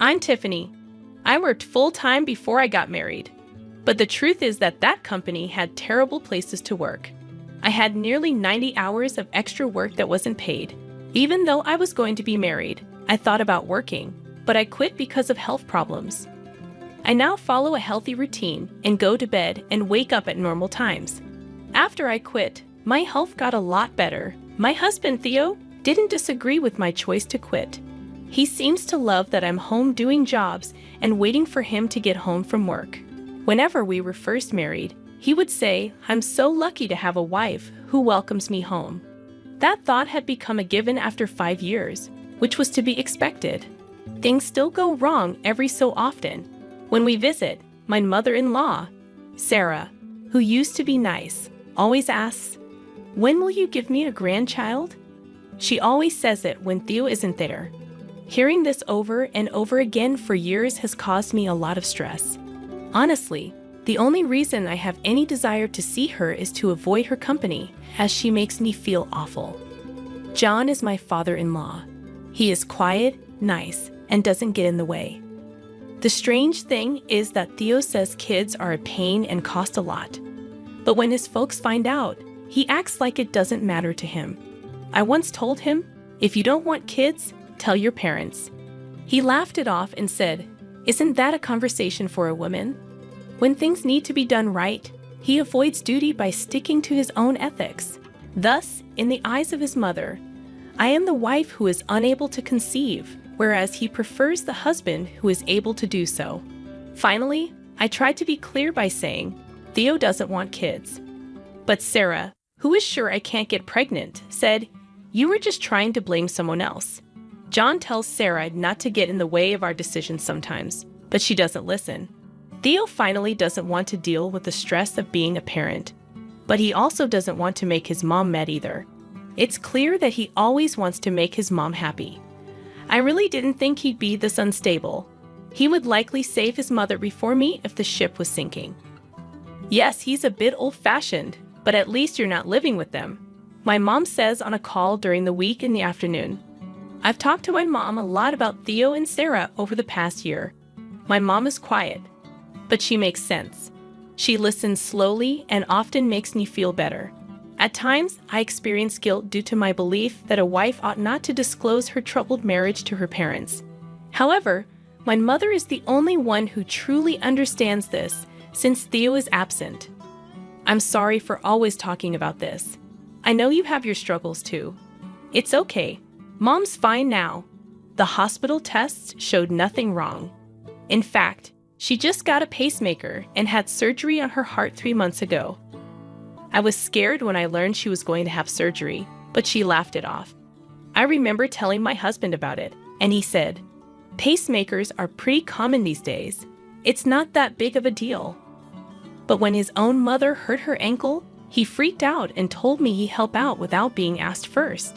I'm Tiffany. I worked full-time before I got married. But the truth is that company had terrible places to work. I had nearly 90 hours of extra work that wasn't paid. Even though I was going to be married, I thought about working, but I quit because of health problems. I now follow a healthy routine and go to bed and wake up at normal times. After I quit, my health got a lot better. My husband, Theo, didn't disagree with my choice to quit. He seems to love that I'm home doing jobs and waiting for him to get home from work. Whenever we were first married, he would say, "I'm so lucky to have a wife who welcomes me home." That thought had become a given after 5 years, which was to be expected. Things still go wrong every so often. When we visit, my mother-in-law, Sarah, who used to be nice, always asks, "When will you give me a grandchild?" She always says it when Theo isn't there. Hearing this over and over again for years has caused me a lot of stress. Honestly, the only reason I have any desire to see her is to avoid her company, as she makes me feel awful. John is my father-in-law. He is quiet, nice, and doesn't get in the way. The strange thing is that Theo says kids are a pain and cost a lot. But when his folks find out, he acts like it doesn't matter to him. I once told him, "If you don't want kids, tell your parents." He laughed it off and said, "Isn't that a conversation for a woman?" When things need to be done right, he avoids duty by sticking to his own ethics. Thus, in the eyes of his mother, I am the wife who is unable to conceive, whereas he prefers the husband who is able to do so. Finally, I tried to be clear by saying, Theo doesn't want kids. But Sarah, who is sure I can't get pregnant, said, "You were just trying to blame someone else." John tells Sarah not to get in the way of our decisions sometimes, but she doesn't listen. Theo finally doesn't want to deal with the stress of being a parent, but he also doesn't want to make his mom mad either. It's clear that he always wants to make his mom happy. I really didn't think he'd be this unstable. He would likely save his mother before me if the ship was sinking. Yes, he's a bit old-fashioned, but at least you're not living with them, my mom says on a call during the week in the afternoon. I've talked to my mom a lot about Theo and Sarah over the past year. My mom is quiet, but she makes sense. She listens slowly and often makes me feel better. At times, I experience guilt due to my belief that a wife ought not to disclose her troubled marriage to her parents. However, my mother is the only one who truly understands this, since Theo is absent. I'm sorry for always talking about this. I know you have your struggles too. It's okay. Mom's fine now. The hospital tests showed nothing wrong. In fact, she just got a pacemaker and had surgery on her heart 3 months ago. I was scared when I learned she was going to have surgery, but she laughed it off. I remember telling my husband about it, and he said, "Pacemakers are pretty common these days. It's not that big of a deal." But when his own mother hurt her ankle, he freaked out and told me he'd help out without being asked first.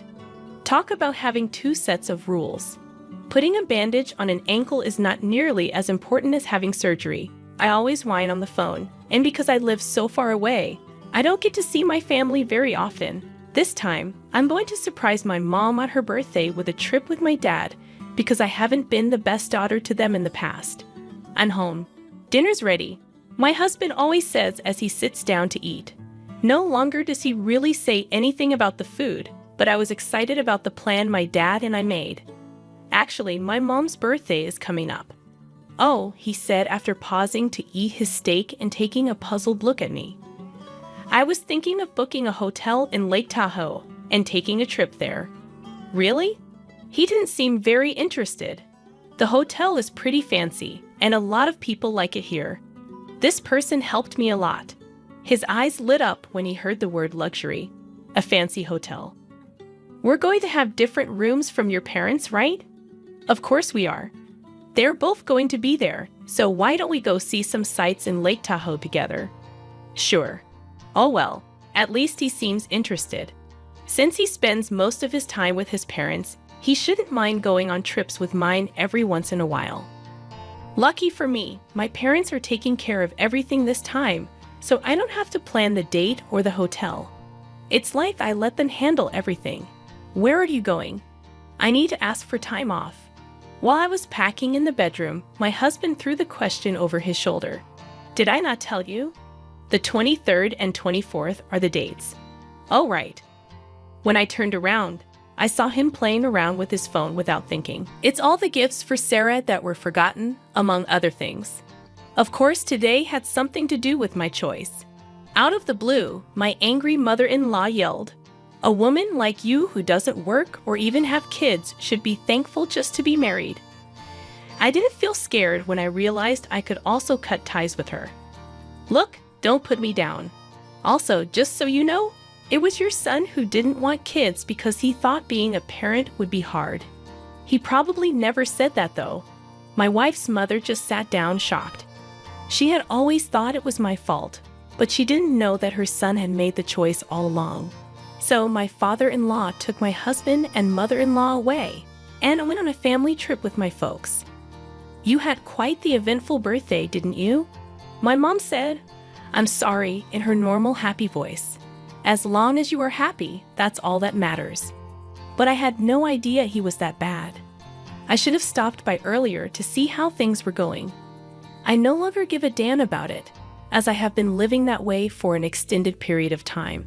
Talk about having 2 sets of rules. Putting a bandage on an ankle is not nearly as important as having surgery. I always whine on the phone, and because I live so far away, I don't get to see my family very often. This time, I'm going to surprise my mom on her birthday with a trip with my dad because I haven't been the best daughter to them in the past. I'm home. Dinner's ready, my husband always says as he sits down to eat. No longer does he really say anything about the food, but I was excited about the plan my dad and I made. Actually, my mom's birthday is coming up. "Oh," he said after pausing to eat his steak and taking a puzzled look at me. "I was thinking of booking a hotel in Lake Tahoe and taking a trip there." Really? He didn't seem very interested. The hotel is pretty fancy, and a lot of people like it here. This person helped me a lot. His eyes lit up when he heard the word luxury. A fancy hotel. "We're going to have different rooms from your parents, right?" "Of course we are. They're both going to be there, so why don't we go see some sights in Lake Tahoe together?" "Sure." Oh well, at least he seems interested. Since he spends most of his time with his parents, he shouldn't mind going on trips with mine every once in a while. Lucky for me, my parents are taking care of everything this time, so I don't have to plan the date or the hotel. It's like I let them handle everything. "Where are you going?" "I need to ask for time off." While I was packing in the bedroom, my husband threw the question over his shoulder. Did I not tell you? The 23rd and 24th are the dates. Oh, right. When I turned around, I saw him playing around with his phone without thinking. It's all the gifts for Sarah that were forgotten, among other things. Of course, today had something to do with my choice. Out of the blue, my angry mother-in-law yelled, "A woman like you who doesn't work or even have kids should be thankful just to be married." I didn't feel scared when I realized I could also cut ties with her. Look, don't put me down. Also, just so you know, it was your son who didn't want kids because he thought being a parent would be hard. He probably never said that though. My wife's mother just sat down shocked. She had always thought it was my fault, but she didn't know that her son had made the choice all along. So my father-in-law took my husband and mother-in-law away, and I went on a family trip with my folks. You had quite the eventful birthday, didn't you? My mom said, "I'm sorry," in her normal happy voice. As long as you are happy, that's all that matters. But I had no idea he was that bad. I should have stopped by earlier to see how things were going. I no longer give a damn about it, as I have been living that way for an extended period of time.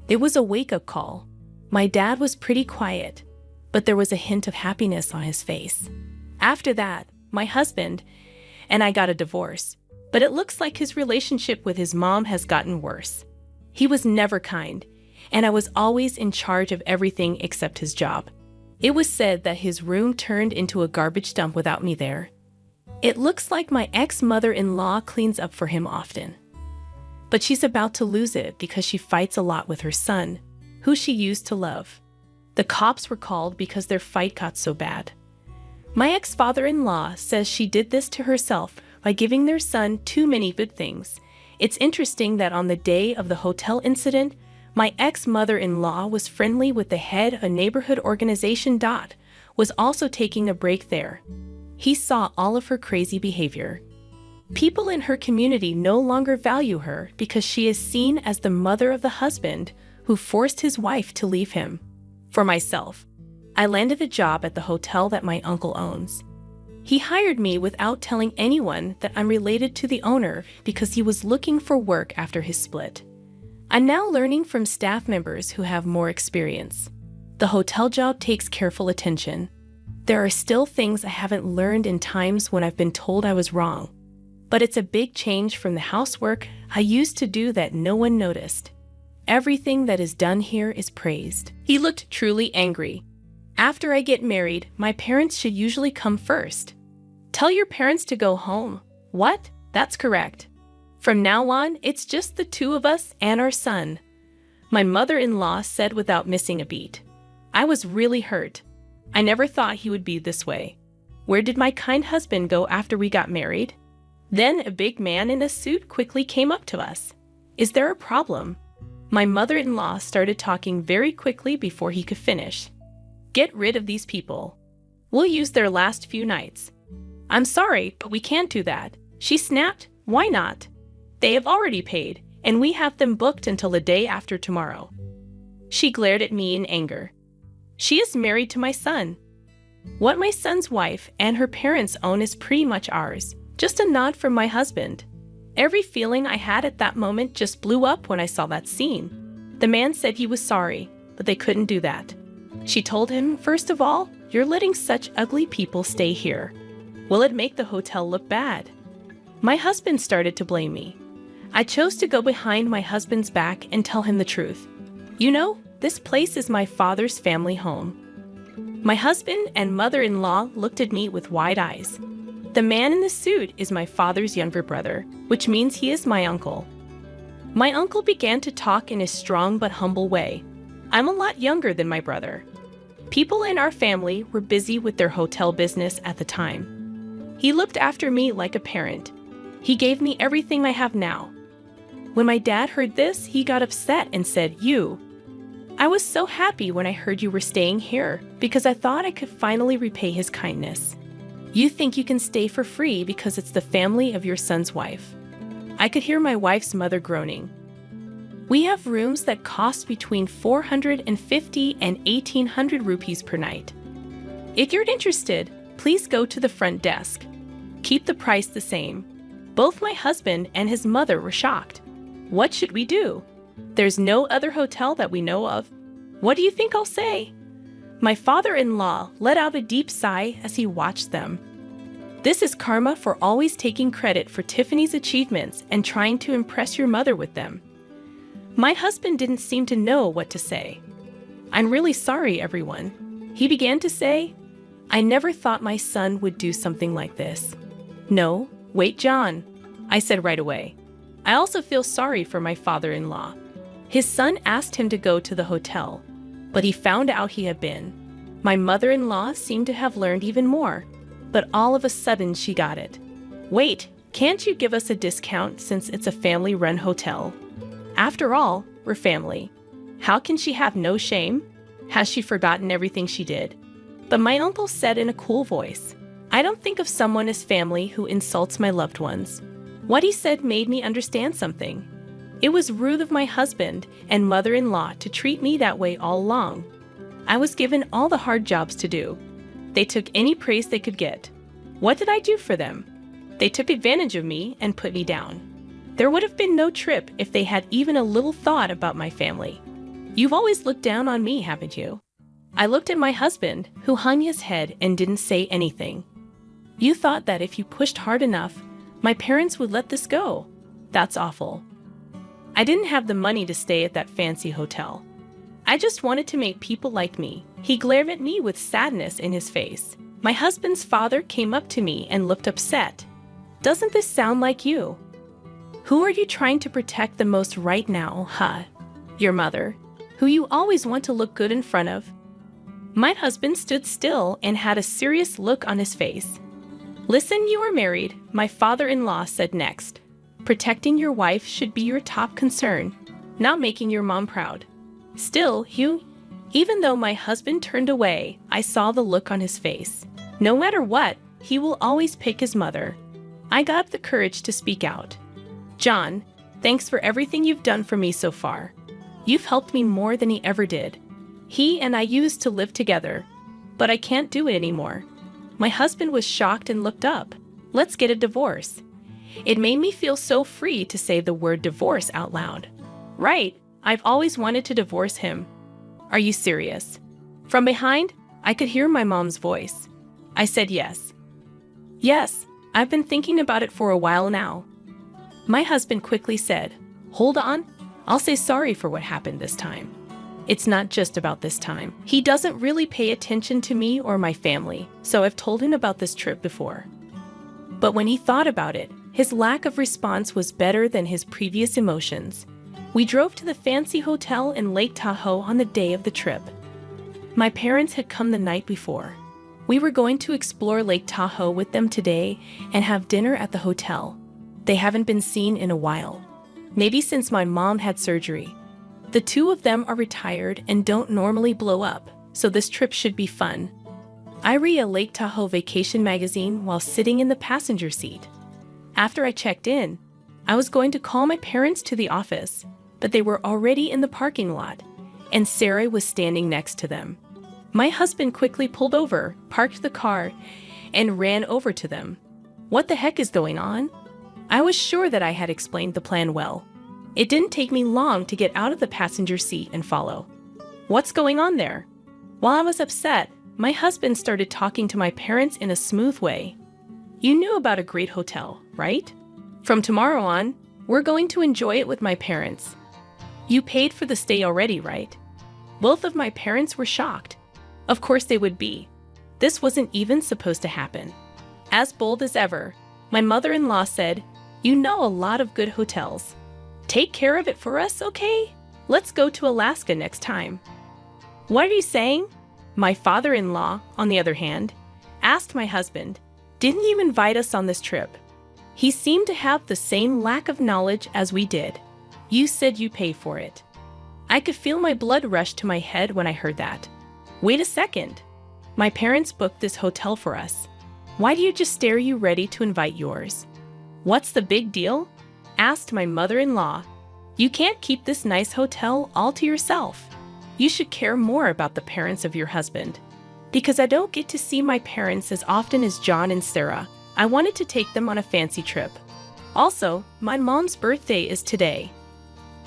It was a wake-up call. My dad was pretty quiet, but there was a hint of happiness on his face. After that, my husband and I got a divorce, but it looks like his relationship with his mom has gotten worse. He was never kind, and I was always in charge of everything except his job. It was said that his room turned into a garbage dump without me there. It looks like my ex-mother-in-law cleans up for him often. But she's about to lose it because she fights a lot with her son, who she used to love. The cops were called because their fight got so bad. My ex-father-in-law says she did this to herself by giving their son too many good things. It's interesting that on the day of the hotel incident, my ex-mother-in-law was friendly with the head of a neighborhood organization. Was also taking a break there. He saw all of her crazy behavior. People in her community no longer value her because she is seen as the mother of the husband who forced his wife to leave him. For myself, I landed a job at the hotel that my uncle owns. He hired me without telling anyone that I'm related to the owner because he was looking for work after his split. I'm now learning from staff members who have more experience. The hotel job takes careful attention. There are still things I haven't learned in times when I've been told I was wrong. But it's a big change from the housework I used to do that no one noticed. Everything that is done here is praised. He looked truly angry. After I get married, my parents should usually come first. Tell your parents to go home. What? That's correct. From now on, it's just the two of us and our son. My mother-in-law said without missing a beat. I was really hurt. I never thought he would be this way. Where did my kind husband go after we got married? Then a big man in a suit quickly came up to us. Is there a problem? My mother-in-law started talking very quickly before he could finish. Get rid of these people. We'll use their last few nights. I'm sorry, but we can't do that. She snapped. Why not? They have already paid, and we have them booked until the day after tomorrow. She glared at me in anger. She is married to my son. What my son's wife and her parents own is pretty much ours. Just a nod from my husband. Every feeling I had at that moment just blew up when I saw that scene. The man said he was sorry, but they couldn't do that. She told him, first of all, you're letting such ugly people stay here. Will it make the hotel look bad? My husband started to blame me. I chose to go behind my husband's back and tell him the truth. You know, this place is my father's family home. My husband and mother-in-law looked at me with wide eyes. The man in the suit is my father's younger brother, which means he is my uncle. My uncle began to talk in a strong but humble way. I'm a lot younger than my brother. People in our family were busy with their hotel business at the time. He looked after me like a parent. He gave me everything I have now. When my dad heard this, he got upset and said, "You." I was so happy when I heard you were staying here because I thought I could finally repay his kindness. You think you can stay for free because it's the family of your son's wife. I could hear my wife's mother groaning. We have rooms that cost between 450 and 1800 rupees per night. If you're interested, Please go to the front desk. Keep the price the same. Both my husband and his mother were shocked. What should we do? There's no other hotel that we know of. What do you think I'll say? My father-in-law let out a deep sigh as he watched them. This is karma for always taking credit for Tiffany's achievements and trying to impress your mother with them. My husband didn't seem to know what to say. I'm really sorry, everyone. He began to say, I never thought my son would do something like this. No, wait, John, I said right away. I also feel sorry for my father-in-law. His son asked him to go to the hotel, but he found out he had been. My mother-in-law seemed to have learned even more, but all of a sudden she got it. Wait, can't you give us a discount since it's a family-run hotel? After all, we're family. How can she have no shame? Has she forgotten everything she did? But my uncle said in a cool voice, I don't think of someone as family who insults my loved ones. What he said made me understand something. It was rude of my husband and mother-in-law to treat me that way all along. I was given all the hard jobs to do. They took any praise they could get. What did I do for them? They took advantage of me and put me down. There would have been no trip if they had even a little thought about my family. You've always looked down on me, haven't you? I looked at my husband, who hung his head and didn't say anything. You thought that if you pushed hard enough, my parents would let this go. That's awful. I didn't have the money to stay at that fancy hotel. I just wanted to make people like me. He glared at me with sadness in his face. My husband's father came up to me and looked upset. Doesn't this sound like you? Who are you trying to protect the most right now, huh? Your mother, who you always want to look good in front of. My husband stood still and had a serious look on his face. Listen, you are married, my father-in-law said next. Protecting your wife should be your top concern, not making your mom proud. Still, Hugh, even though my husband turned away, I saw the look on his face. No matter what, he will always pick his mother. I got up the courage to speak out. John, thanks for everything you've done for me so far. You've helped me more than he ever did. He and I used to live together, but I can't do it anymore. My husband was shocked and looked up. Let's get a divorce. It made me feel so free to say the word divorce out loud. Right, I've always wanted to divorce him. Are you serious? From behind, I could hear my mom's voice. I said yes. Yes, I've been thinking about it for a while now. My husband quickly said, hold on, I'll say sorry for what happened this time. It's not just about this time. He doesn't really pay attention to me or my family, so I've told him about this trip before. But when he thought about it, his lack of response was better than his previous emotions. We drove to the fancy hotel in Lake Tahoe on the day of the trip. My parents had come the night before. We were going to explore Lake Tahoe with them today and have dinner at the hotel. They haven't been seen in a while. Maybe since my mom had surgery. The two of them are retired and don't normally blow up, so this trip should be fun. I read a Lake Tahoe vacation magazine while sitting in the passenger seat. After I checked in, I was going to call my parents to the office, but they were already in the parking lot, and Sarah was standing next to them. My husband quickly pulled over, parked the car, and ran over to them. What the heck is going on? I was sure that I had explained the plan well. It didn't take me long to get out of the passenger seat and follow. What's going on there? While I was upset, my husband started talking to my parents in a smooth way. You knew about a great hotel, right? From tomorrow on, we're going to enjoy it with my parents. You paid for the stay already, right? Both of my parents were shocked. Of course they would be. This wasn't even supposed to happen. As bold as ever, my mother-in-law said, you know a lot of good hotels. Take care of it for us, okay? Let's go to Alaska next time. What are you saying? My father-in-law, on the other hand, asked my husband, didn't you invite us on this trip? He seemed to have the same lack of knowledge as we did. You said you pay for it. I could feel my blood rush to my head when I heard that. Wait a second. My parents booked this hotel for us. Why do you just stare you ready to invite yours? What's the big deal? Asked my mother-in-law. You can't keep this nice hotel all to yourself. You should care more about the parents of your husband. Because I don't get to see my parents as often as John and Sarah, I wanted to take them on a fancy trip. Also, my mom's birthday is today.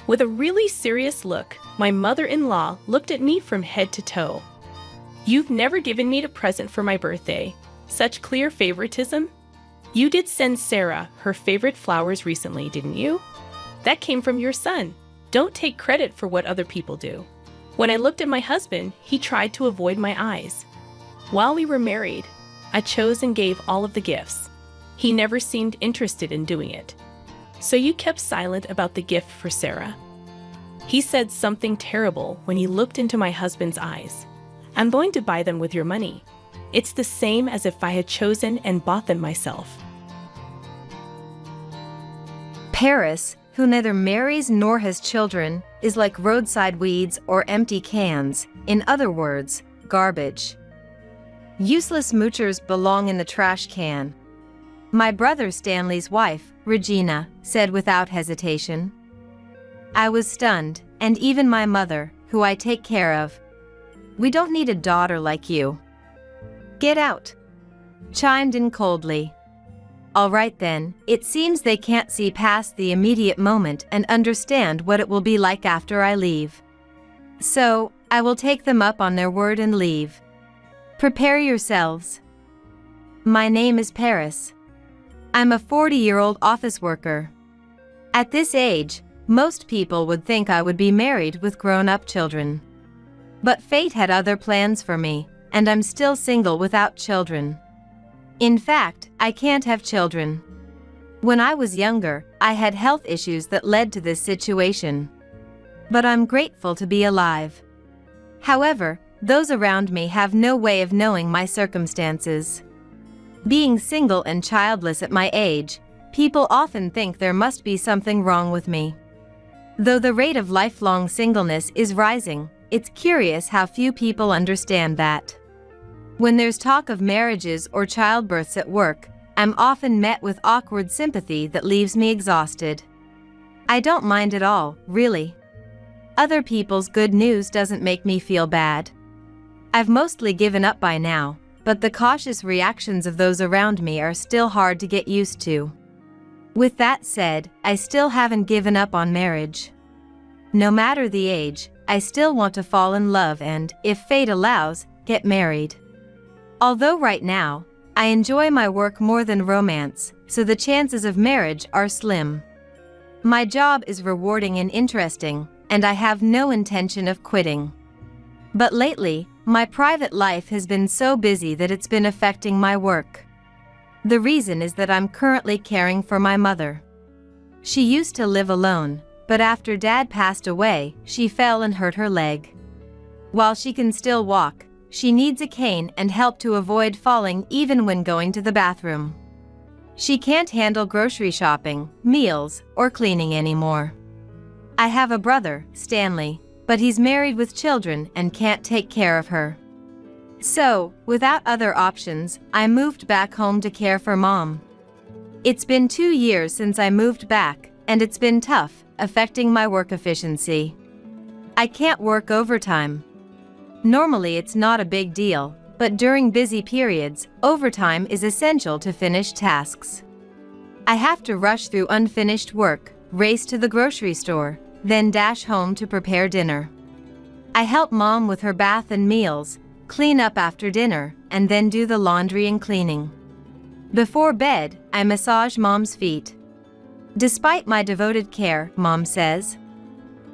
With a really serious look, my mother-in-law looked at me from head to toe. You've never given me a present for my birthday. Such clear favoritism? You did send Sarah her favorite flowers recently, didn't you? That came from your son. Don't take credit for what other people do. When I looked at my husband, he tried to avoid my eyes. While we were married, I chose and gave all of the gifts. He never seemed interested in doing it. So you kept silent about the gift for Sarah. He said something terrible when he looked into my husband's eyes. I'm going to buy them with your money. It's the same as if I had chosen and bought them myself. Paris, who neither marries nor has children, is like roadside weeds or empty cans. In other words, garbage. Useless moochers belong in the trash can. My brother Stanley's wife, Regina, said without hesitation. I was stunned, and even my mother, who I take care of. We don't need a daughter like you. Get out. Chimed in coldly. All right then, it seems they can't see past the immediate moment and understand what it will be like after I leave. So, I will take them up on their word and leave. Prepare yourselves. My name is Paris. I'm a 40-year-old office worker. At this age, most people would think I would be married with grown-up children. But fate had other plans for me, and I'm still single without children. In fact, I can't have children. When I was younger, I had health issues that led to this situation. But I'm grateful to be alive. However, those around me have no way of knowing my circumstances. Being single and childless at my age, people often think there must be something wrong with me. Though the rate of lifelong singleness is rising, it's curious how few people understand that. When there's talk of marriages or childbirths at work, I'm often met with awkward sympathy that leaves me exhausted. I don't mind at all, really. Other people's good news doesn't make me feel bad. I've mostly given up by now, but the cautious reactions of those around me are still hard to get used to. With that said, I still haven't given up on marriage. No matter the age, I still want to fall in love and, if fate allows, get married. Although right now, I enjoy my work more than romance, so the chances of marriage are slim. My job is rewarding and interesting, and I have no intention of quitting. But lately, my private life has been so busy that it's been affecting my work. The reason is that I'm currently caring for my mother. She used to live alone, but after Dad passed away, she fell and hurt her leg. While she can still walk, she needs a cane and help to avoid falling even when going to the bathroom. She can't handle grocery shopping, meals, or cleaning anymore. I have a brother, Stanley, but he's married with children and can't take care of her. So, without other options, I moved back home to care for Mom. It's been 2 years since I moved back, and it's been tough, affecting my work efficiency. I can't work overtime. Normally it's not a big deal, but during busy periods, overtime is essential to finish tasks. I have to rush through unfinished work, race to the grocery store, then dash home to prepare dinner. I help Mom with her bath and meals, clean up after dinner, and then do the laundry and cleaning. Before bed, I massage Mom's feet. Despite my devoted care, Mom says,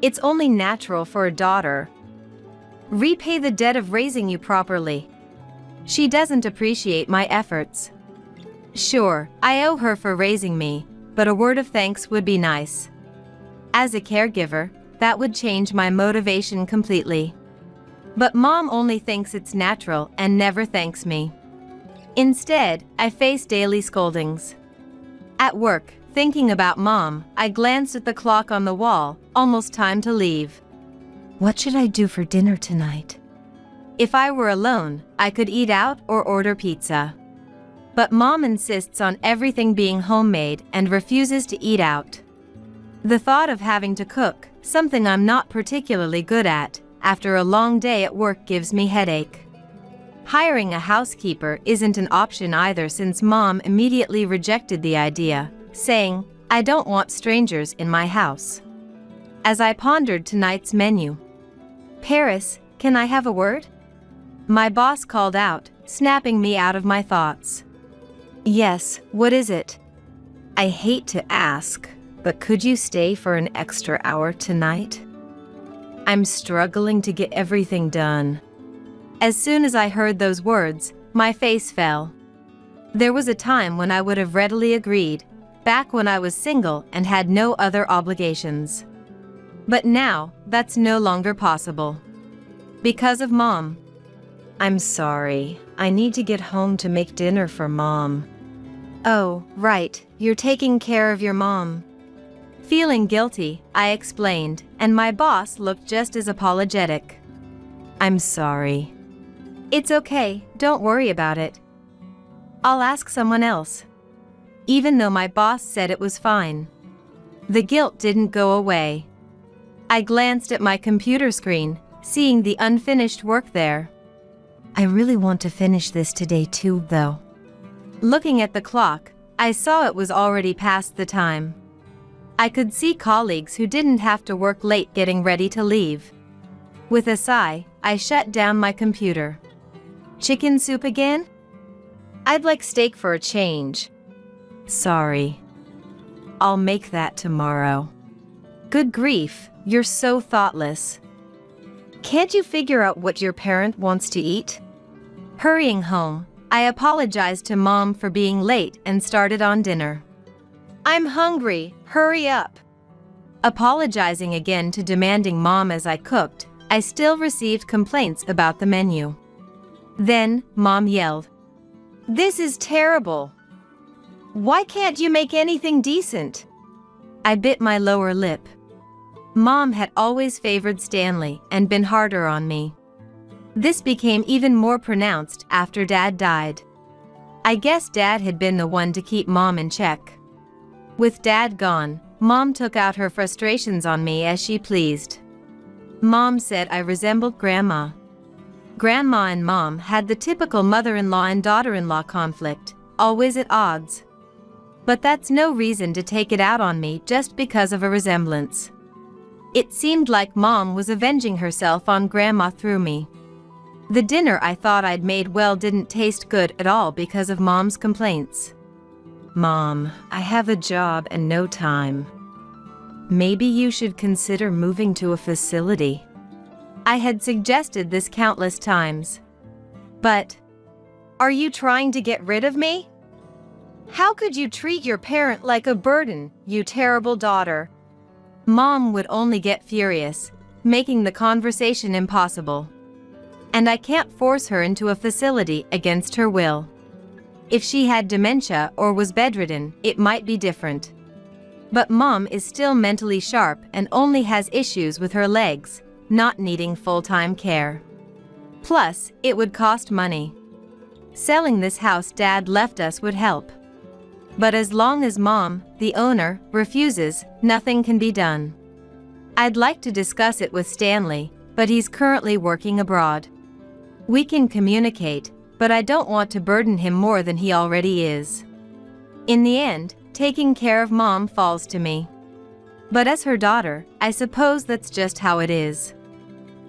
it's only natural for a daughter. Repay the debt of raising you properly. She doesn't appreciate my efforts. Sure, I owe her for raising me, but a word of thanks would be nice. As a caregiver, that would change my motivation completely. But Mom only thinks it's natural and never thanks me. Instead, I face daily scoldings. At work, thinking about Mom, I glanced at the clock on the wall, almost time to leave. What should I do for dinner tonight? If I were alone, I could eat out or order pizza. But Mom insists on everything being homemade and refuses to eat out. The thought of having to cook, something I'm not particularly good at, after a long day at work gives me headache. Hiring a housekeeper isn't an option either since Mom immediately rejected the idea, saying, "I don't want strangers in my house." As I pondered tonight's menu, "Paris, can I have a word?" my boss called out, snapping me out of my thoughts. "Yes, what is it?" "I hate to ask, but could you stay for an extra hour tonight? I'm struggling to get everything done." As soon as I heard those words, my face fell. There was a time when I would have readily agreed, back when I was single and had no other obligations. But now, that's no longer possible. Because of Mom. "I'm sorry, I need to get home to make dinner for Mom." "Oh, right, you're taking care of your mom." Feeling guilty, I explained, and my boss looked just as apologetic. "I'm sorry." "It's okay, don't worry about it. I'll ask someone else." Even though my boss said it was fine. The guilt didn't go away. I glanced at my computer screen, seeing the unfinished work there. "I really want to finish this today too, though." Looking at the clock, I saw it was already past the time. I could see colleagues who didn't have to work late getting ready to leave. With a sigh, I shut down my computer. "Chicken soup again?" "I'd like steak for a change." "Sorry. I'll make that tomorrow." Good grief, you're so thoughtless. Can't you figure out what your parent wants to eat? Hurrying home, I apologized to Mom for being late and started on dinner. "I'm hungry, hurry up." Apologizing again to demanding Mom as I cooked, I still received complaints about the menu. Then, Mom yelled, "This is terrible. Why can't you make anything decent?" I bit my lower lip. Mom had always favored Stanley and been harder on me. This became even more pronounced after Dad died. I guess Dad had been the one to keep Mom in check. With Dad gone, Mom took out her frustrations on me as she pleased. Mom said I resembled Grandma. Grandma and Mom had the typical mother-in-law and daughter-in-law conflict, always at odds. But that's no reason to take it out on me just because of a resemblance. It seemed like Mom was avenging herself on Grandma through me. The dinner I thought I'd made well didn't taste good at all because of Mom's complaints. "Mom, I have a job and no time. Maybe you should consider moving to a facility." I had suggested this countless times. But, "Are you trying to get rid of me? How could you treat your parent like a burden, you terrible daughter?" Mom would only get furious, making the conversation impossible. And I can't force her into a facility against her will. If she had dementia or was bedridden, it might be different. But Mom is still mentally sharp and only has issues with her legs, not needing full-time care. Plus, it would cost money. Selling this house Dad left us would help. But as long as Mom, the owner, refuses, nothing can be done. I'd like to discuss it with Stanley, but he's currently working abroad. We can communicate, but I don't want to burden him more than he already is. In the end, taking care of Mom falls to me. But as her daughter, I suppose that's just how it is.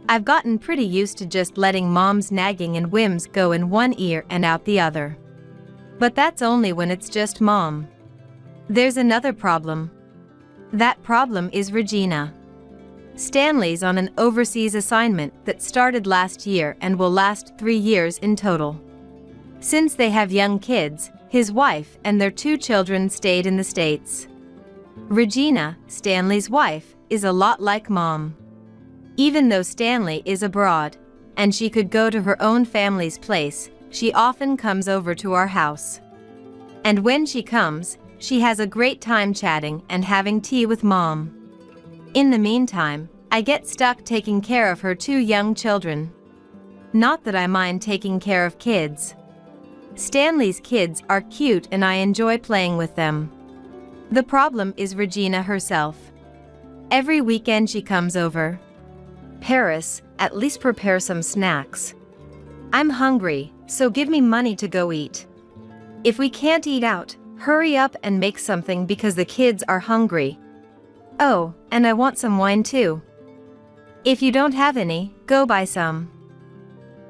I've gotten pretty used to just letting Mom's nagging and whims go in one ear and out the other. But that's only when it's just Mom. There's another problem. That problem is Regina. Stanley's on an overseas assignment that started last year and will last 3 years in total. Since they have young kids, his wife and their 2 children stayed in the States. Regina, Stanley's wife, is a lot like Mom. Even though Stanley is abroad, and she could go to her own family's place, she often comes over to our house. And when she comes, she has a great time chatting and having tea with Mom. In the meantime, I get stuck taking care of her 2 young children. Not that I mind taking care of kids. Stanley's kids are cute and I enjoy playing with them. The problem is Regina herself. Every weekend she comes over. "Paris, at least prepare some snacks. I'm hungry, so give me money to go eat. If we can't eat out, hurry up and make something because the kids are hungry. Oh, and I want some wine too. If you don't have any, go buy some.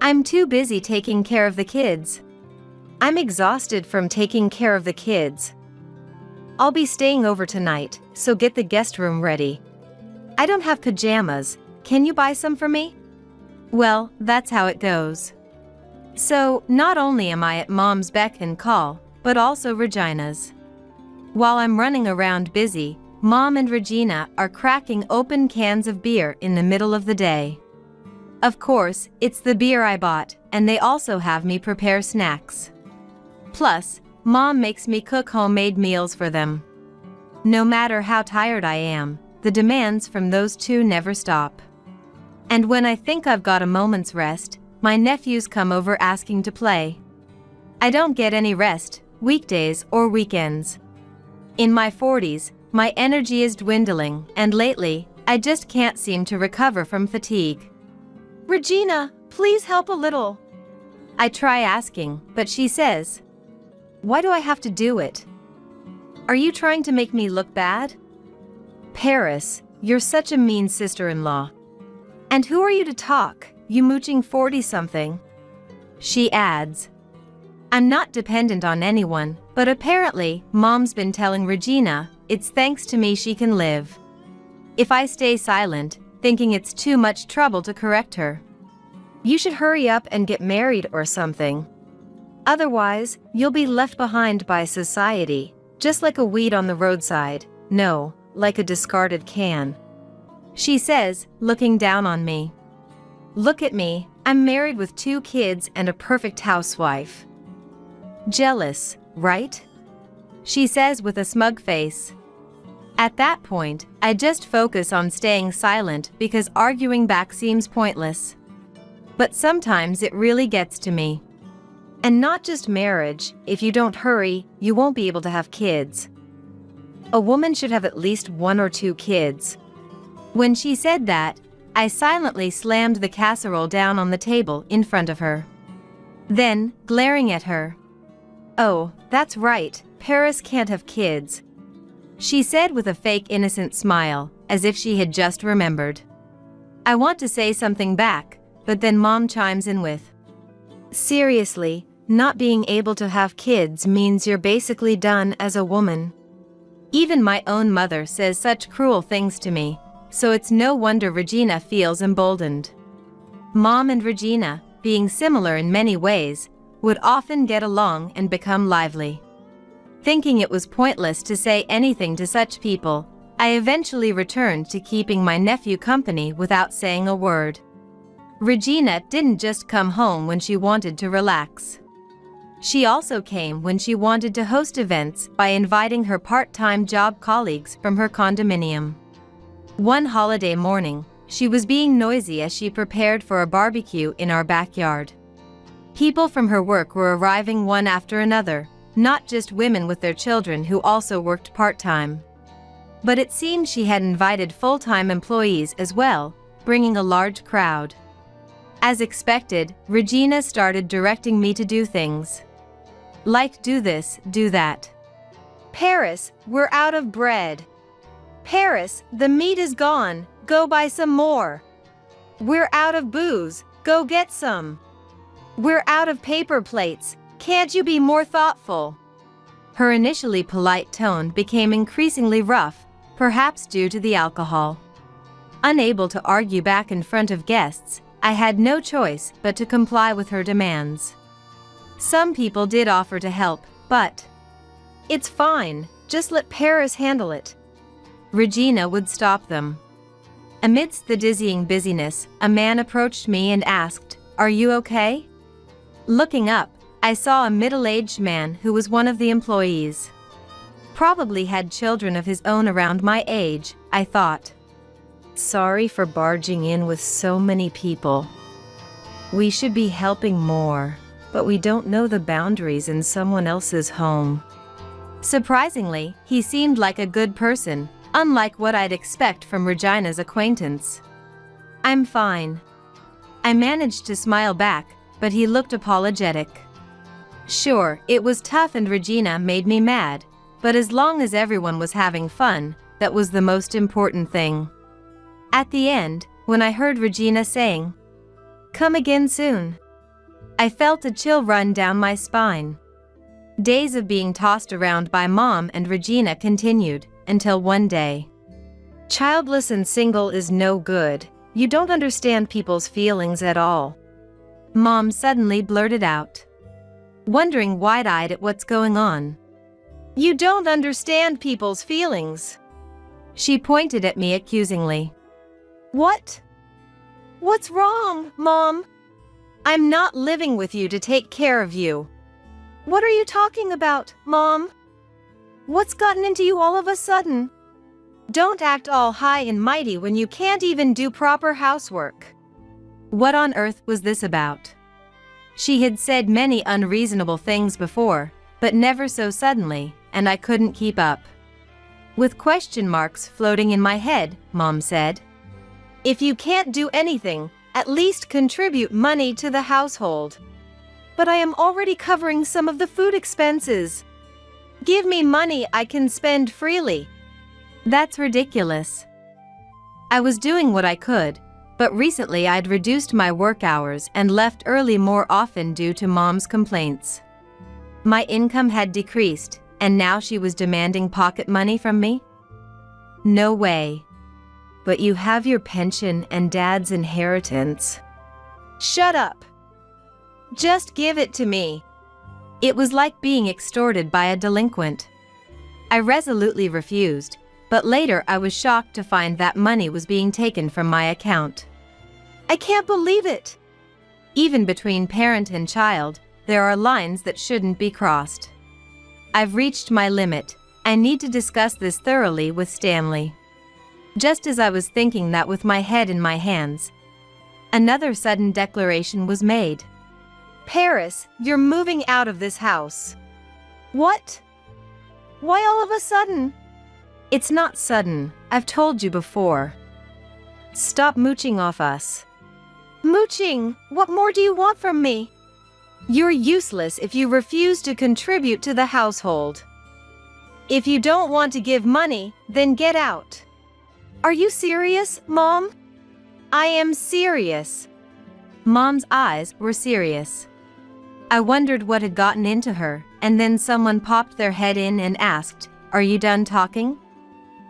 I'm too busy taking care of the kids. I'm exhausted from taking care of the kids. I'll be staying over tonight, so get the guest room ready. I don't have pajamas, can you buy some for me? Well, that's how it goes. So, not only am I at Mom's beck and call, but also Regina's. While I'm running around busy, Mom and Regina are cracking open cans of beer in the middle of the day. Of course, it's the beer I bought, and they also have me prepare snacks. Plus, Mom makes me cook homemade meals for them. No matter how tired I am, the demands from those two never stop. And when I think I've got a moment's rest, my nephews come over asking to play. I don't get any rest, weekdays or weekends. In my 40s, my energy is dwindling, and lately, I just can't seem to recover from fatigue. Regina, please help a little. I try asking, but she says, "Why do I have to do it? Are you trying to make me look bad?" Paris, you're such a mean sister-in-law. And who are you to talk, you mooching 40-something? She adds, I'm not dependent on anyone, but apparently, Mom's been telling Regina, it's thanks to me she can live. If I stay silent, thinking it's too much trouble to correct her. You should hurry up and get married or something. Otherwise, you'll be left behind by society, just like a weed on the roadside, no, like a discarded can. She says, looking down on me. Look at me, I'm married with 2 kids and a perfect housewife. Jealous, right? She says with a smug face. At that point, I just focus on staying silent because arguing back seems pointless. But sometimes it really gets to me. And not just marriage, if you don't hurry, you won't be able to have kids. A woman should have at least 1 or 2 kids. When she said that, I silently slammed the casserole down on the table in front of her. Then, glaring at her. Oh, that's right, Paris can't have kids. She said with a fake innocent smile, as if she had just remembered. I want to say something back, but then Mom chimes in with, seriously, not being able to have kids means you're basically done as a woman. Even my own mother says such cruel things to me, so it's no wonder Regina feels emboldened. Mom and Regina, being similar in many ways, would often get along and become lively. Thinking it was pointless to say anything to such people, I eventually returned to keeping my nephew company without saying a word. Regina didn't just come home when she wanted to relax. She also came when she wanted to host events by inviting her part-time job colleagues from her condominium. One holiday morning, she was being noisy as she prepared for a barbecue in our backyard. People from her work were arriving one after another, not just women with their children who also worked part-time. But it seemed she had invited full-time employees as well, bringing a large crowd. As expected, Regina started directing me to do things. Like do this, do that. Paris, we're out of bread. Paris, the meat is gone, go buy some more. We're out of booze, go get some. We're out of paper plates, can't you be more thoughtful? Her initially polite tone became increasingly rough, perhaps due to the alcohol. Unable to argue back in front of guests, I had no choice but to comply with her demands. Some people did offer to help, but it's fine, just let Paris handle it. Regina would stop them. Amidst the dizzying busyness, a man approached me and asked, "Are you okay?" Looking up, I saw a middle-aged man who was one of the employees. Probably had children of his own around my age, I thought. Sorry for barging in with so many people. We should be helping more, but we don't know the boundaries in someone else's home. Surprisingly, he seemed like a good person, unlike what I'd expect from Regina's acquaintance. I'm fine. I managed to smile back, but he looked apologetic. Sure, it was tough and Regina made me mad, but as long as everyone was having fun, that was the most important thing. At the end, when I heard Regina saying, "Come again soon," I felt a chill run down my spine. Days of being tossed around by Mom and Regina continued, until one day. Childless and single is no good. You don't understand people's feelings at all. Mom suddenly blurted out, wondering wide-eyed at what's going on. You don't understand people's feelings. She pointed at me accusingly. What? What's wrong, Mom? I'm not living with you to take care of you. What are you talking about, Mom? What's gotten into you all of a sudden? Don't act all high and mighty when you can't even do proper housework. What on earth was this about? She had said many unreasonable things before, but never so suddenly, and I couldn't keep up. With question marks floating in my head, Mom said, "If you can't do anything, at least contribute money to the household." But I am already covering some of the food expenses. Give me money I can spend freely. That's ridiculous. I was doing what I could, but recently I'd reduced my work hours and left early more often due to Mom's complaints. My income had decreased, and now she was demanding pocket money from me? No way. But you have your pension and Dad's inheritance. Shut up. Just give it to me. It was like being extorted by a delinquent. I resolutely refused, but later I was shocked to find that money was being taken from my account. I can't believe it. Even between parent and child, there are lines that shouldn't be crossed. I've reached my limit. I need to discuss this thoroughly with Stanley. Just as I was thinking that with my head in my hands, another sudden declaration was made. Paris, you're moving out of this house. What? Why all of a sudden? It's not sudden, I've told you before. Stop mooching off us. Mooching? What more do you want from me? You're useless if you refuse to contribute to the household. If you don't want to give money, then get out. Are you serious, Mom? I am serious. Mom's eyes were serious. I wondered what had gotten into her, and then someone popped their head in and asked, "Are you done talking?"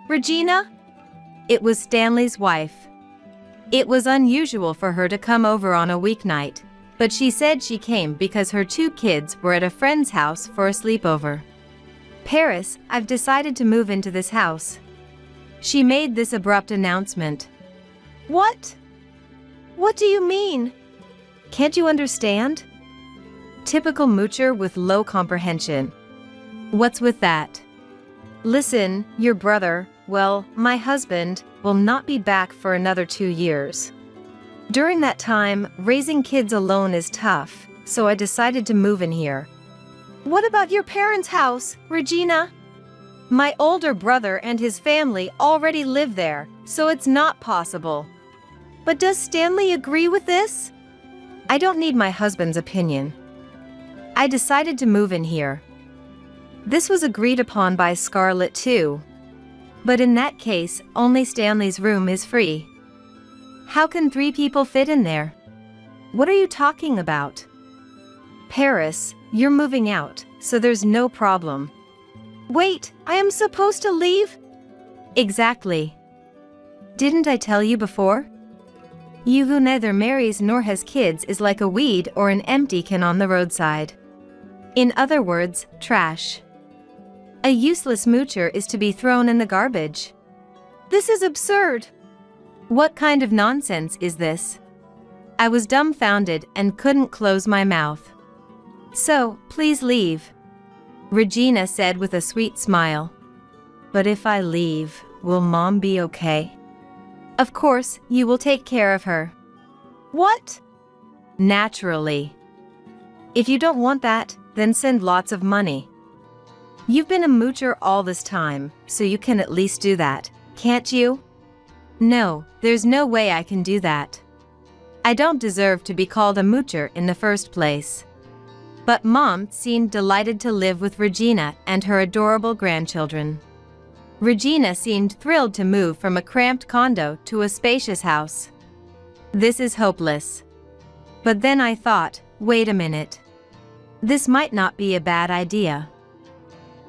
Regina? It was Stanley's wife. It was unusual for her to come over on a weeknight, but she said she came because her 2 kids were at a friend's house for a sleepover. Paris, I've decided to move into this house. She made this abrupt announcement. What? What do you mean? Can't you understand? Typical moocher with low comprehension. What's with that? Listen, your brother, well, my husband, will not be back for another 2 years. During that time, raising kids alone is tough, so I decided to move in here. What about your parents' house, Regina? My older brother and his family already live there, so it's not possible. But does Stanley agree with this? I don't need my husband's opinion. I decided to move in here. This was agreed upon by Scarlett too. But in that case, only Stanley's room is free. How can 3 people fit in there? What are you talking about? Paris, you're moving out, so there's no problem. Wait, I am supposed to leave? Exactly. Didn't I tell you before? You who neither marries nor has kids is like a weed or an empty can on the roadside. In other words, trash. A useless moocher is to be thrown in the garbage. This is absurd. What kind of nonsense is this? I was dumbfounded and couldn't close my mouth. So, please leave, Regina said with a sweet smile. But if I leave, will Mom be okay? Of course, you will take care of her. What? Naturally. If you don't want that, then send lots of money. You've been a moocher all this time, so you can at least do that, can't you? No, there's no way I can do that. I don't deserve to be called a moocher in the first place. But Mom seemed delighted to live with Regina and her adorable grandchildren. Regina seemed thrilled to move from a cramped condo to a spacious house. This is hopeless. But then I thought, wait a minute. This might not be a bad idea.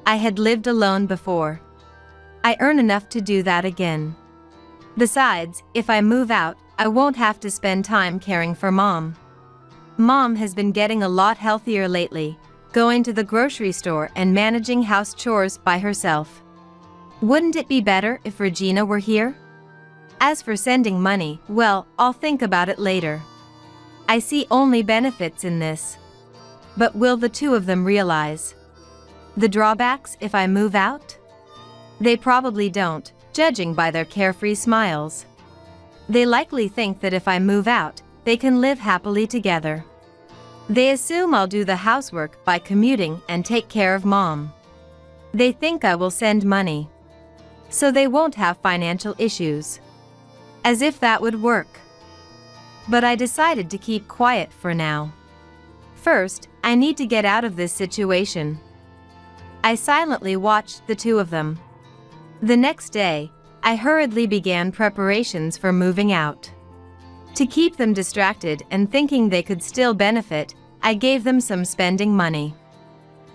I had lived alone before. I earn enough to do that again. Besides, if I move out, I won't have to spend time caring for Mom. Mom has been getting a lot healthier lately, going to the grocery store and managing house chores by herself. Wouldn't it be better if Regina were here? As for sending money, well, I'll think about it later. I see only benefits in this. But will the two of them realize the drawbacks if I move out? They probably don't, judging by their carefree smiles. They likely think that if I move out, they can live happily together. They assume I'll do the housework by commuting and take care of Mom. They think I will send money. So they won't have financial issues. As if that would work. But I decided to keep quiet for now. First, I need to get out of this situation. I silently watched the two of them. The next day, I hurriedly began preparations for moving out. To keep them distracted and thinking they could still benefit, I gave them some spending money.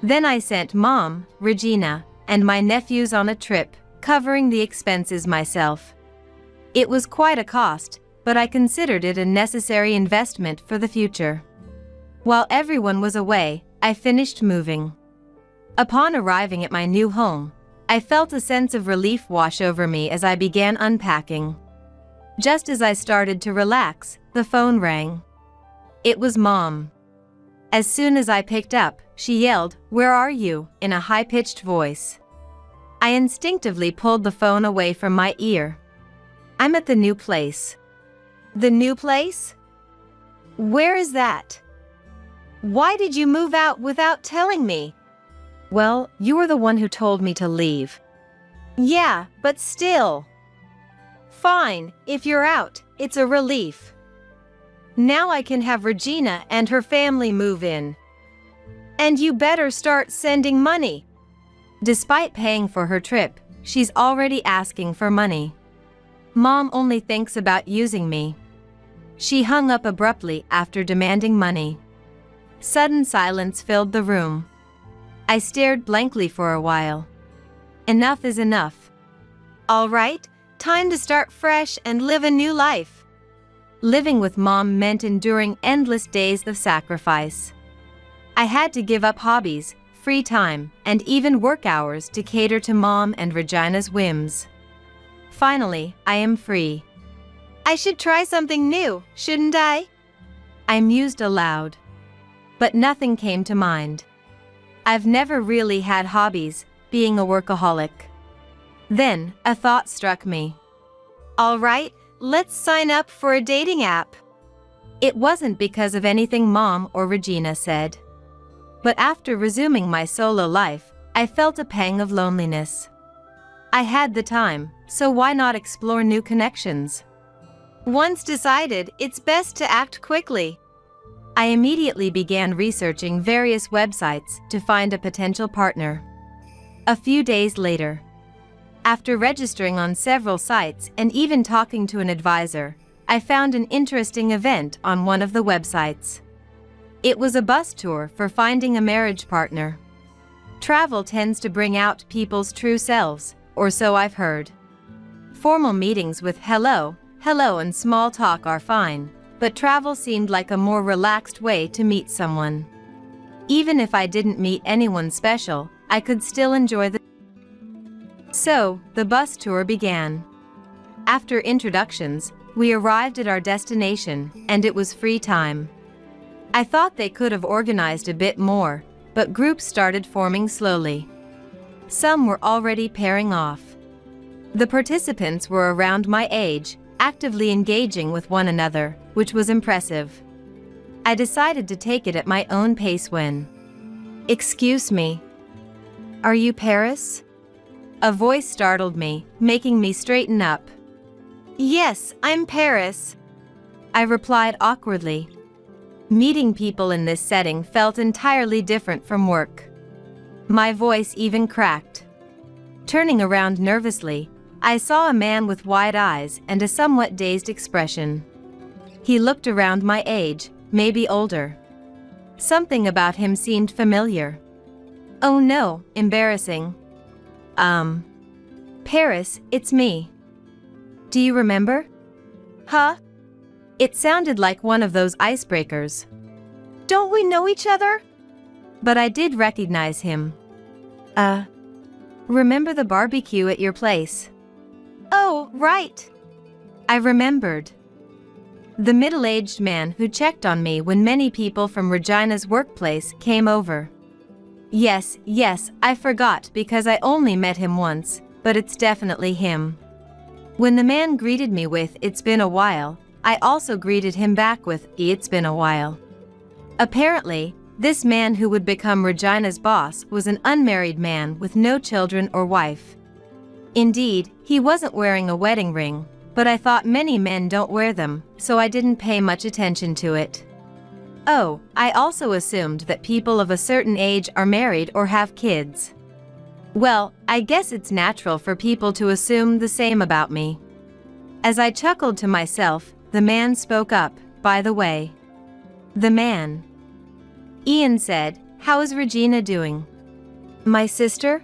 Then I sent Mom, Regina, and my nephews on a trip, covering the expenses myself. It was quite a cost, but I considered it a necessary investment for the future. While everyone was away, I finished moving. Upon arriving at my new home, I felt a sense of relief wash over me as I began unpacking. Just as I started to relax, the phone rang. It was Mom. As soon as I picked up, she yelled, "Where are you?" in a high-pitched voice. I instinctively pulled the phone away from my ear. I'm at the new place. The new place? Where is that? Why did you move out without telling me? Well, you were the one who told me to leave. Yeah, but still. Fine, if you're out, it's a relief. Now I can have Regina and her family move in. And you better start sending money. Despite paying for her trip, she's already asking for money. Mom only thinks about using me. She hung up abruptly after demanding money. Sudden silence filled the room. I stared blankly for a while. Enough is enough. All right, time to start fresh and live a new life. Living with Mom meant enduring endless days of sacrifice. I had to give up hobbies, free time, and even work hours to cater to Mom and Regina's whims. Finally, I am free. I should try something new, shouldn't I? I mused aloud. But nothing came to mind. I've never really had hobbies, being a workaholic. Then, a thought struck me. All right, let's sign up for a dating app. It wasn't because of anything Mom or Regina said. But after resuming my solo life, I felt a pang of loneliness. I had the time, so why not explore new connections? Once decided, it's best to act quickly. I immediately began researching various websites to find a potential partner. A few days later, after registering on several sites and even talking to an advisor, I found an interesting event on one of the websites. It was a bus tour for finding a marriage partner. Travel tends to bring out people's true selves, or so I've heard. Formal meetings with hello, and small talk are fine, but travel seemed like a more relaxed way to meet someone. Even if I didn't meet anyone special, I could still enjoy the. So, the bus tour began. After introductions, we arrived at our destination, and it was free time. I thought they could have organized a bit more, but groups started forming slowly. Some were already pairing off. The participants were around my age, actively engaging with one another, which was impressive. I decided to take it at my own pace when. Excuse me. Are you Paris? A voice startled me, making me straighten up. Yes, I'm Paris. I replied awkwardly. Meeting people in this setting felt entirely different from work. My voice even cracked. Turning around nervously, I saw a man with wide eyes and a somewhat dazed expression. He looked around my age, maybe older. Something about him seemed familiar. Oh no, embarrassing. Paris, it's me. Do you remember? Huh? It sounded like one of those icebreakers. Don't we know each other? But I did recognize him. Remember the barbecue at your place? Oh, right. I remembered. The middle-aged man who checked on me when many people from Regina's workplace came over. Yes, I forgot because I only met him once, but it's definitely him. When the man greeted me with "It's been a while," I also greeted him back with "It's been a while." Apparently, this man who would become Regina's boss was an unmarried man with no children or wife. Indeed, he wasn't wearing a wedding ring, but I thought many men don't wear them, so I didn't pay much attention to it. Oh, I also assumed that people of a certain age are married or have kids. Well, I guess it's natural for people to assume the same about me. As I chuckled to myself, the man spoke up, by the way. The man. Ian said, "How is Regina doing?" My sister?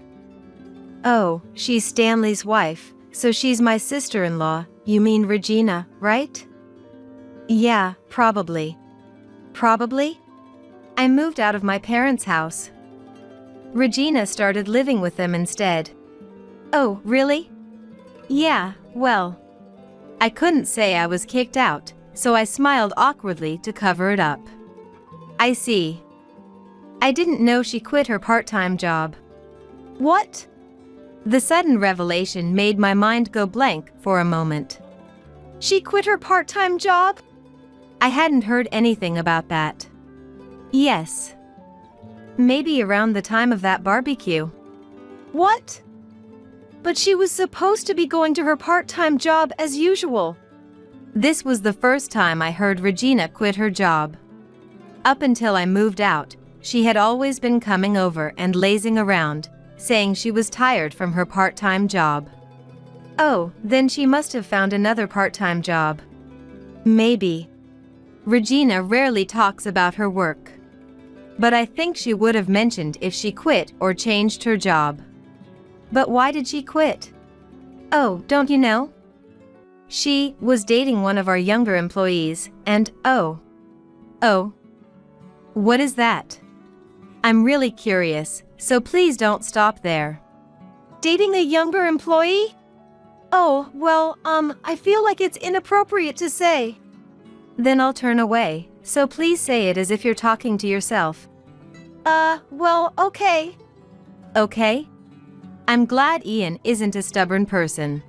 Oh, she's Stanley's wife, so she's my sister-in-law. You mean Regina, right? Yeah, probably. Probably? I moved out of my parents' house. Regina started living with them instead. Oh, really? Yeah, well. I couldn't say I was kicked out, so I smiled awkwardly to cover it up. I see. I didn't know she quit her part-time job. What? The sudden revelation made my mind go blank for a moment. She quit her part-time job? I hadn't heard anything about that. Yes. Maybe around the time of that barbecue. What? But she was supposed to be going to her part-time job as usual. This was the first time I heard Regina quit her job. Up until I moved out, she had always been coming over and lazing around, saying she was tired from her part-time job. Oh, then she must have found another part-time job. Maybe. Regina rarely talks about her work. But I think she would have mentioned if she quit or changed her job. But why did she quit? Oh, don't you know? She was dating one of our younger employees, and oh. What is that? I'm really curious, so please don't stop there. Dating a younger employee? Oh, well, I feel like it's inappropriate to say. Then I'll turn away, so please say it as if you're talking to yourself. Well, okay. Okay? I'm glad Ian isn't a stubborn person.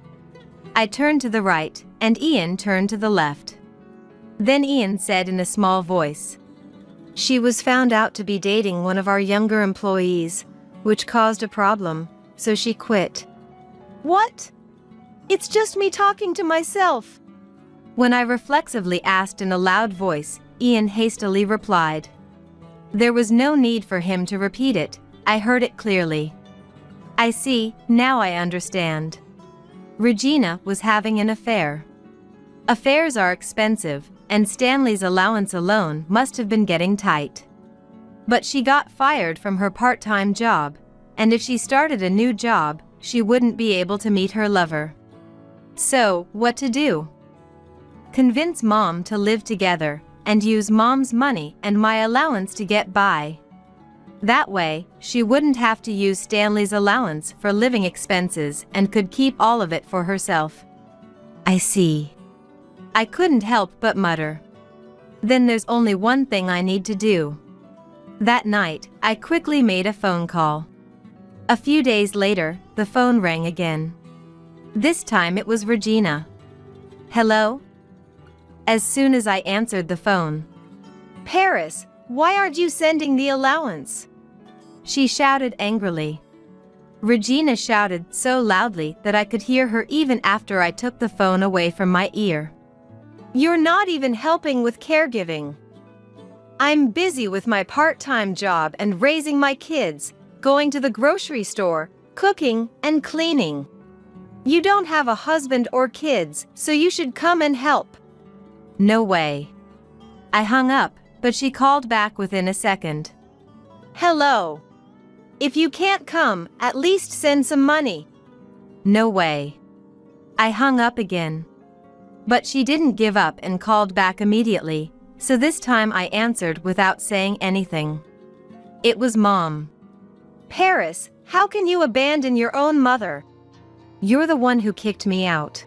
I turned to the right, and Ian turned to the left. Then Ian said in a small voice, "She was found out to be dating one of our younger employees, which caused a problem, so she quit." What? It's just me talking to myself. When I reflexively asked in a loud voice, Ian hastily replied. There was no need for him to repeat it, I heard it clearly. I see, now I understand. Regina was having an affair. Affairs are expensive, and Stanley's allowance alone must have been getting tight. But she got fired from her part-time job, and if she started a new job, she wouldn't be able to meet her lover. So, what to do? Convince Mom to live together, and use Mom's money and my allowance to get by. That way, she wouldn't have to use Stanley's allowance for living expenses and could keep all of it for herself. I see. I couldn't help but mutter. Then there's only one thing I need to do. That night, I quickly made a phone call. A few days later, the phone rang again. This time it was Regina. Hello? As soon as I answered the phone. Paris, why aren't you sending the allowance? She shouted angrily. Regina shouted so loudly that I could hear her even after I took the phone away from my ear. You're not even helping with caregiving. I'm busy with my part-time job and raising my kids, going to the grocery store, cooking, and cleaning. You don't have a husband or kids, so you should come and help." "No way." I hung up, but she called back within a second. "Hello. If you can't come, at least send some money." "No way." I hung up again. But she didn't give up and called back immediately, so this time I answered without saying anything. It was Mom. "Paris, how can you abandon your own mother? You're the one who kicked me out.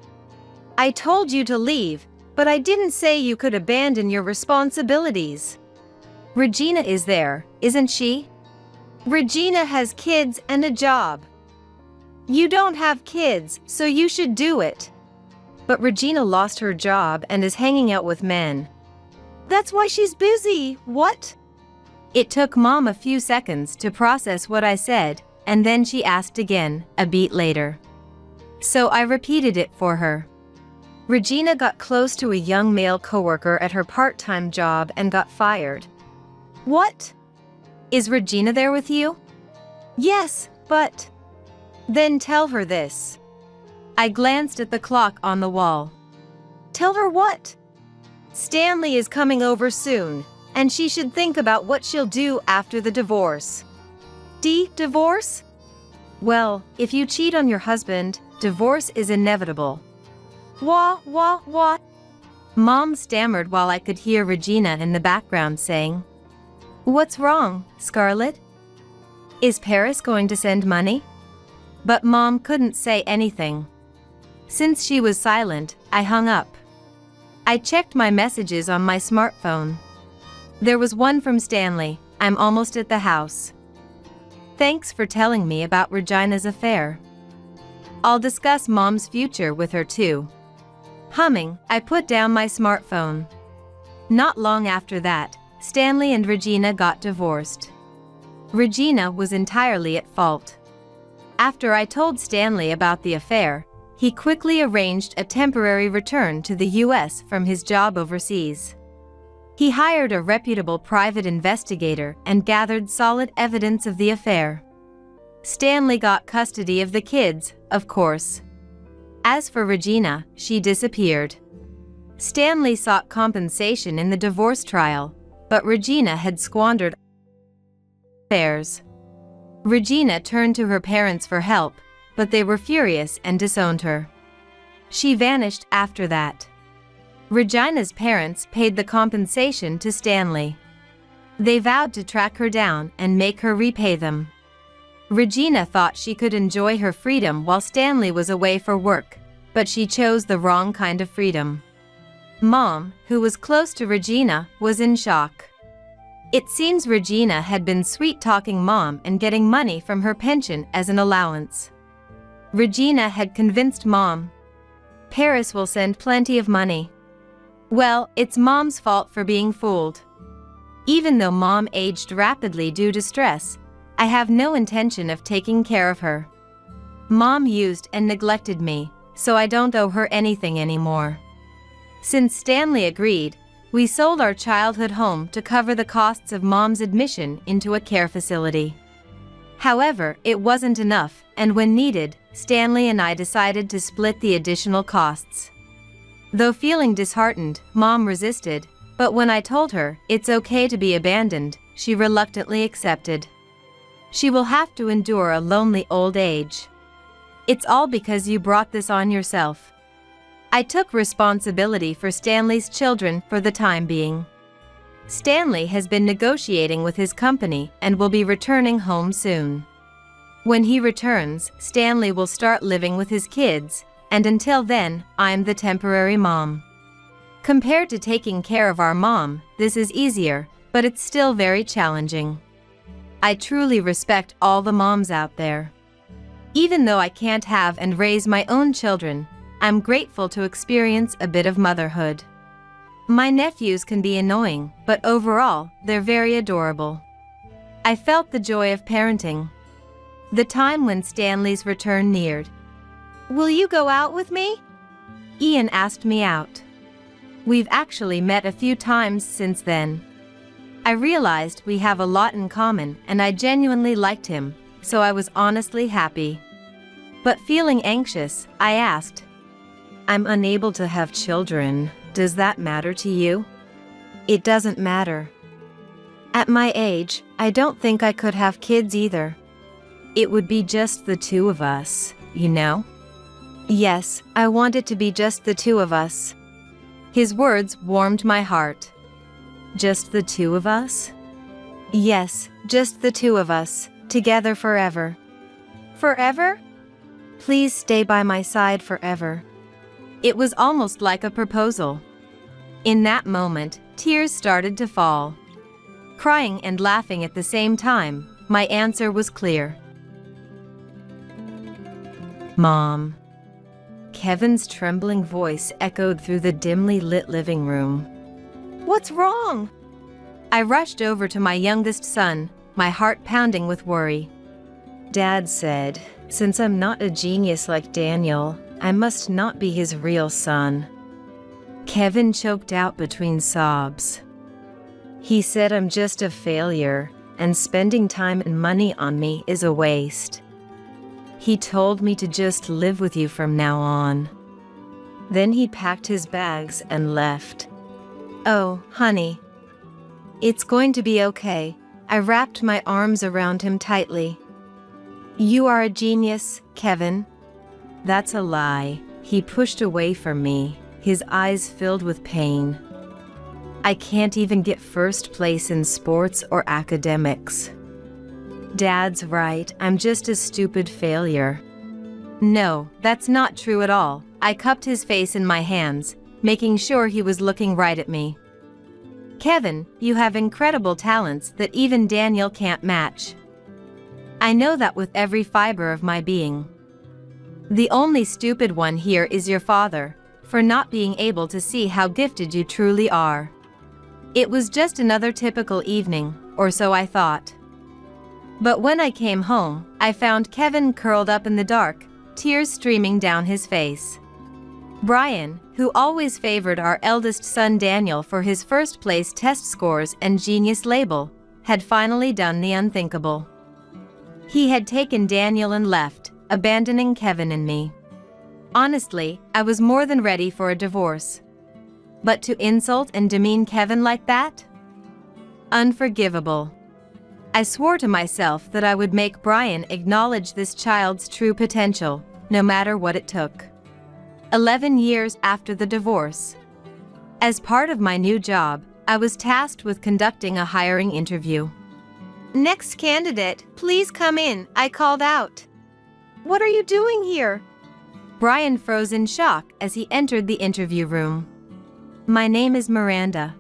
I told you to leave, but I didn't say you could abandon your responsibilities. Regina is there, isn't she? Regina has kids and a job. You don't have kids, so you should do it." "But Regina lost her job and is hanging out with men." "That's why she's busy, what?" It took Mom a few seconds to process what I said, and then she asked again, a beat later. So I repeated it for her. "Regina got close to a young male coworker at her part-time job and got fired." "What? Is Regina there with you?" "Yes, but..." "Then tell her this." I glanced at the clock on the wall. "Tell her what?" "Stanley is coming over soon, and she should think about what she'll do after the divorce." Divorce? Well, if you cheat on your husband, divorce is inevitable. What? Mom stammered while I could hear Regina in the background saying, "What's wrong, Scarlett? Is Paris going to send money?" But Mom couldn't say anything. Since she was silent, I hung up. I checked my messages on my smartphone. There was one from Stanley. "I'm almost at the house. Thanks for telling me about Regina's affair. I'll discuss Mom's future with her too." Humming, I put down my smartphone. Not long after that, Stanley and Regina got divorced. Regina was entirely at fault. After I told Stanley about the affair, he quickly arranged a temporary return to the US from his job overseas. He hired a reputable private investigator and gathered solid evidence of the affair. Stanley got custody of the kids, of course. As for Regina, she disappeared. Stanley sought compensation in the divorce trial, but Regina had squandered affairs. Regina turned to her parents for help, but they were furious and disowned her. She vanished after that. Regina's parents paid the compensation to Stanley. They vowed to track her down and make her repay them. Regina thought she could enjoy her freedom while Stanley was away for work, but she chose the wrong kind of freedom. Mom, who was close to Regina, was in shock. It seems Regina had been sweet-talking Mom and getting money from her pension as an allowance. Regina had convinced Mom, "Paris will send plenty of money." Well, it's Mom's fault for being fooled. Even though Mom aged rapidly due to stress, I have no intention of taking care of her. Mom used and neglected me, so I don't owe her anything anymore. Since Stanley agreed, we sold our childhood home to cover the costs of Mom's admission into a care facility. However, it wasn't enough, and when needed, Stanley and I decided to split the additional costs. Though feeling disheartened, Mom resisted, but when I told her it's okay to be abandoned, she reluctantly accepted. She will have to endure a lonely old age. It's all because you brought this on yourself. I took responsibility for Stanley's children for the time being. Stanley has been negotiating with his company and will be returning home soon. When he returns, Stanley will start living with his kids, and until then, I'm the temporary mom. Compared to taking care of our mom, this is easier, but it's still very challenging. I truly respect all the moms out there. Even though I can't have and raise my own children, I'm grateful to experience a bit of motherhood. My nephews can be annoying, but overall, they're very adorable. I felt the joy of parenting. The time when Stanley's return neared. "Will you go out with me?" Ian asked me out. We've actually met a few times since then. I realized we have a lot in common and I genuinely liked him, so I was honestly happy. But feeling anxious, I asked, "I'm unable to have children. Does that matter to you?" "It doesn't matter. At my age, I don't think I could have kids either. It would be just the two of us, you know?" Yes, I want it to be just the two of us. His words warmed my heart. Just the two of us? Yes, just the two of us, together forever. Forever? Please stay by my side forever. It was almost like a proposal. In that moment, tears started to fall. Crying and laughing at the same time, my answer was clear. Mom. Kevin's trembling voice echoed through the dimly lit living room. What's wrong? I rushed over to my youngest son, my heart pounding with worry. Dad said, since I'm not a genius like Daniel, I must not be his real son. Kevin choked out between sobs. He said I'm just a failure, and spending time and money on me is a waste. He told me to just live with you from now on. Then he packed his bags and left. Oh, honey. It's going to be okay. I wrapped my arms around him tightly. You are a genius, Kevin. That's a lie. He pushed away from me, his eyes filled with pain. I can't even get first place in sports or academics. Dad's right, I'm just a stupid failure. No, that's not true at all. I cupped his face in my hands, making sure he was looking right at me. Kevin, you have incredible talents that even Daniel can't match. I know that with every fiber of my being. The only stupid one here is your father, for not being able to see how gifted you truly are. It was just another typical evening, or so I thought. But when I came home, I found Kevin curled up in the dark, tears streaming down his face. Brian, who always favored our eldest son Daniel for his first place test scores and genius label, had finally done the unthinkable. He had taken Daniel and left, abandoning Kevin and me. Honestly, I was more than ready for a divorce. But to insult and demean Kevin like that? Unforgivable. I swore to myself that I would make Brian acknowledge this child's true potential, no matter what it took. 11 years after the divorce. As part of my new job, I was tasked with conducting a hiring interview. Next candidate, please come in, I called out. What are you doing here? Brian froze in shock as he entered the interview room. My name is Miranda.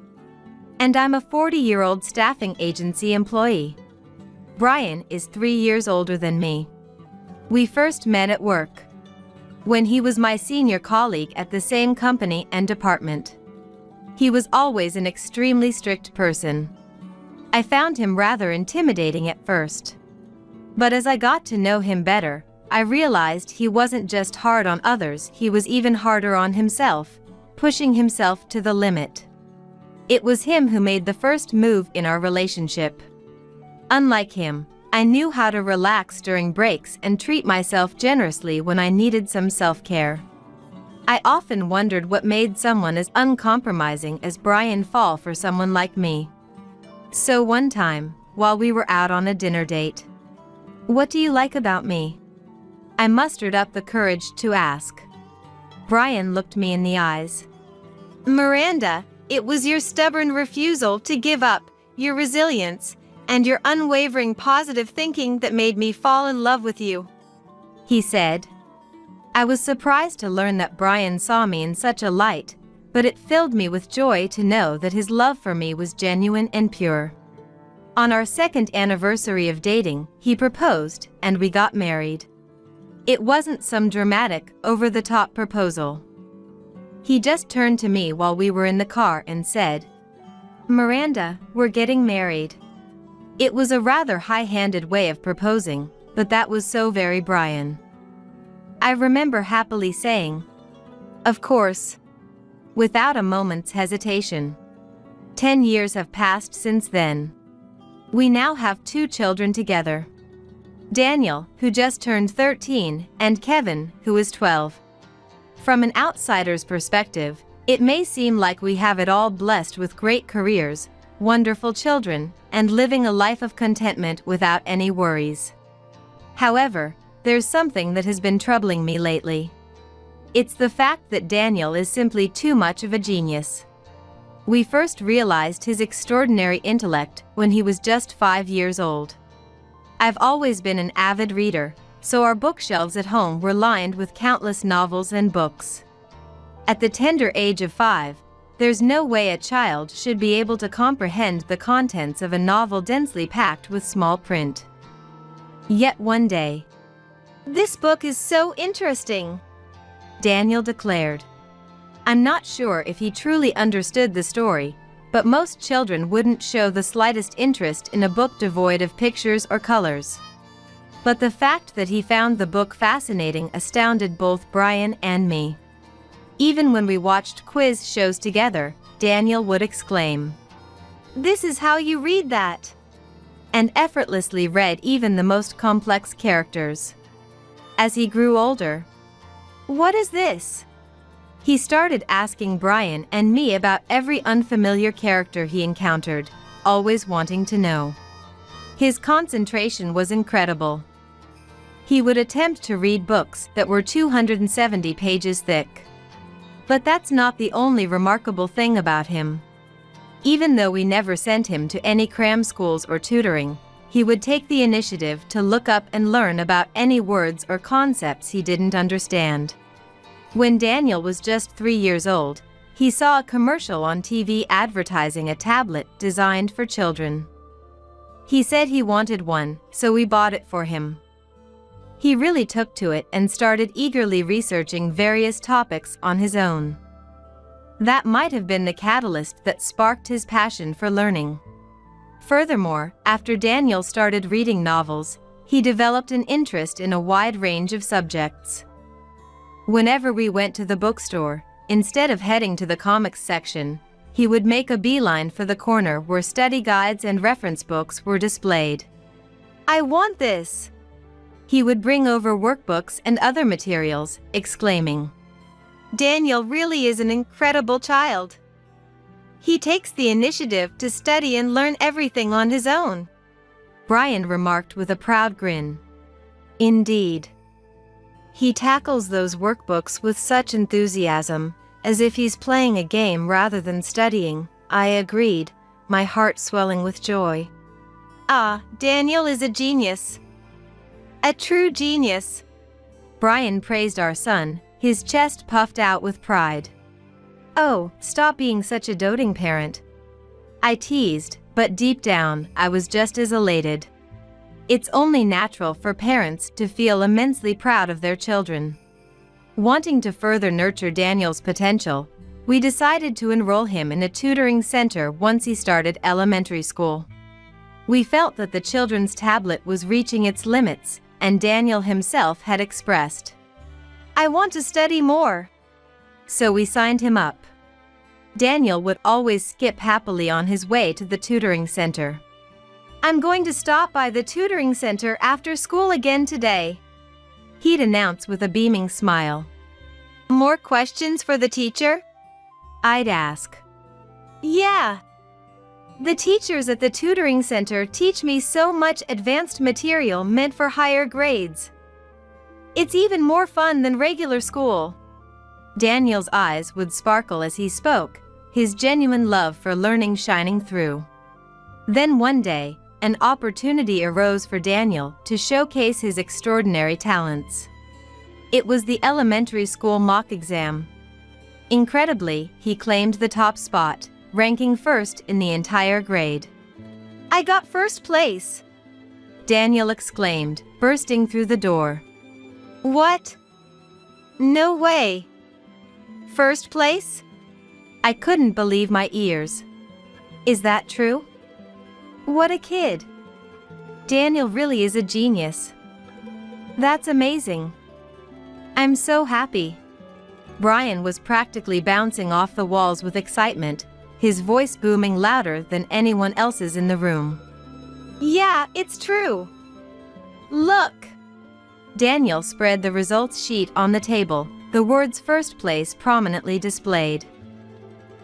And I'm a 40-year-old staffing agency employee. Brian is 3 years older than me. We first met at work, when he was my senior colleague at the same company and department. He was always an extremely strict person. I found him rather intimidating at first. But as I got to know him better, I realized he wasn't just hard on others, he was even harder on himself, pushing himself to the limit. It was him who made the first move in our relationship. Unlike him, I knew how to relax during breaks and treat myself generously when I needed some self-care. I often wondered what made someone as uncompromising as Brian fall for someone like me. So one time, while we were out on a dinner date, "What do you like about me?" I mustered up the courage to ask. Brian looked me in the eyes. Miranda, it was your stubborn refusal to give up, your resilience, and your unwavering positive thinking that made me fall in love with you, he said. I was surprised to learn that Brian saw me in such a light, but it filled me with joy to know that his love for me was genuine and pure. On our second anniversary of dating, he proposed, and we got married. It wasn't some dramatic, over-the-top proposal. He just turned to me while we were in the car and said, Miranda, we're getting married. It was a rather high-handed way of proposing, but that was so very Brian. I remember happily saying, of course. without a moment's hesitation. 10 years have passed since then. We now have 2 children together. Daniel, who just turned 13, and Kevin, who is 12. From an outsider's perspective, it may seem like we have it all, blessed with great careers, wonderful children, and living a life of contentment without any worries. However, there's something that has been troubling me lately. It's the fact that Daniel is simply too much of a genius. We first realized his extraordinary intellect when he was just 5 years old. I've always been an avid reader, so our bookshelves at home were lined with countless novels and books. At the tender age of 5, there's no way a child should be able to comprehend the contents of a novel densely packed with small print. Yet one day, "This book is so interesting," Daniel declared. I'm not sure if he truly understood the story, but most children wouldn't show the slightest interest in a book devoid of pictures or colors. But the fact that he found the book fascinating astounded both Brian and me. Even when we watched quiz shows together, Daniel would exclaim, "This is how you read that," and effortlessly read even the most complex characters. As he grew older, "What is this?" he started asking Brian and me about every unfamiliar character he encountered, always wanting to know. His concentration was incredible. He would attempt to read books that were 270 pages thick. But that's not the only remarkable thing about him. Even though we never sent him to any cram schools or tutoring, he would take the initiative to look up and learn about any words or concepts he didn't understand. When Daniel was just 3 years old, he saw a commercial on TV advertising a tablet designed for children. He said he wanted one, so we bought it for him. He really took to it and started eagerly researching various topics on his own. That might have been the catalyst that sparked his passion for learning. Furthermore, after Daniel started reading novels, he developed an interest in a wide range of subjects. Whenever we went to the bookstore, instead of heading to the comics section, he would make a beeline for the corner where study guides and reference books were displayed. "I want this!" He would bring over workbooks and other materials, exclaiming, "Daniel really is an incredible child. He takes the initiative to study and learn everything on his own," Brian remarked with a proud grin. "Indeed. He tackles those workbooks with such enthusiasm, as if he's playing a game rather than studying," I agreed, my heart swelling with joy. "Ah, Daniel is a genius. A true genius," Brian praised our son, his chest puffed out with pride. "Oh, stop being such a doting parent," I teased, but deep down, I was just as elated. It's only natural for parents to feel immensely proud of their children. Wanting to further nurture Daniel's potential, we decided to enroll him in a tutoring center once he started elementary school. We felt that the children's tablet was reaching its limits, and Daniel himself had expressed, "I want to study more." So we signed him up. Daniel would always skip happily on his way to the tutoring center. "I'm going to stop by the tutoring center after school again today," he'd announce with a beaming smile. "More questions for the teacher?" I'd ask. "Yeah. The teachers at the tutoring center teach me so much advanced material meant for higher grades. It's even more fun than regular school." Daniel's eyes would sparkle as he spoke, his genuine love for learning shining through. Then one day, an opportunity arose for Daniel to showcase his extraordinary talents. It was the elementary school mock exam. Incredibly, he claimed the top spot, ranking first in the entire grade. "I got first place!" Daniel exclaimed, bursting through the door. "What? No way! First place?" I couldn't believe my ears. "Is that true? What a kid! Daniel really is a genius. That's amazing. I'm so happy." Brian was practically bouncing off the walls with excitement, his voice booming louder than anyone else's in the room. Yeah, it's true. Look. Daniel spread the results sheet on the table, the words first place prominently displayed.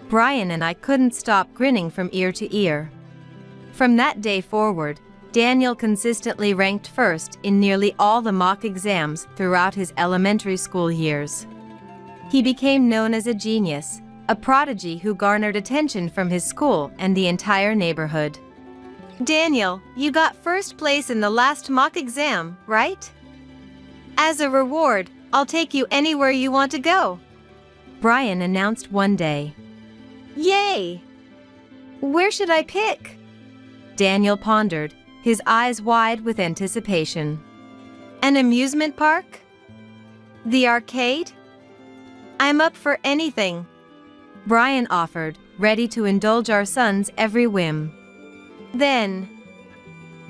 Brian and I couldn't stop grinning from ear to ear. From that day forward, Daniel consistently ranked first in nearly all the mock exams throughout his elementary school years. He became known as a genius, a prodigy who garnered attention from his school and the entire neighborhood. Daniel, you got first place in the last mock exam, right? As a reward, I'll take you anywhere you want to go, Brian announced one day. Yay! Where should I pick? Daniel pondered, his eyes wide with anticipation. An amusement park? The arcade? I'm up for anything, Brian offered, ready to indulge our son's every whim. Then,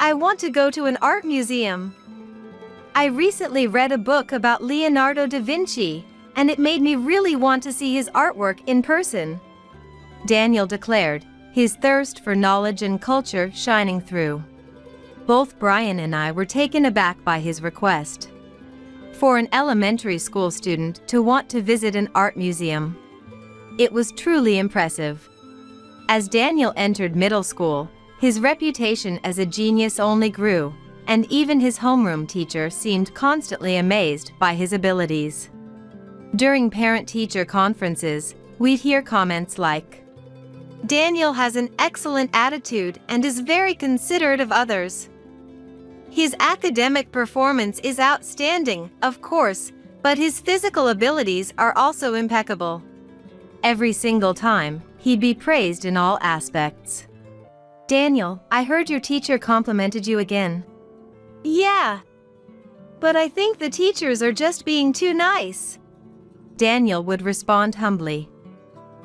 I want to go to an art museum. I recently read a book about Leonardo da Vinci, and it made me really want to see his artwork in person, Daniel declared, his thirst for knowledge and culture shining through. Both Brian and I were taken aback by his request. For an elementary school student to want to visit an art museum, it was truly impressive. As Daniel entered middle school, his reputation as a genius only grew, and even his homeroom teacher seemed constantly amazed by his abilities. During parent-teacher conferences, we'd hear comments like, Daniel has an excellent attitude and is very considerate of others. His academic performance is outstanding, of course, but his physical abilities are also impeccable. Every single time, he'd be praised in all aspects. Daniel, I heard your teacher complimented you again. Yeah. But I think the teachers are just being too nice, Daniel would respond humbly.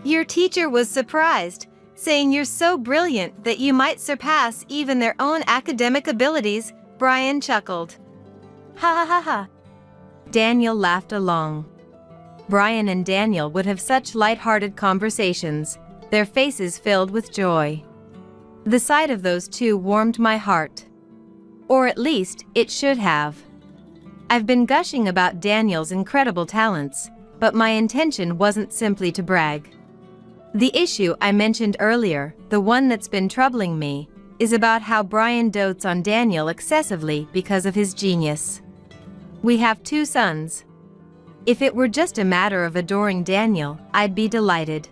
Your teacher was surprised, saying you're so brilliant that you might surpass even their own academic abilities, Brian chuckled. Ha ha ha ha. Daniel laughed along. Brian and Daniel would have such light-hearted conversations, their faces filled with joy. The sight of those two warmed my heart. Or at least, it should have. I've been gushing about Daniel's incredible talents, but my intention wasn't simply to brag. The issue I mentioned earlier, the one that's been troubling me, is about how Brian dotes on Daniel excessively because of his genius. We have 2 sons. If it were just a matter of adoring Daniel, I'd be delighted.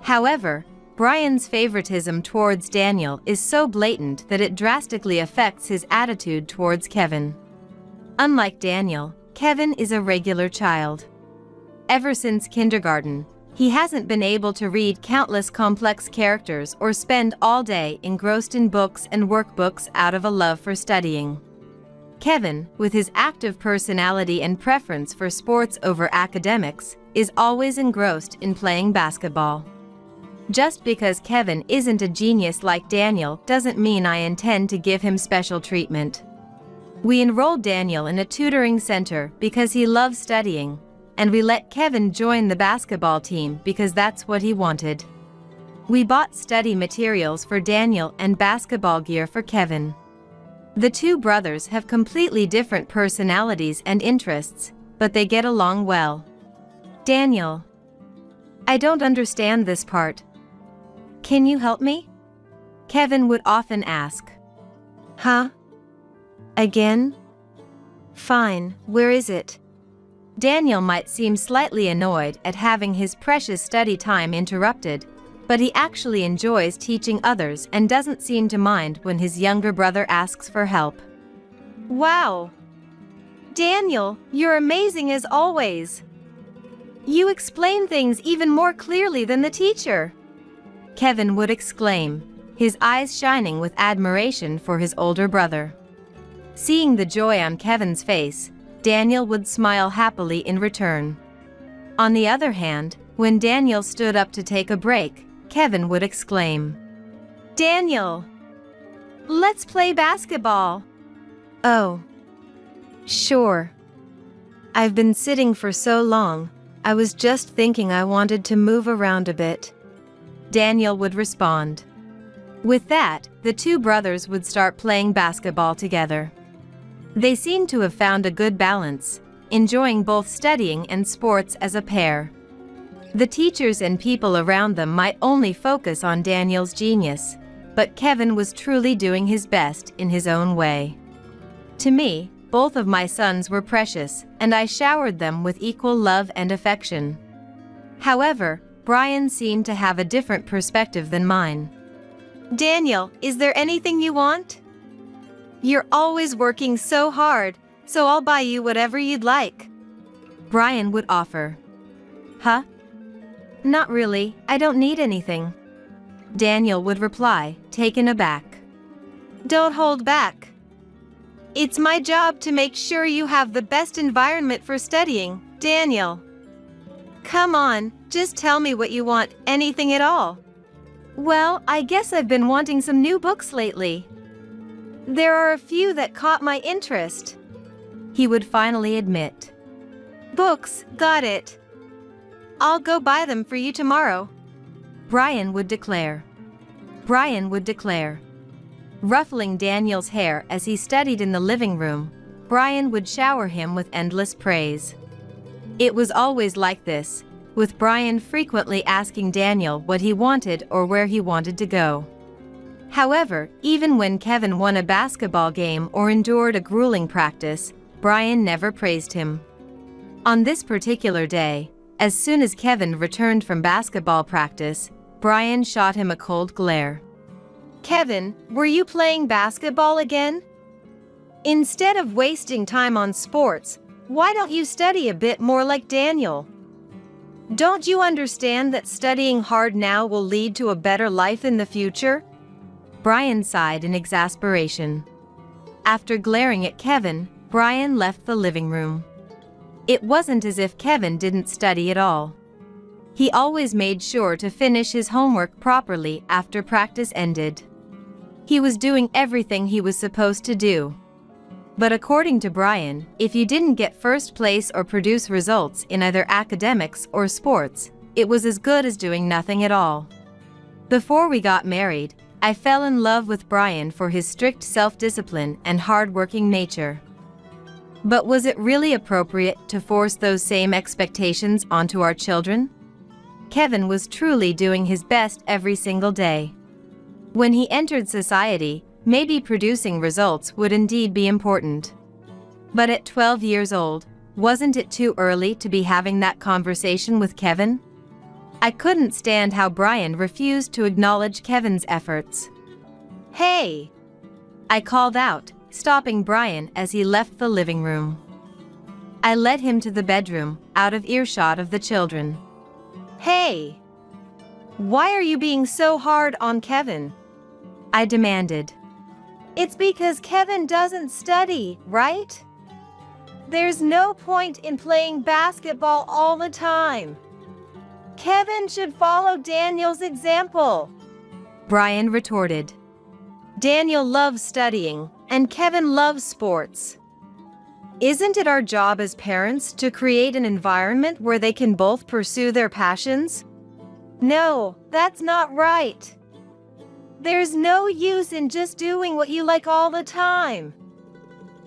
However, Brian's favoritism towards Daniel is so blatant that it drastically affects his attitude towards Kevin. Unlike Daniel, Kevin is a regular child. Ever since kindergarten, he hasn't been able to read countless complex characters or spend all day engrossed in books and workbooks out of a love for studying. Kevin, with his active personality and preference for sports over academics, is always engrossed in playing basketball. Just because Kevin isn't a genius like Daniel doesn't mean I intend to give him special treatment. We enrolled Daniel in a tutoring center because he loves studying, and we let Kevin join the basketball team because that's what he wanted. We bought study materials for Daniel and basketball gear for Kevin. The 2 brothers have completely different personalities and interests, but they get along well. Daniel, I don't understand this part. Can you help me? Kevin would often ask. Huh? Again? Fine, where is it? Daniel might seem slightly annoyed at having his precious study time interrupted, but he actually enjoys teaching others and doesn't seem to mind when his younger brother asks for help. Wow! Daniel, you're amazing as always. You explain things even more clearly than the teacher, Kevin would exclaim, his eyes shining with admiration for his older brother. Seeing the joy on Kevin's face, Daniel would smile happily in return. On the other hand, when Daniel stood up to take a break, Kevin would exclaim, Daniel, let's play basketball. Oh, sure. I've been sitting for so long, I was just thinking I wanted to move around a bit," Daniel would respond. With that, the two brothers would start playing basketball together. They seemed to have found a good balance, enjoying both studying and sports as a pair. The teachers and people around them might only focus on Daniel's genius, but Kevin was truly doing his best in his own way. To me, both of my sons were precious, and I showered them with equal love and affection. However, Brian seemed to have a different perspective than mine. "Daniel, is there anything you want? You're always working so hard, so I'll buy you whatever you'd like," Brian would offer. "Huh? Not really, I don't need anything," Daniel would reply, taken aback. "Don't hold back. It's my job to make sure you have the best environment for studying, Daniel. Come on, just tell me what you want, anything at all." "Well, I guess I've been wanting some new books lately." "There are a few that caught my interest," he would finally admit. "Books, got it. I'll go buy them for you tomorrow," Brian would declare. Ruffling Daniel's hair as he studied in the living room, Brian would shower him with endless praise. It was always like this, with Brian frequently asking Daniel what he wanted or where he wanted to go. However, even when Kevin won a basketball game or endured a grueling practice, Brian never praised him. On this particular day, as soon as Kevin returned from basketball practice, Brian shot him a cold glare. "Kevin, were you playing basketball again? Instead of wasting time on sports, why don't you study a bit more like Daniel? Don't you understand that studying hard now will lead to a better life in the future?" Brian sighed in exasperation. After glaring at Kevin, Brian left the living room. It wasn't as if Kevin didn't study at all. He always made sure to finish his homework properly after practice ended. He was doing everything he was supposed to do. But according to Brian, if you didn't get first place or produce results in either academics or sports, it was as good as doing nothing at all. Before we got married, I fell in love with Brian for his strict self-discipline and hard-working nature. But was it really appropriate to force those same expectations onto our children? Kevin was truly doing his best every single day. When he entered society, maybe producing results would indeed be important. But at 12 years old, wasn't it too early to be having that conversation with Kevin? I couldn't stand how Brian refused to acknowledge Kevin's efforts. "Hey!" I called out, stopping Brian as he left the living room. I led him to the bedroom, out of earshot of the children. "Hey! Why are you being so hard on Kevin?" I demanded. "It's because Kevin doesn't study, right? There's no point in playing basketball all the time. Kevin should follow Daniel's example," Brian retorted. "Daniel loves studying, and Kevin loves sports. Isn't it our job as parents to create an environment where they can both pursue their passions?" "No, that's not right. There's no use in just doing what you like all the time.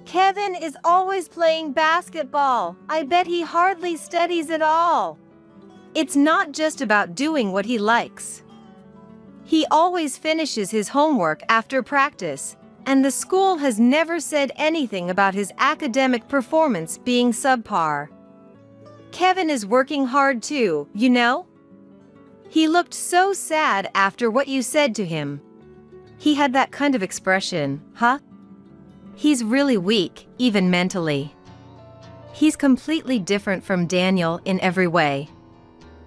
Kevin is always playing basketball. I bet he hardly studies at all. It's not just about doing what he likes. He always finishes his homework after practice, and the school has never said anything about his academic performance being subpar. Kevin is working hard too, you know? He looked so sad after what you said to him." He had that kind of expression, huh? He's really weak, even mentally. He's completely different from Daniel in every way.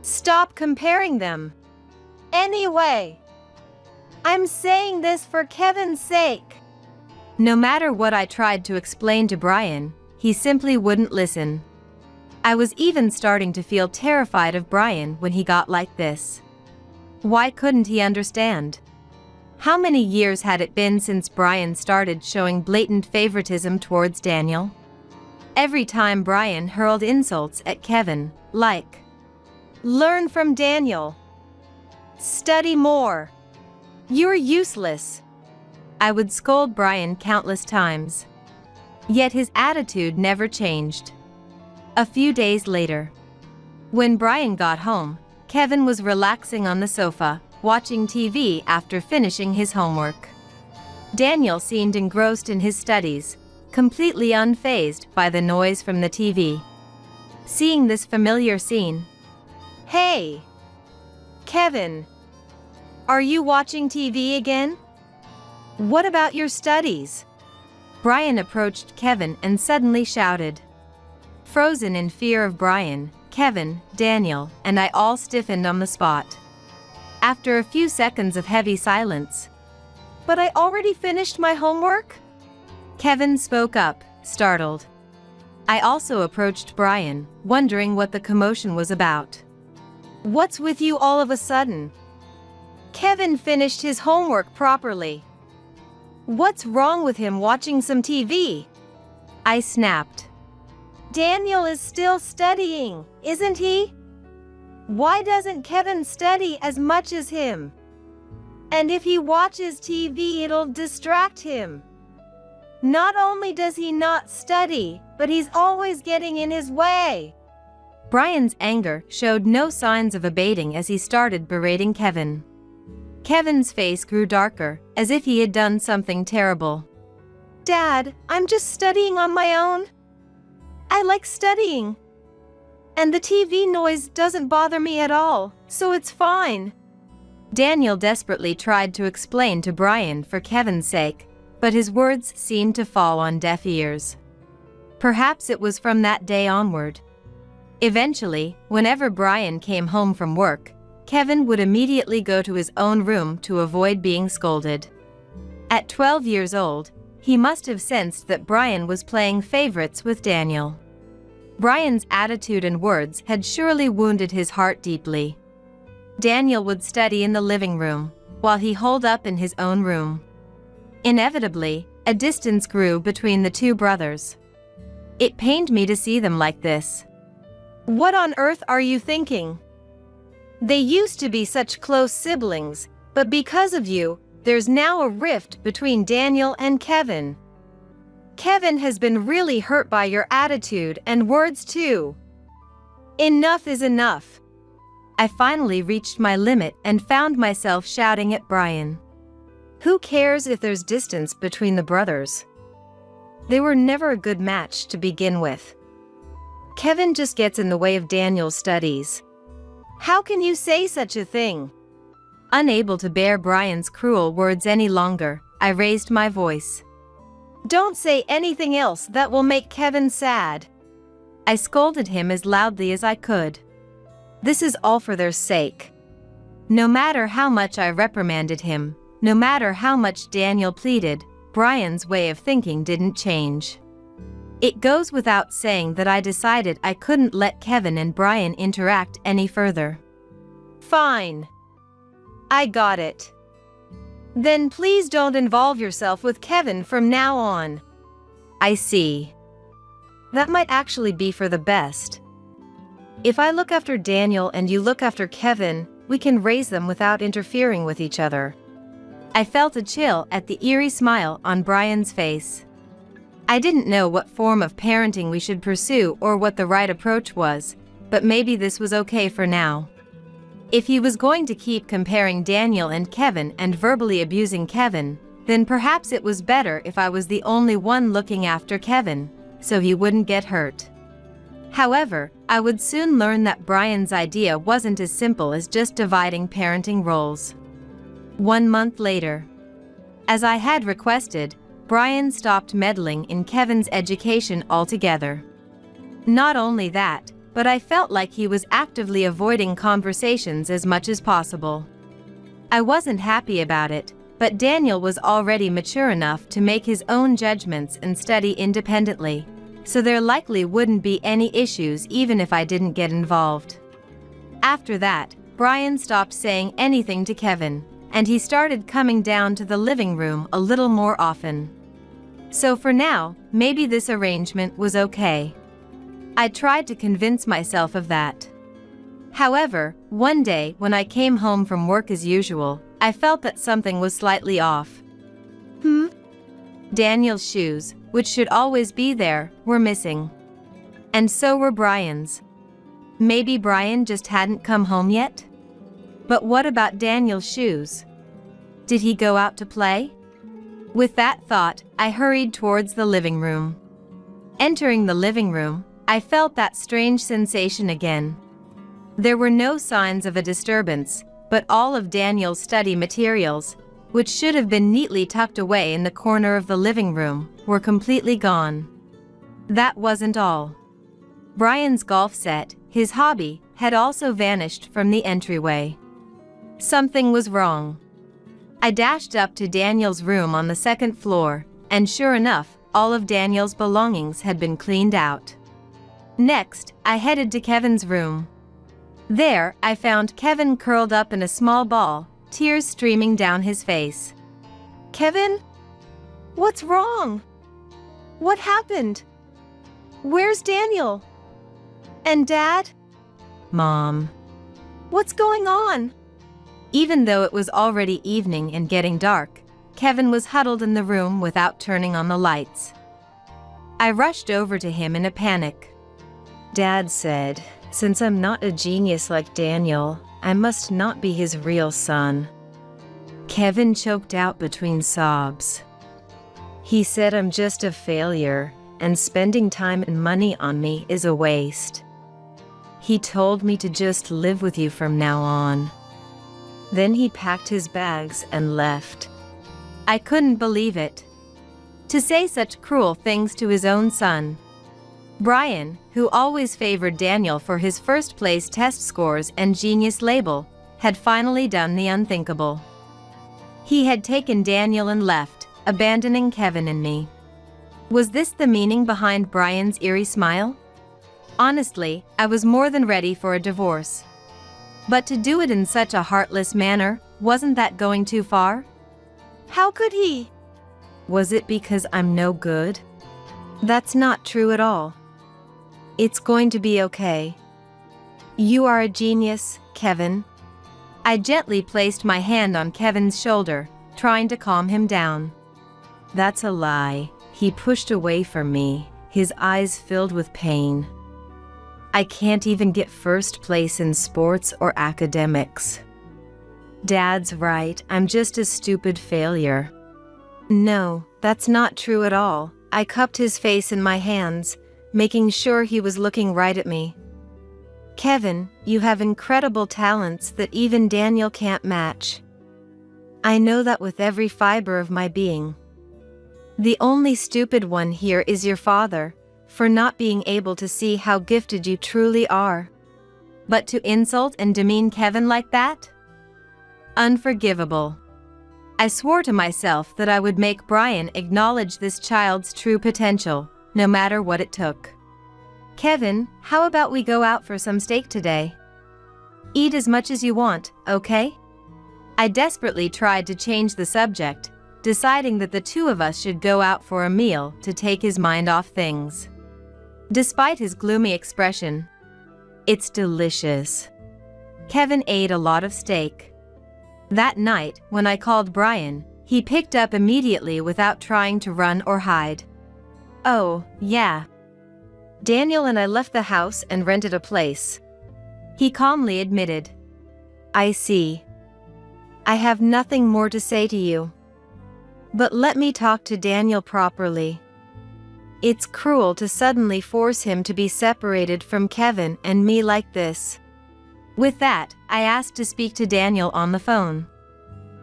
"Stop comparing them. Anyway, I'm saying this for Kevin's sake." No matter what I tried to explain to Brian, he simply wouldn't listen. I was even starting to feel terrified of Brian when he got like this. Why couldn't he understand? How many years had it been since Brian started showing blatant favoritism towards Daniel? every time Brian hurled insults at Kevin, like, "Learn from Daniel. Study more. You're useless." I would scold Brian countless times. Yet his attitude never changed. A few days later, when Brian got home, Kevin was relaxing on the sofa, watching TV after finishing his homework. Daniel seemed engrossed in his studies, completely unfazed by the noise from the TV. Seeing this familiar scene, "Hey, Kevin, are you watching TV again? What about your studies?" Brian approached Kevin and suddenly shouted. Frozen in fear of Brian, Kevin, Daniel, and I all stiffened on the spot. After a few seconds of heavy silence, "But I already finished my homework?" Kevin spoke up, startled. I also approached Brian, wondering what the commotion was about. "What's with you all of a sudden? Kevin finished his homework properly. What's wrong with him watching some TV?" I snapped. "Daniel is still studying, isn't he? Why doesn't Kevin study as much as him? And if he watches TV, it'll distract him. Not only does he not study, but he's always getting in his way." Brian's anger showed no signs of abating as he started berating Kevin. Kevin's face grew darker, as if he had done something terrible. "Dad, I'm just studying on my own. I like studying. And the TV noise doesn't bother me at all, so it's fine." Daniel desperately tried to explain to Brian for Kevin's sake, but his words seemed to fall on deaf ears. Perhaps it was from that day onward. Eventually, whenever Brian came home from work, Kevin would immediately go to his own room to avoid being scolded. At 12 years old, he must have sensed that Brian was playing favorites with Daniel. Brian's attitude and words had surely wounded his heart deeply. Daniel would study in the living room, while he holed up in his own room. Inevitably, a distance grew between the two brothers. It pained me to see them like this. "What on earth are you thinking? They used to be such close siblings, but because of you, there's now a rift between Daniel and Kevin. Kevin has been really hurt by your attitude and words too. Enough is enough." I finally reached my limit and found myself shouting at Brian. Who cares if there's distance between the brothers? They were never a good match to begin with. Kevin just gets in the way of Daniel's studies. "How can you say such a thing?" Unable to bear Brian's cruel words any longer, I raised my voice. "Don't say anything else that will make Kevin sad." I scolded him as loudly as I could. This is all for their sake. No matter how much I reprimanded him, no matter how much Daniel pleaded, Brian's way of thinking didn't change. It goes without saying that I decided I couldn't let Kevin and Brian interact any further. "Fine. I got it. Then please don't involve yourself with Kevin from now on." I see. That might actually be for the best. If I look after Daniel and you look after Kevin, we can raise them without interfering with each other. I felt a chill at the eerie smile on Brian's face. I didn't know what form of parenting we should pursue or what the right approach was, but maybe this was okay for now. If he was going to keep comparing Daniel and Kevin and verbally abusing Kevin, then perhaps it was better if I was the only one looking after Kevin, so he wouldn't get hurt. However, I would soon learn that Brian's idea wasn't as simple as just dividing parenting roles. 1 month later, as I had requested, Brian stopped meddling in Kevin's education altogether. Not only that, but I felt like he was actively avoiding conversations as much as possible. I wasn't happy about it, but Daniel was already mature enough to make his own judgments and study independently, so there likely wouldn't be any issues even if I didn't get involved. After that, Brian stopped saying anything to Kevin, and he started coming down to the living room a little more often. So for now, maybe this arrangement was okay. I tried to convince myself of that. However, one day when I came home from work as usual, I felt that something was slightly off. Daniel's shoes, which should always be there, were missing. And so were Brian's. Maybe Brian just hadn't come home yet? But what about Daniel's shoes? Did he go out to play? With that thought, I hurried towards the living room. Entering the living room, I felt that strange sensation again. There were no signs of a disturbance, but all of Daniel's study materials, which should have been neatly tucked away in the corner of the living room, were completely gone. That wasn't all. Brian's golf set, his hobby, had also vanished from the entryway. Something was wrong. I dashed up to Daniel's room on the second floor, and sure enough, all of Daniel's belongings had been cleaned out. Next, I headed to Kevin's room. There, I found Kevin curled up in a small ball, tears streaming down his face. Kevin? What's wrong? What happened? Where's Daniel? And Dad? Mom. What's going on? Even though it was already evening and getting dark, Kevin was huddled in the room without turning on the lights. I rushed over to him in a panic. Dad said, "Since I'm not a genius like Daniel, I must not be his real son." Kevin choked out between sobs. He said I'm just a failure, and spending time and money on me is a waste. He told me to just live with you from now on. Then he packed his bags and left. I couldn't believe it. To say such cruel things to his own son. Brian, who always favored Daniel for his first-place test scores and genius label, had finally done the unthinkable. He had taken Daniel and left, abandoning Kevin and me. Was this the meaning behind Brian's eerie smile? Honestly, I was more than ready for a divorce. But to do it in such a heartless manner, wasn't that going too far? How could he? Was it because I'm no good? That's not true at all. It's going to be okay. You are a genius, Kevin. I gently placed my hand on Kevin's shoulder, trying to calm him down. That's a lie. He pushed away from me, his eyes filled with pain. I can't even get first place in sports or academics. Dad's right, I'm just a stupid failure. No, that's not true at all. I cupped his face in my hands, making sure he was looking right at me. Kevin, you have incredible talents that even Daniel can't match. I know that with every fiber of my being. The only stupid one here is your father, for not being able to see how gifted you truly are. But to insult and demean Kevin like that? Unforgivable. I swore to myself that I would make Brian acknowledge this child's true potential, no matter what it took. Kevin, how about we go out for some steak today? Eat as much as you want, okay? I desperately tried to change the subject, deciding that the two of us should go out for a meal to take his mind off things. Despite his gloomy expression, it's delicious. Kevin ate a lot of steak. That night, when I called Brian, he picked up immediately without trying to run or hide. Oh, yeah. Daniel and I left the house and rented a place. He calmly admitted. I see. I have nothing more to say to you. But let me talk to Daniel properly. It's cruel to suddenly force him to be separated from Kevin and me like this. With that, I asked to speak to Daniel on the phone.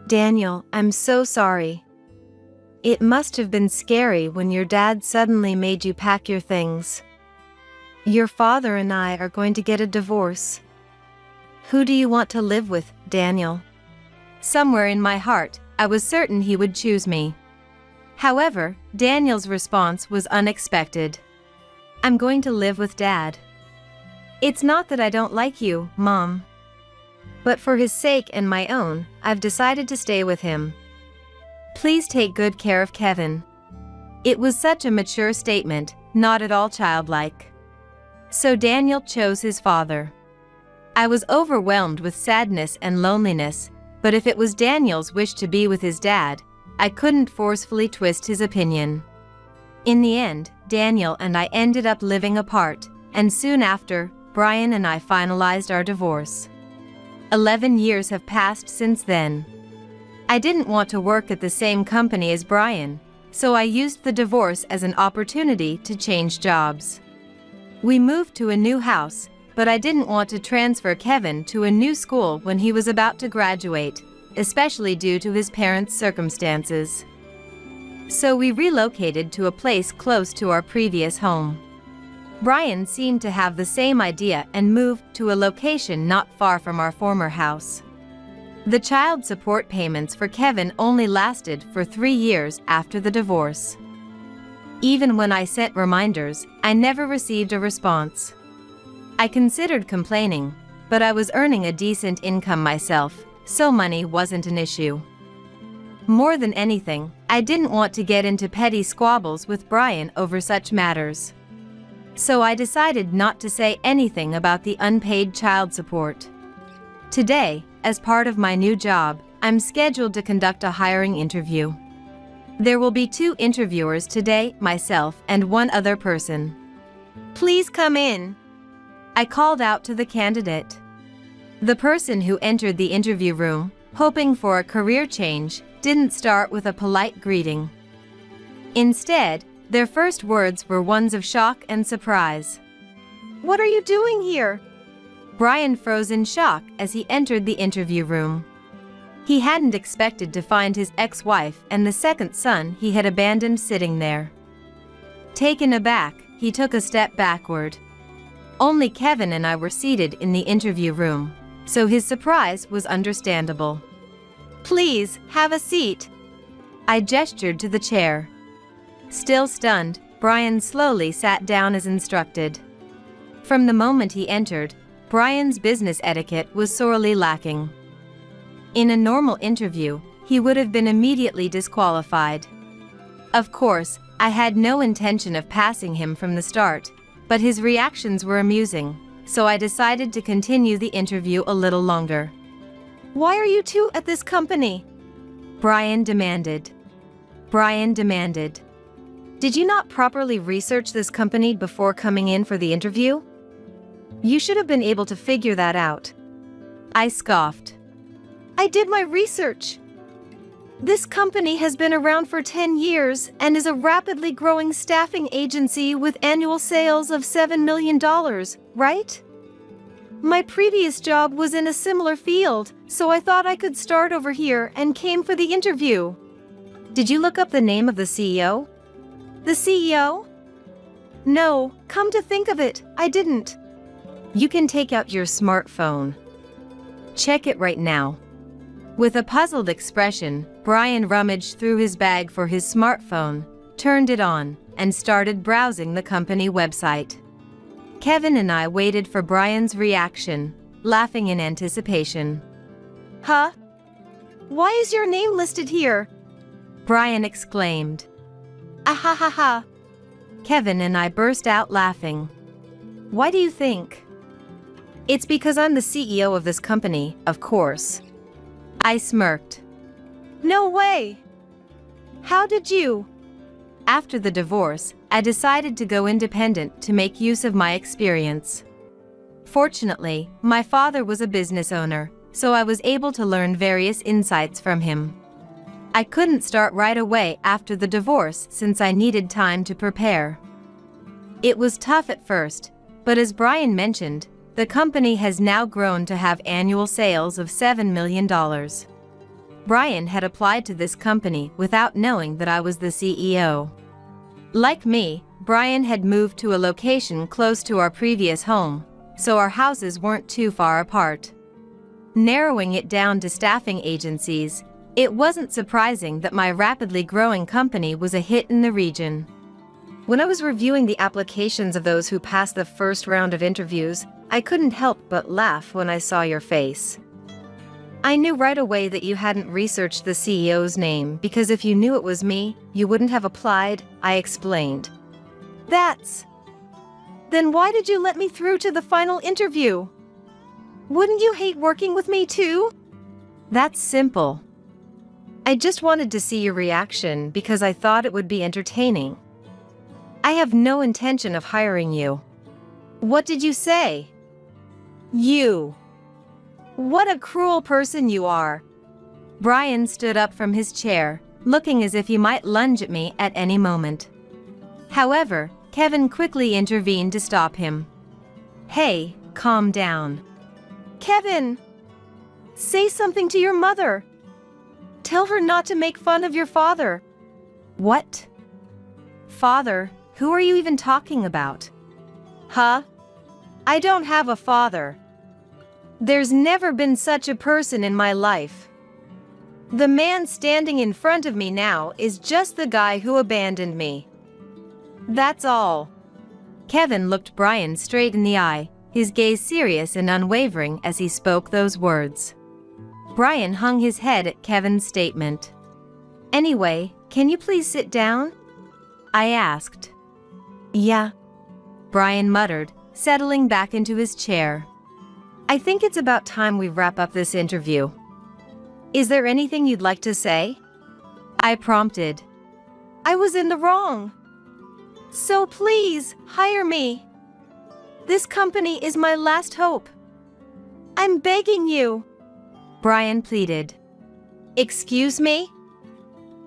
Daniel, I'm so sorry. It must have been scary when your dad suddenly made you pack your things. Your father and I are going to get a divorce. Who do you want to live with, Daniel? Somewhere in my heart, I was certain he would choose me. However, Daniel's response was unexpected. I'm going to live with Dad. It's not that I don't like you, Mom. But for his sake and my own, I've decided to stay with him. Please take good care of Kevin. It was such a mature statement, not at all childlike. So Daniel chose his father. I was overwhelmed with sadness and loneliness, but if it was Daniel's wish to be with his dad, I couldn't forcefully twist his opinion. In the end, Daniel and I ended up living apart, and soon after, Brian and I finalized our divorce. 11 years have passed since then. I didn't want to work at the same company as Brian, so I used the divorce as an opportunity to change jobs. We moved to a new house, but I didn't want to transfer Kevin to a new school when he was about to graduate, especially due to his parents' circumstances. So we relocated to a place close to our previous home. Brian seemed to have the same idea and moved to a location not far from our former house. The child support payments for Kevin only lasted for 3 years after the divorce. Even when I sent reminders, I never received a response. I considered complaining, but I was earning a decent income myself, so money wasn't an issue. More than anything, I didn't want to get into petty squabbles with Brian over such matters. So I decided not to say anything about the unpaid child support. Today, as part of my new job, I'm scheduled to conduct a hiring interview. There will be 2 interviewers today, myself and one other person. Please come in. I called out to the candidate. The person who entered the interview room, hoping for a career change, didn't start with a polite greeting. Instead, their first words were ones of shock and surprise. What are you doing here? Brian froze in shock as he entered the interview room. He hadn't expected to find his ex-wife and the second son he had abandoned sitting there. Taken aback, he took a step backward. Only Kevin and I were seated in the interview room, so his surprise was understandable. Please, have a seat. I gestured to the chair. Still stunned, Brian slowly sat down as instructed. From the moment he entered, Brian's business etiquette was sorely lacking. In a normal interview, he would have been immediately disqualified. Of course, I had no intention of passing him from the start, but his reactions were amusing, so I decided to continue the interview a little longer. Why are you 2 at this company? Brian demanded. Did you not properly research this company before coming in for the interview? You should have been able to figure that out. I scoffed. I did my research. This company has been around for 10 years and is a rapidly growing staffing agency with annual sales of $7 million, right? My previous job was in a similar field, so I thought I could start over here and came for the interview. Did you look up the name of the CEO? The CEO? No, come to think of it, I didn't. You can take out your smartphone. Check it right now. With a puzzled expression, Brian rummaged through his bag for his smartphone, turned it on, and started browsing the company website. Kevin and I waited for Brian's reaction, laughing in anticipation. Huh? Why is your name listed here? Brian exclaimed. Ahahaha. Kevin and I burst out laughing. Why do you think? It's because I'm the CEO of this company, of course. I smirked. No way! How did you? After the divorce, I decided to go independent to make use of my experience. Fortunately, my father was a business owner, so I was able to learn various insights from him. I couldn't start right away after the divorce since I needed time to prepare. It was tough at first, but as Brian mentioned, the company has now grown to have annual sales of $7 million. Brian had applied to this company without knowing that I was the CEO. Like me, Brian had moved to a location close to our previous home, so our houses weren't too far apart. Narrowing it down to staffing agencies, it wasn't surprising that my rapidly growing company was a hit in the region. When I was reviewing the applications of those who passed the first round of interviews, I couldn't help but laugh when I saw your face. I knew right away that you hadn't researched the CEO's name because if you knew it was me, you wouldn't have applied, I explained. Then why did you let me through to the final interview? Wouldn't you hate working with me too? That's simple. I just wanted to see your reaction because I thought it would be entertaining. I have no intention of hiring you. What did you say? You. What a cruel person you are. Brian stood up from his chair, looking as if he might lunge at me at any moment. However, Kevin quickly intervened to stop him. Hey, calm down. Kevin! Say something to your mother. Tell her not to make fun of your father. What? Father? Who are you even talking about? Huh? I don't have a father. There's never been such a person in my life. The man standing in front of me now is just the guy who abandoned me. That's all. Kevin looked Brian straight in the eye, his gaze serious and unwavering as he spoke those words. Brian hung his head at Kevin's statement. Anyway, can you please sit down? I asked. Yeah, Brian muttered, settling back into his chair. I think it's about time we wrap up this interview. Is there anything you'd like to say? I prompted. I was in the wrong. So please, hire me. This company is my last hope. I'm begging you. Brian pleaded. Excuse me?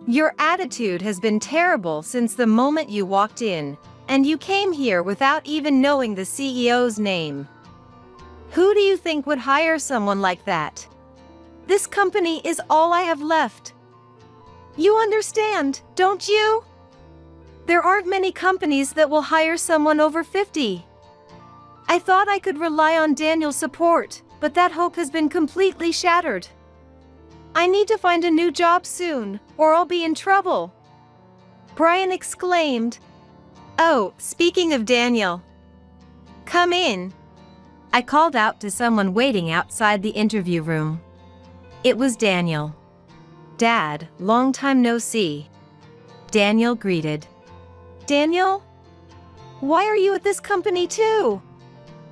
Your attitude has been terrible since the moment you walked in, and you came here without even knowing the CEO's name. Who do you think would hire someone like that? This company is all I have left. You understand, don't you? There aren't many companies that will hire someone over 50. I thought I could rely on Daniel's support, but that hope has been completely shattered. I need to find a new job soon, or I'll be in trouble. Brian exclaimed. Oh, speaking of Daniel. Come in. I called out to someone waiting outside the interview room. It was Daniel. Dad, long time no see. Daniel greeted. Daniel? Why are you at this company too?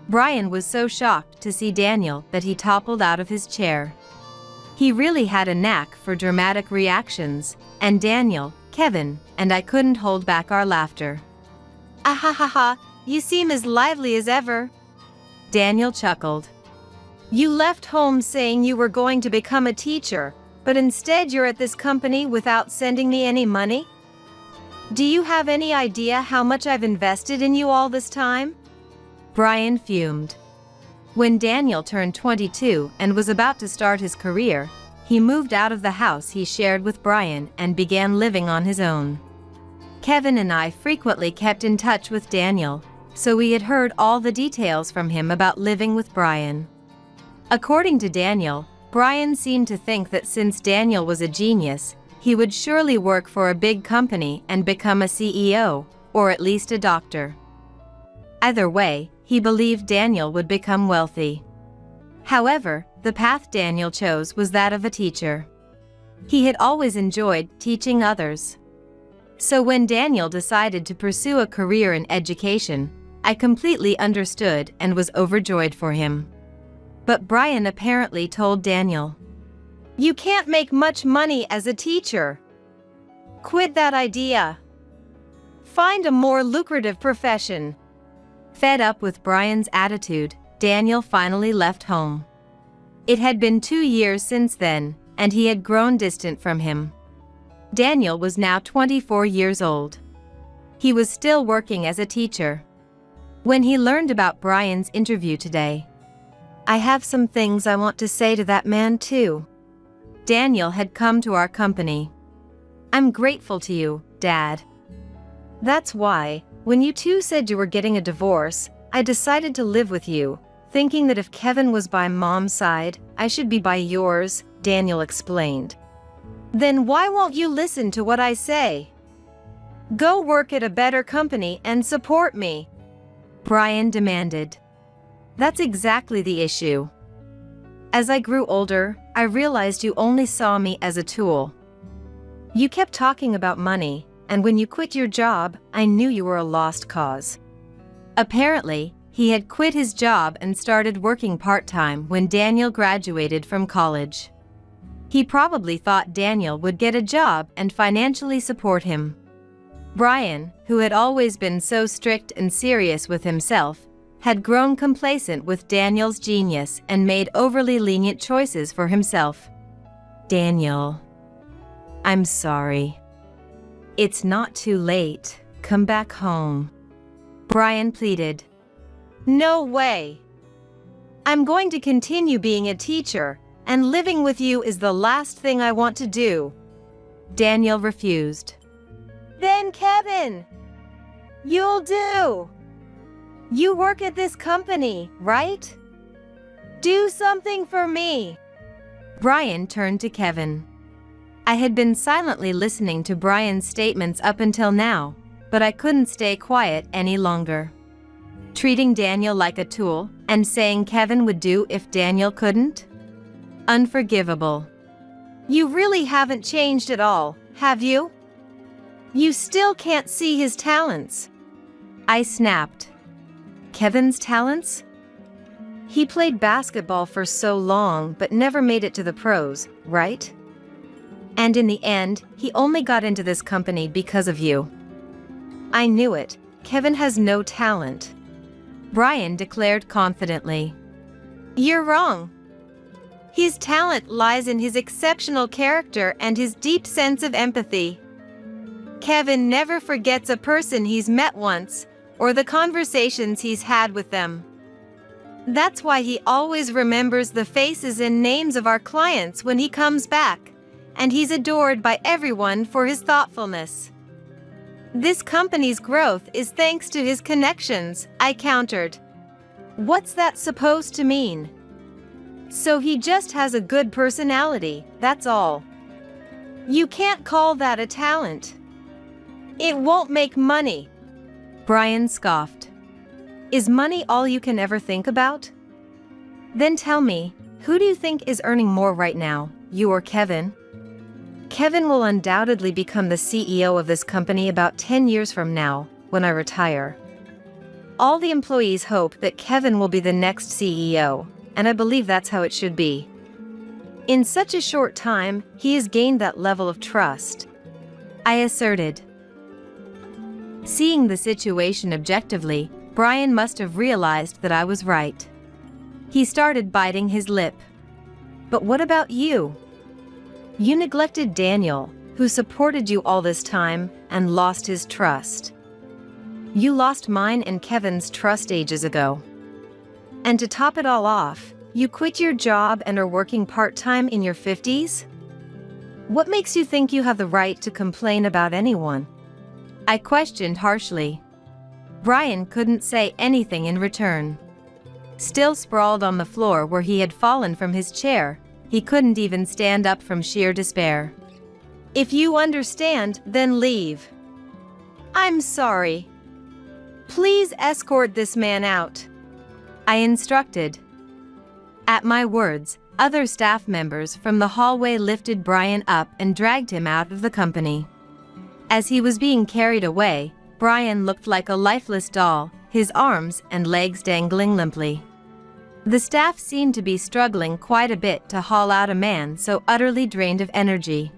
Brian was so shocked to see Daniel that he toppled out of his chair. He really had a knack for dramatic reactions, and Daniel, Kevin, and I couldn't hold back our laughter. Ahahaha, you seem as lively as ever. Daniel chuckled. You left home saying you were going to become a teacher, but instead you're at this company without sending me any money? Do you have any idea how much I've invested in you all this time? Brian fumed. When Daniel turned 22 and was about to start his career, he moved out of the house he shared with Brian and began living on his own. Kevin and I frequently kept in touch with Daniel, so we had heard all the details from him about living with Brian. According to Daniel, Brian seemed to think that since Daniel was a genius, he would surely work for a big company and become a CEO, or at least a doctor. Either way, he believed Daniel would become wealthy. However, the path Daniel chose was that of a teacher. He had always enjoyed teaching others. So when Daniel decided to pursue a career in education, I completely understood and was overjoyed for him. But Brian apparently told Daniel, You can't make much money as a teacher. Quit that idea. Find a more lucrative profession. Fed up with Brian's attitude, Daniel finally left home. It had been 2 years since then, and he had grown distant from him. Daniel was now 24 years old. He was still working as a teacher. When he learned about Brian's interview today, I have some things I want to say to that man too. Daniel had come to our company. I'm grateful to you, Dad. That's why, when you two said you were getting a divorce, I decided to live with you, thinking that if Kevin was by Mom's side, I should be by yours, Daniel explained. Then why won't you listen to what I say? Go work at a better company and support me, Brian demanded. That's exactly the issue. As I grew older, I realized you only saw me as a tool. You kept talking about money, and when you quit your job, I knew you were a lost cause. Apparently, he had quit his job and started working part-time when Daniel graduated from college. He probably thought Daniel would get a job and financially support him. Brian, who had always been so strict and serious with himself, had grown complacent with Daniel's genius and made overly lenient choices for himself. Daniel, I'm sorry. It's not too late. Come back home. Brian pleaded. No way. I'm going to continue being a teacher, and living with you is the last thing I want to do. Daniel refused. Then Kevin, you'll do. You work at this company, right? Do something for me. Brian turned to Kevin. I had been silently listening to Brian's statements up until now, but I couldn't stay quiet any longer. Treating Daniel like a tool and saying Kevin would do if Daniel couldn't? Unforgivable. You really haven't changed at all, have you? You still can't see his talents. I snapped. Kevin's talents? He played basketball for so long but never made it to the pros, right? And in the end, he only got into this company because of you. I knew it. Kevin has no talent. Brian declared confidently. You're wrong. His talent lies in his exceptional character and his deep sense of empathy. Kevin never forgets a person he's met once, or the conversations he's had with them. That's why he always remembers the faces and names of our clients when he comes back, and he's adored by everyone for his thoughtfulness. This company's growth is thanks to his connections, I countered. What's that supposed to mean? So he just has a good personality, that's all. You can't call that a talent. It won't make money. Brian scoffed. Is money all you can ever think about? Then tell me, who do you think is earning more right now, you or Kevin? Kevin will undoubtedly become the CEO of this company about 10 years from now, when I retire. All the employees hope that Kevin will be the next CEO, and I believe that's how it should be. In such a short time, he has gained that level of trust, I asserted. Seeing the situation objectively, Brian must have realized that I was right. He started biting his lip. But what about you? You neglected Daniel, who supported you all this time, and lost his trust. You lost mine and Kevin's trust ages ago. And to top it all off, you quit your job and are working part-time in your 50s? What makes you think you have the right to complain about anyone? I questioned harshly. Brian couldn't say anything in return. Still sprawled on the floor where he had fallen from his chair, he couldn't even stand up from sheer despair. If you understand, then leave. I'm sorry. Please escort this man out, I instructed. At my words, other staff members from the hallway lifted Brian up and dragged him out of the company. As he was being carried away, Brian looked like a lifeless doll, his arms and legs dangling limply. The staff seemed to be struggling quite a bit to haul out a man so utterly drained of energy.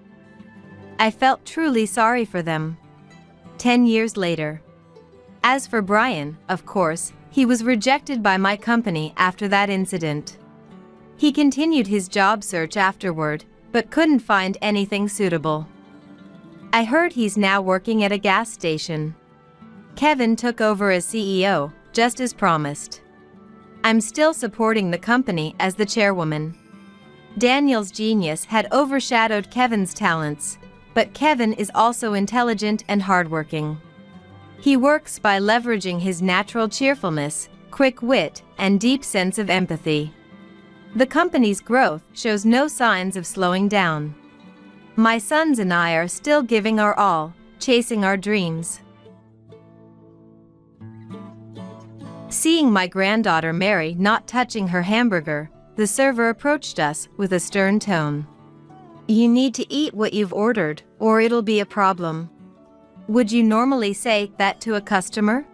I felt truly sorry for them. 10 years later. As for Brian, of course, he was rejected by my company after that incident. He continued his job search afterward, but couldn't find anything suitable. I heard he's now working at a gas station. Kevin took over as CEO, just as promised. I'm still supporting the company as the chairwoman. Daniel's genius had overshadowed Kevin's talents, but Kevin is also intelligent and hardworking. He works by leveraging his natural cheerfulness, quick wit, and deep sense of empathy. The company's growth shows no signs of slowing down. My sons and I are still giving our all, chasing our dreams. Seeing my granddaughter Mary not touching her hamburger, the server approached us with a stern tone. "You need to eat what you've ordered, or it'll be a problem." Would you normally say that to a customer?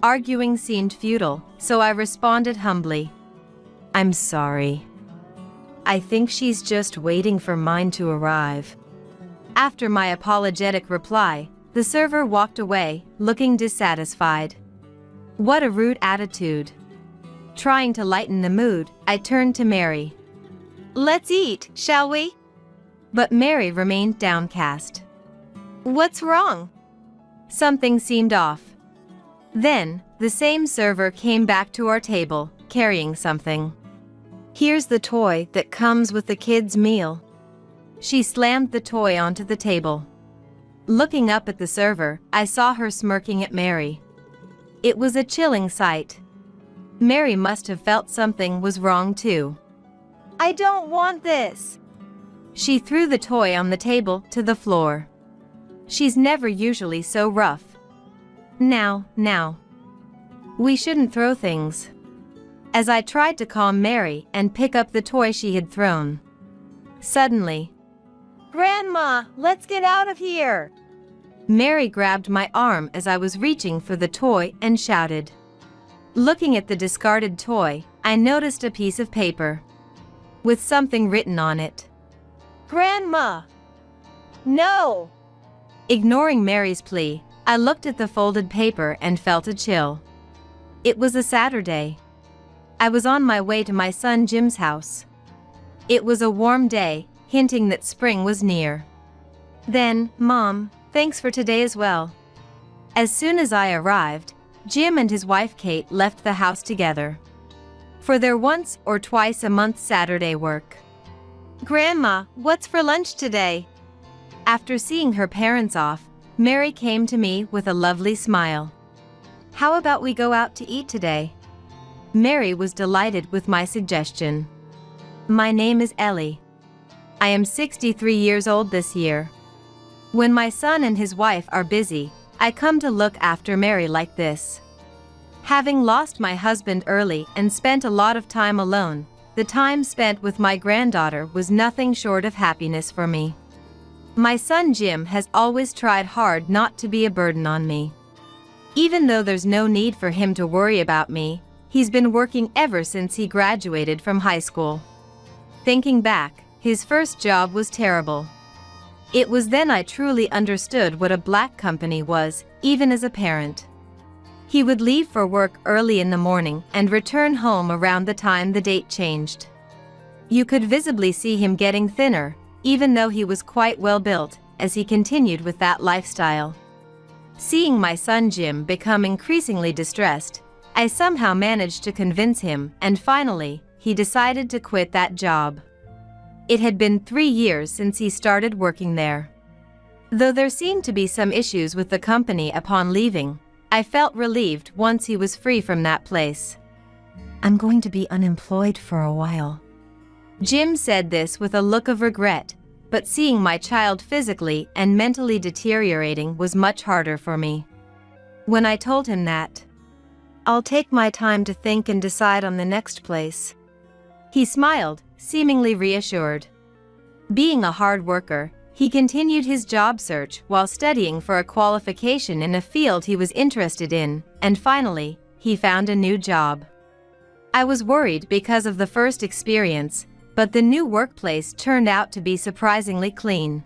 Arguing seemed futile, so I responded humbly. "I'm sorry. I think she's just waiting for mine to arrive." After my apologetic reply, the server walked away, looking dissatisfied. What a rude attitude. Trying to lighten the mood, I turned to Mary. "Let's eat, shall we?" But Mary remained downcast. "What's wrong?" Something seemed off. Then, the same server came back to our table, carrying something. "Here's the toy that comes with the kids' meal." She slammed the toy onto the table. Looking up at the server, I saw her smirking at Mary. It was a chilling sight. Mary must have felt something was wrong too. "I don't want this." She threw the toy on the table to the floor. She's never usually so rough. Now. We shouldn't throw things. As I tried to calm Mary and pick up the toy she had thrown. Suddenly, "Grandma, let's get out of here." Mary grabbed my arm as I was reaching for the toy and shouted. Looking at the discarded toy, I noticed a piece of paper with something written on it. "Grandma! No!" Ignoring Mary's plea, I looked at the folded paper and felt a chill. It was a Saturday. I was on my way to my son Jim's house. It was a warm day, hinting that spring was near. Then, "Mom, thanks for today as well." As soon as I arrived, Jim and his wife Kate left the house together for their once or twice a month Saturday work. "Grandma, what's for lunch today?" After seeing her parents off, Mary came to me with a lovely smile. "How about we go out to eat today?" Mary was delighted with my suggestion. "My name is Ellie. I am 63 years old this year. When my son and his wife are busy, I come to look after Mary like this." Having lost my husband early and spent a lot of time alone, the time spent with my granddaughter was nothing short of happiness for me. My son Jim has always tried hard not to be a burden on me. Even though there's no need for him to worry about me, he's been working ever since he graduated from high school. Thinking back, his first job was terrible. It was then I truly understood what a black company was, even as a parent. He would leave for work early in the morning and return home around the time the date changed. You could visibly see him getting thinner, even though he was quite well built, as he continued with that lifestyle. Seeing my son Jim become increasingly distressed, I somehow managed to convince him, and finally, he decided to quit that job. It had been 3 years since he started working there. Though there seemed to be some issues with the company upon leaving, I felt relieved once he was free from that place. "I'm going to be unemployed for a while." Jim said this with a look of regret, but seeing my child physically and mentally deteriorating was much harder for me. When I told him that, "I'll take my time to think and decide on the next place," he smiled, seemingly reassured. Being a hard worker, he continued his job search while studying for a qualification in a field he was interested in, and finally, he found a new job. I was worried because of the first experience, but the new workplace turned out to be surprisingly clean.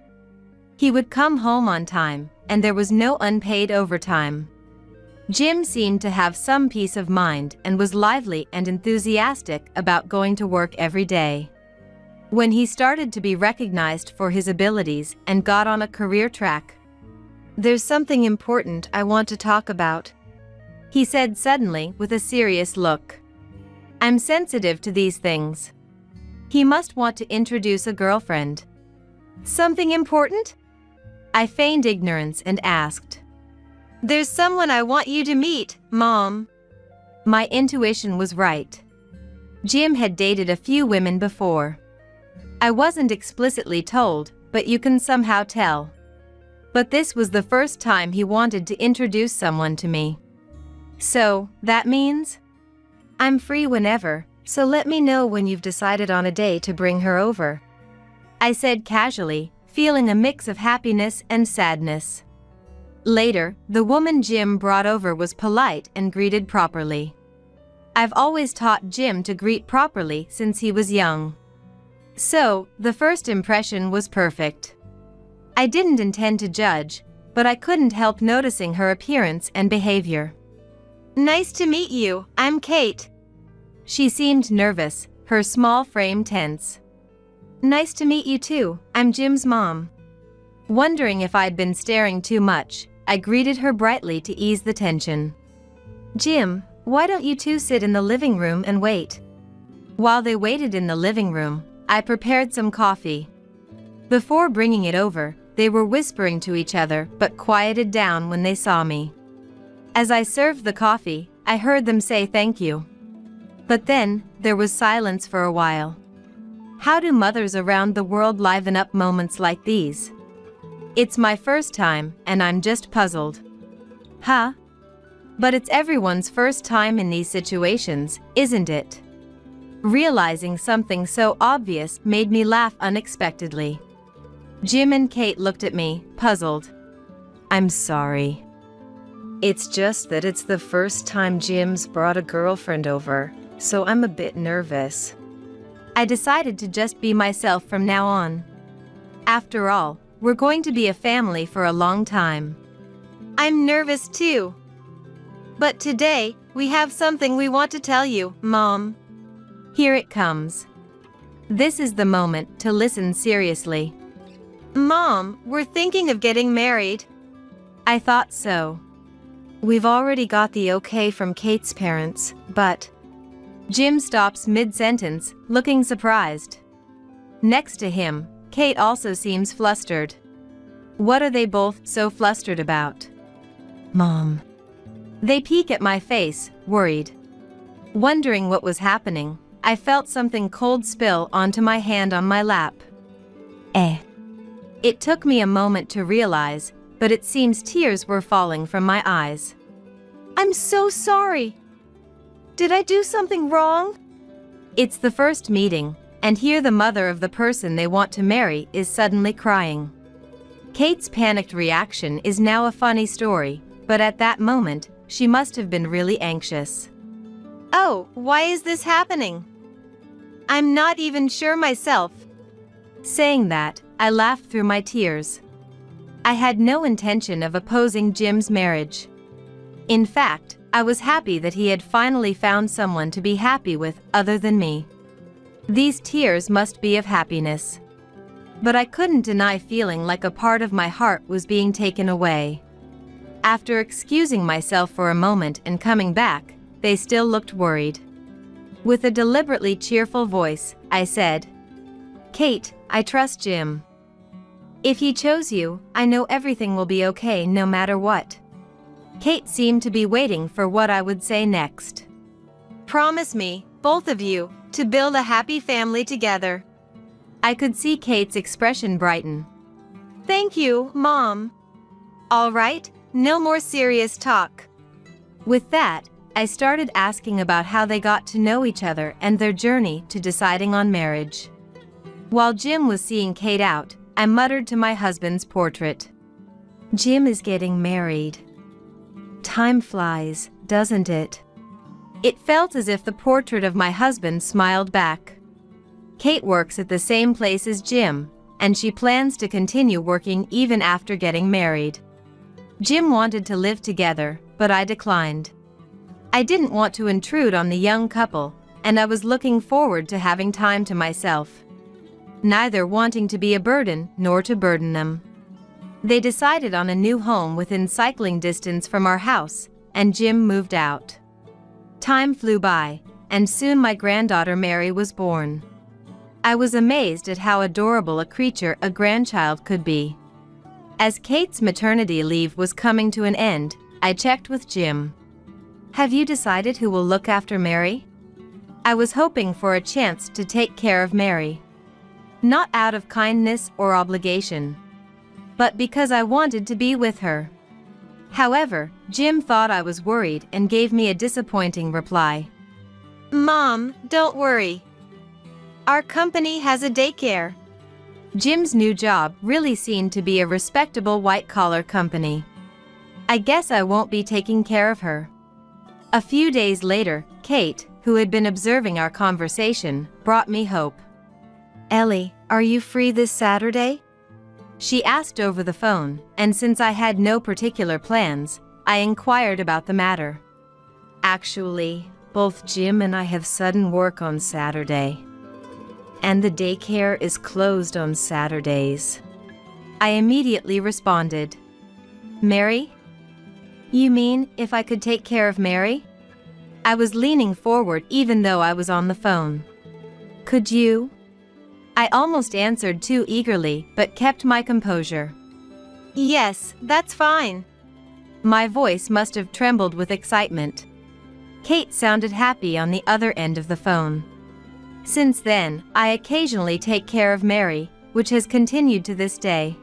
He would come home on time, and there was no unpaid overtime. Jim seemed to have some peace of mind and was lively and enthusiastic about going to work every day. When he started to be recognized for his abilities and got on a career track, "There's something important I want to talk about," he said suddenly with a serious look. "I'm sensitive to these things." He must want to introduce a girlfriend. "Something important?" I feigned ignorance and asked. "There's someone I want you to meet, Mom." My intuition was right. Jim had dated a few women before. I wasn't explicitly told, but you can somehow tell. But this was the first time he wanted to introduce someone to me. "So, that means?" "I'm free whenever, So let me know when you've decided on a day to bring her over," I said casually, feeling a mix of happiness and sadness. Later, the woman Jim brought over was polite and greeted properly. I've always taught Jim to greet properly since he was young. So, the first impression was perfect. I didn't intend to judge, but I couldn't help noticing her appearance and behavior. "Nice to meet you, I'm Kate." She seemed nervous, her small frame tense. "Nice to meet you too, I'm Jim's mom." Wondering if I'd been staring too much, I greeted her brightly to ease the tension. "Jim, why don't you two sit in the living room and wait?" While they waited in the living room, I prepared some coffee. Before bringing it over, they were whispering to each other but quieted down when they saw me. As I served the coffee, I heard them say thank you. But then, there was silence for a while. How do mothers around the world liven up moments like these? It's my first time, and I'm just puzzled. Huh? But it's everyone's first time in these situations, isn't it? Realizing something so obvious made me laugh unexpectedly. Jim and Kate looked at me, puzzled. "I'm sorry. It's just that it's the first time Jim's brought a girlfriend over, so I'm a bit nervous." I decided to just be myself from now on. After all, we're going to be a family for a long time. "I'm nervous too. But today, we have something we want to tell you, Mom." Here it comes. This is the moment to listen seriously. "Mom, we're thinking of getting married." I thought so. We've already got the okay from Kate's parents, but... Jim stops mid-sentence, looking surprised. Next to him, Kate also seems flustered. What are they both so flustered about? "Mom." They peek at my face, worried. Wondering what was happening, I felt something cold spill onto my hand on my lap. It took me a moment to realize, but it seems tears were falling from my eyes. "I'm so sorry. Did I do something wrong?" It's the first meeting, and here the mother of the person they want to marry is suddenly crying. Kate's panicked reaction is now a funny story, but at that moment, she must have been really anxious. "Oh, why is this happening? I'm not even sure myself." Saying that, I laughed through my tears. I had no intention of opposing Jim's marriage. In fact, I was happy that he had finally found someone to be happy with other than me. These tears must be of happiness. But I couldn't deny feeling like a part of my heart was being taken away. After excusing myself for a moment and coming back, they still looked worried. With a deliberately cheerful voice, I said, "Kate, I trust Jim. If he chose you, I know everything will be okay no matter what." Kate seemed to be waiting for what I would say next. "Promise me, both of you, to build a happy family together." I could see Kate's expression brighten. "Thank you, Mom. All right, no more serious talk." With that, I started asking about how they got to know each other and their journey to deciding on marriage. While Jim was seeing Kate out, I muttered to my husband's portrait. "Jim is getting married. Time flies, doesn't it?" It felt as if the portrait of my husband smiled back. Kate works at the same place as Jim, and she plans to continue working even after getting married. Jim wanted to live together, but I declined. I didn't want to intrude on the young couple, and I was looking forward to having time to myself. Neither wanting to be a burden nor to burden them. They decided on a new home within cycling distance from our house, and Jim moved out. Time flew by, and soon my granddaughter Mary was born. I was amazed at how adorable a creature a grandchild could be. As Kate's maternity leave was coming to an end, I checked with Jim. "Have you decided who will look after Mary?" I was hoping for a chance to take care of Mary. Not out of kindness or obligation, but because I wanted to be with her. However, Jim thought I was worried and gave me a disappointing reply. Mom, don't worry. Our company has a daycare. Jim's new job really seemed to be a respectable white-collar company. I guess I won't be taking care of her. A few days later, Kate, who had been observing our conversation, brought me hope. Ellie, are you free this Saturday? She asked over the phone, and since I had no particular plans, I inquired about the matter. Actually, both Jim and I have sudden work on Saturday. And the daycare is closed on Saturdays. I immediately responded. Mary? You mean if I could take care of Mary? I was leaning forward even though I was on the phone. Could you? I almost answered too eagerly but kept my composure. Yes, that's fine. My voice must have trembled with excitement. Kate sounded happy on the other end of the phone. Since then, I occasionally take care of Mary, which has continued to this day.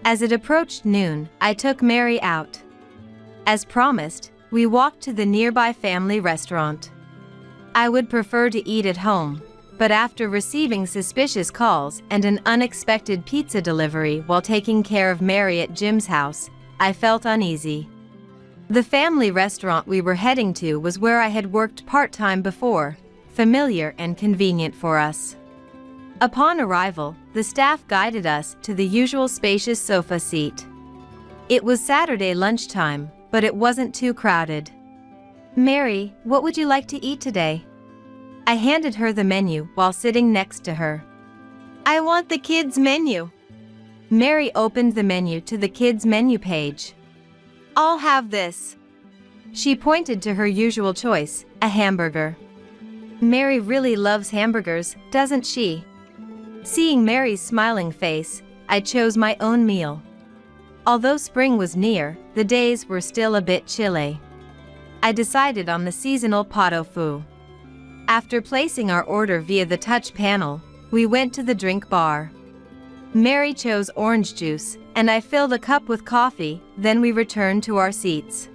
As it approached noon, I took Mary out. As promised, we walked to the nearby family restaurant. I would prefer to eat at home, but after receiving suspicious calls and an unexpected pizza delivery while taking care of Mary at Jim's house, I felt uneasy. The family restaurant we were heading to was where I had worked part-time before, familiar and convenient for us. Upon arrival, the staff guided us to the usual spacious sofa seat. It was Saturday lunchtime, but it wasn't too crowded. Mary, what would you like to eat today? I handed her the menu while sitting next to her. I want the kids' menu. Mary opened the menu to the kids' menu page. I'll have this. She pointed to her usual choice, a hamburger. Mary really loves hamburgers, doesn't she? Seeing Mary's smiling face, I chose my own meal. Although spring was near, the days were still a bit chilly. I decided on the seasonal pot au feu. After placing our order via the touch panel, we went to the drink bar. Mary chose orange juice, and I filled a cup with coffee, then we returned to our seats.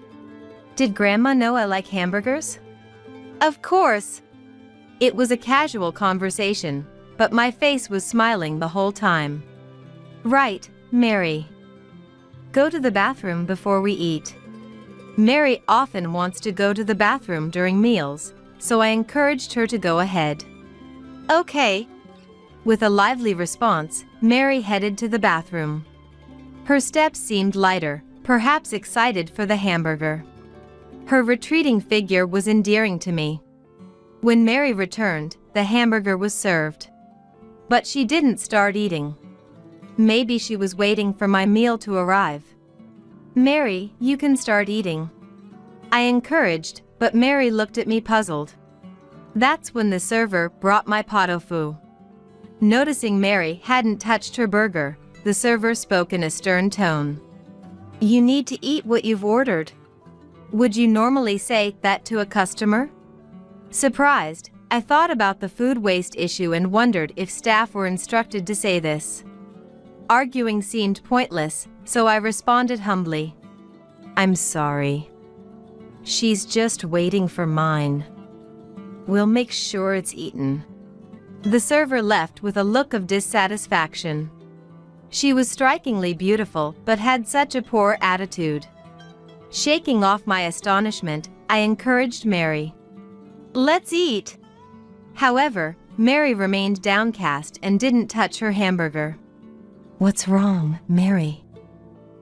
Did Grandma know I like hamburgers? Of course. It was a casual conversation, but my face was smiling the whole time. Right, Mary. Go to the bathroom before we eat. Mary often wants to go to the bathroom during meals, so I encouraged her to go ahead. Okay. With a lively response, Mary headed to the bathroom. Her steps seemed lighter, perhaps excited for the hamburger. Her retreating figure was endearing to me. When Mary returned, the hamburger was served. But she didn't start eating. Maybe she was waiting for my meal to arrive. Mary, you can start eating. I encouraged, but Mary looked at me puzzled. That's when the server brought my pot au feu. Noticing Mary hadn't touched her burger, the server spoke in a stern tone. You need to eat what you've ordered. Would you normally say that to a customer? Surprised, I thought about the food waste issue and wondered if staff were instructed to say this. Arguing seemed pointless, so I responded humbly. I'm sorry. She's just waiting for mine. We'll make sure it's eaten. The server left with a look of dissatisfaction. She was strikingly beautiful but had such a poor attitude. Shaking off my astonishment, I encouraged Mary. Let's eat. However, Mary remained downcast and didn't touch her hamburger. What's wrong, Mary?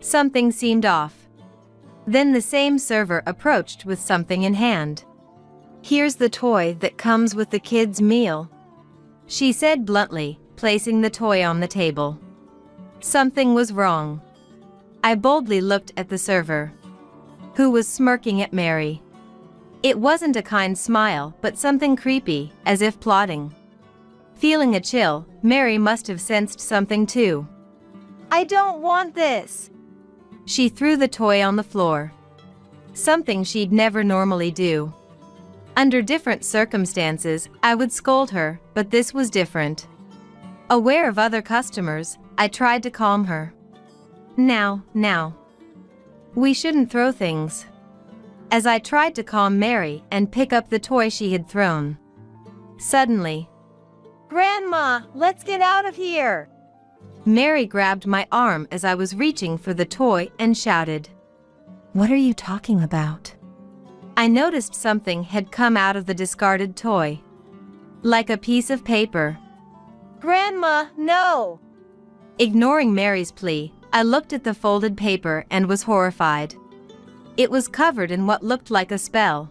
Something seemed off. Then the same server approached with something in hand. Here's the toy that comes with the kids' meal, she said bluntly, placing the toy on the table. Something was wrong. I boldly looked at the server, who was smirking at Mary. It wasn't a kind smile, but something creepy, as if plotting. Feeling a chill, Mary must have sensed something too. I don't want this. She threw the toy on the floor. Something she'd never normally do. Under different circumstances, I would scold her, but this was different. Aware of other customers, I tried to calm her. Now. We shouldn't throw things. as I tried to calm Mary and pick up the toy she had thrown. Suddenly, Grandma, let's get out of here! Mary grabbed my arm as I was reaching for the toy and shouted, "What are you talking about?" I noticed something had come out of the discarded toy. Like a piece of paper. Grandma, no! Ignoring Mary's plea, I looked at the folded paper and was horrified. It was covered in what looked like a spell.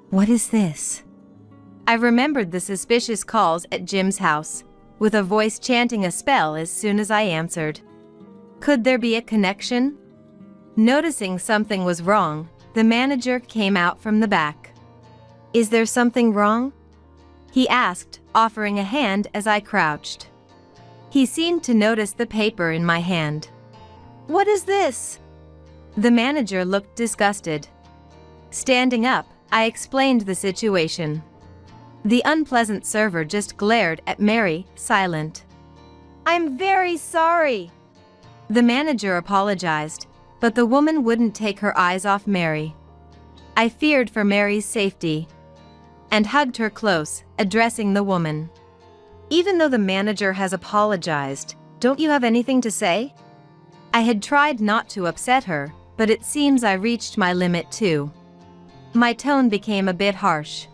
What is this? I remembered the suspicious calls at Jim's house, with a voice chanting a spell as soon as I answered. Could there be a connection? Noticing something was wrong, the manager came out from the back. "Is there something wrong?" he asked, offering a hand as I crouched. He seemed to notice the paper in my hand. What is this? The manager looked disgusted. Standing up, I explained the situation. The unpleasant server just glared at Mary, silent. "I'm very sorry." The manager apologized, but the woman wouldn't take her eyes off Mary. I feared for Mary's safety and hugged her close, addressing the woman. "Even though the manager has apologized, don't you have anything to say?" I had tried not to upset her, but it seems I reached my limit too. My tone became a bit harsh.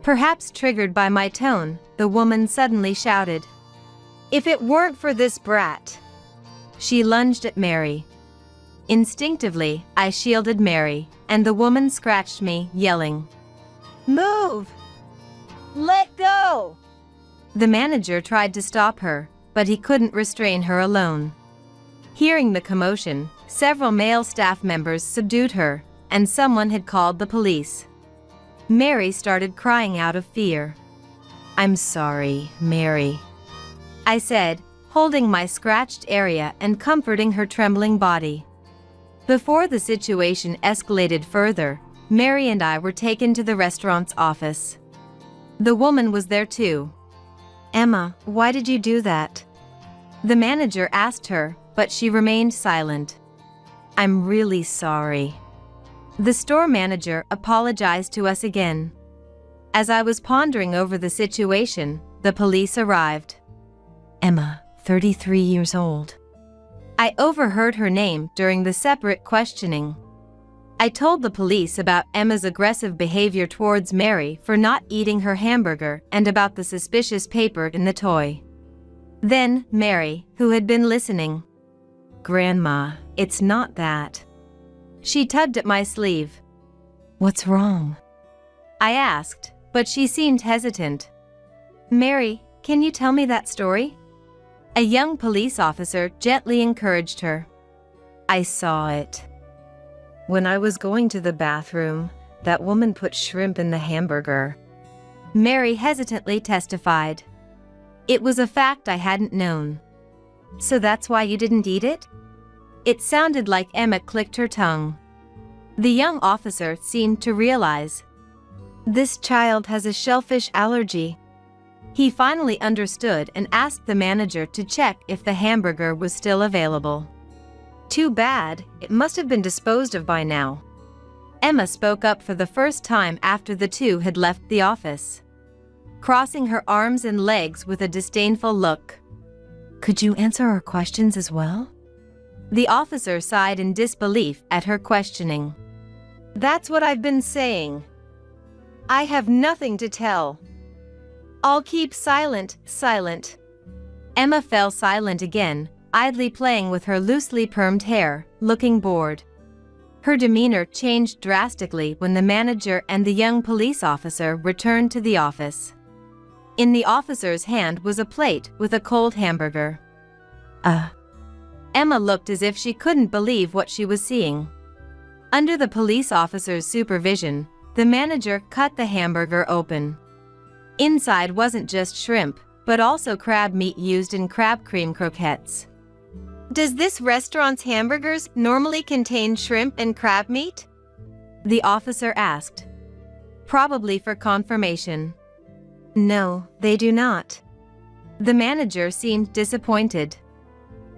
Perhaps triggered by my tone, the woman suddenly shouted, "If it weren't for this brat." She lunged at Mary. Instinctively, I shielded Mary, and the woman scratched me, yelling, "Move! Let go!" The manager tried to stop her, but he couldn't restrain her alone. Hearing the commotion, several male staff members subdued her, and someone had called the police. Mary started crying out of fear. "I'm sorry, Mary," I said, holding my scratched area and comforting her trembling body. Before the situation escalated further, Mary and I were taken to the restaurant's office. The woman was there too. "Emma, why did you do that?" The manager asked her, but she remained silent. "I'm really sorry." The store manager apologized to us again. As I was pondering over the situation, the police arrived. Emma, 33 years old. I overheard her name during the separate questioning. I told the police about Emma's aggressive behavior towards Mary for not eating her hamburger and about the suspicious paper in the toy. Then, Mary, who had been listening. "Grandma, it's not that." She tugged at my sleeve. "What's wrong?" I asked, but she seemed hesitant. "Mary, can you tell me that story?" A young police officer gently encouraged her. "I saw it. When I was going to the bathroom, that woman put shrimp in the hamburger." Mary hesitantly testified. It was a fact I hadn't known. "So that's why you didn't eat it?" It sounded like Emma clicked her tongue. The young officer seemed to realize. This child has a shellfish allergy. He finally understood and asked the manager to check if the hamburger was still available. "Too bad, it must have been disposed of by now." Emma spoke up for the first time after the two had left the office, crossing her arms and legs with a disdainful look. "Could you answer our questions as well?" The officer sighed in disbelief at her questioning. "That's what I've been saying. I have nothing to tell. I'll keep silent." Emma fell silent again, idly playing with her loosely permed hair, looking bored. Her demeanor changed drastically when the manager and the young police officer returned to the office. In the officer's hand was a plate with a cold hamburger. Emma looked as if she couldn't believe what she was seeing. Under the police officer's supervision, the manager cut the hamburger open. Inside wasn't just shrimp, but also crab meat used in crab cream croquettes. "Does this restaurant's hamburgers normally contain shrimp and crab meat?" the officer asked. Probably for confirmation. "No, they do not." The manager seemed disappointed.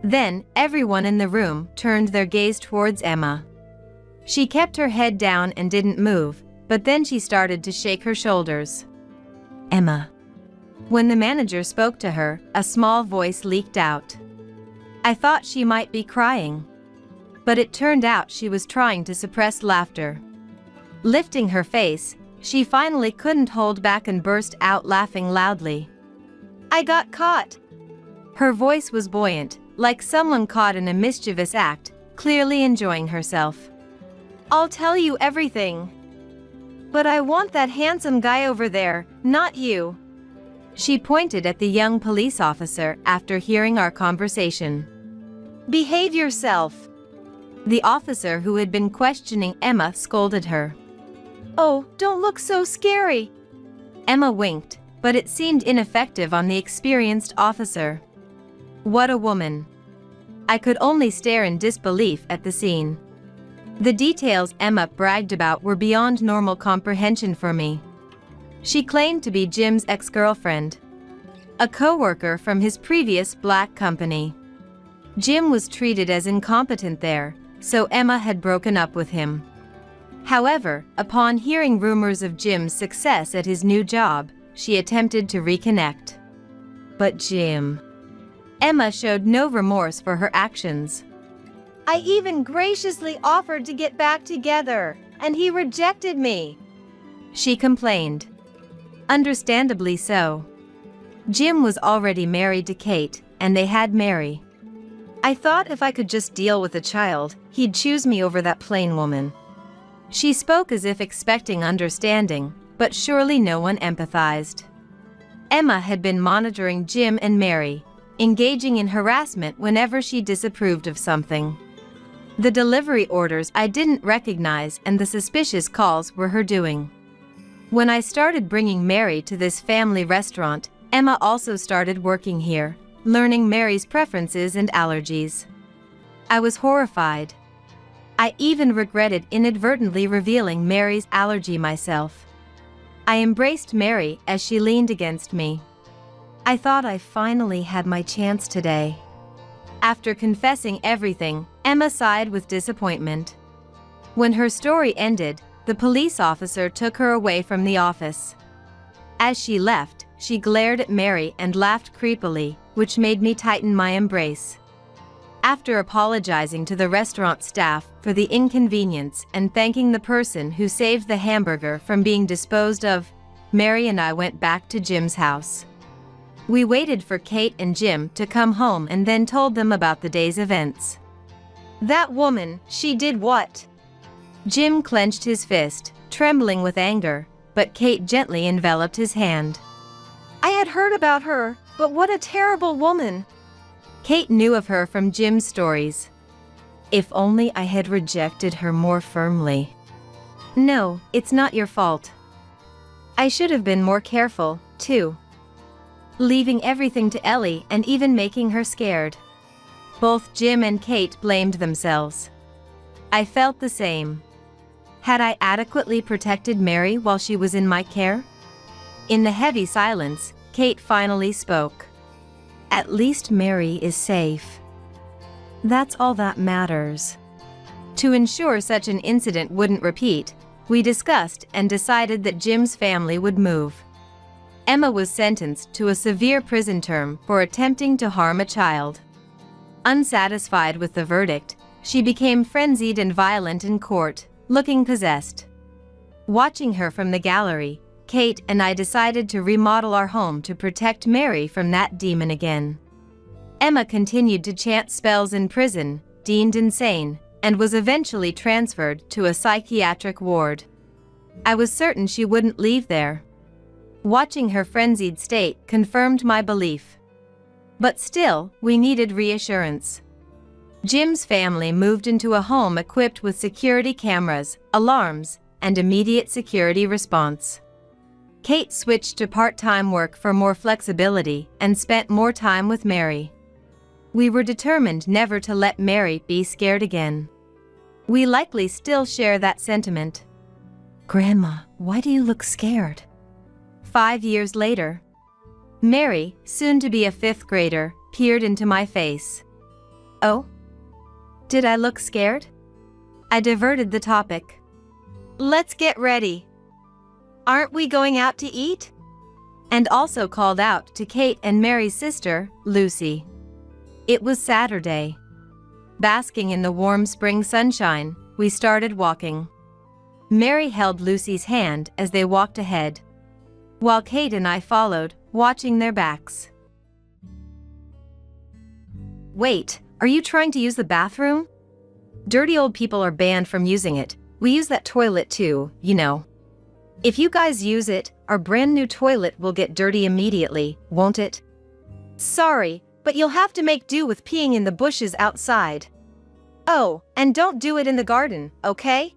Then, everyone in the room turned their gaze towards Emma. She kept her head down and didn't move, but then she started to shake her shoulders. Emma. When the manager spoke to her, a small voice leaked out. I thought she might be crying. But it turned out she was trying to suppress laughter. Lifting her face, she finally couldn't hold back and burst out laughing loudly. I got caught. Her voice was buoyant, like someone caught in a mischievous act, clearly enjoying herself. I'll tell you everything. But I want that handsome guy over there, not you. She pointed at the young police officer after hearing our conversation. Behave yourself. The officer who had been questioning Emma scolded her. Oh, don't look so scary. Emma winked, but it seemed ineffective on the experienced officer. What a woman. I could only stare in disbelief at the scene. The details Emma bragged about were beyond normal comprehension for me. She claimed to be Jim's ex-girlfriend, a co-worker from his previous black company. Jim was treated as incompetent there, so Emma had broken up with him. However, upon hearing rumors of Jim's success at his new job, she attempted to reconnect. But Jim. Emma showed no remorse for her actions. I even graciously offered to get back together, and he rejected me. She complained. Understandably so. Jim was already married to Kate, and they had Mary. I thought if I could just deal with a child, he'd choose me over that plain woman. She spoke as if expecting understanding, but surely no one empathized. Emma had been monitoring Jim and Mary, engaging in harassment whenever she disapproved of something. The delivery orders I didn't recognize and the suspicious calls were her doing. When I started bringing Mary to this family restaurant, Emma also started working here, learning Mary's preferences and allergies. I was horrified. I even regretted inadvertently revealing Mary's allergy myself. I embraced Mary as she leaned against me. I thought I finally had my chance today. After confessing everything, Emma sighed with disappointment. When her story ended, the police officer took her away from the office. As she left, she glared at Mary and laughed creepily, which made me tighten my embrace. After apologizing to the restaurant staff for the inconvenience and thanking the person who saved the hamburger from being disposed of, Mary and I went back to Jim's house. We waited for Kate and Jim to come home and then told them about the day's events. That woman, she did what? Jim clenched his fist, trembling with anger, but Kate gently enveloped his hand. I had heard about her, but what a terrible woman. Kate knew of her from Jim's stories. If only I had rejected her more firmly. No, it's not your fault. I should have been more careful, too. Leaving everything to Ellie and even making her scared. Both Jim and Kate blamed themselves. I felt the same. Had I adequately protected Mary while she was in my care? In the heavy silence, Kate finally spoke. At least Mary is safe. That's all that matters. To ensure such an incident wouldn't repeat, we discussed and decided that Jim's family would move. Emma was sentenced to a severe prison term for attempting to harm a child. Unsatisfied with the verdict, she became frenzied and violent in court, looking possessed. Watching her from the gallery, Kate and I decided to remodel our home to protect Mary from that demon again. Emma continued to chant spells in prison, deemed insane, and was eventually transferred to a psychiatric ward. I was certain she wouldn't leave there. Watching her frenzied state confirmed my belief. But still, we needed reassurance. Jim's family moved into a home equipped with security cameras, alarms, and immediate security response. Kate switched to part-time work for more flexibility and spent more time with Mary. We were determined never to let Mary be scared again. We likely still share that sentiment. Grandma, why do you look scared? 5 years later. Mary, soon to be a 5th grader, peered into my face. Oh? Did I look scared? I diverted the topic. Let's get ready. Aren't we going out to eat? And also called out to Kate and Mary's sister, Lucy. It was Saturday. Basking in the warm spring sunshine, we started walking. Mary held Lucy's hand as they walked ahead, while Kate and I followed, watching their backs. Wait, are you trying to use the bathroom? Dirty old people are banned from using it. We use that toilet too, you know. If you guys use it, our brand new toilet will get dirty immediately, won't it? Sorry, but you'll have to make do with peeing in the bushes outside. Oh, and don't do it in the garden, okay?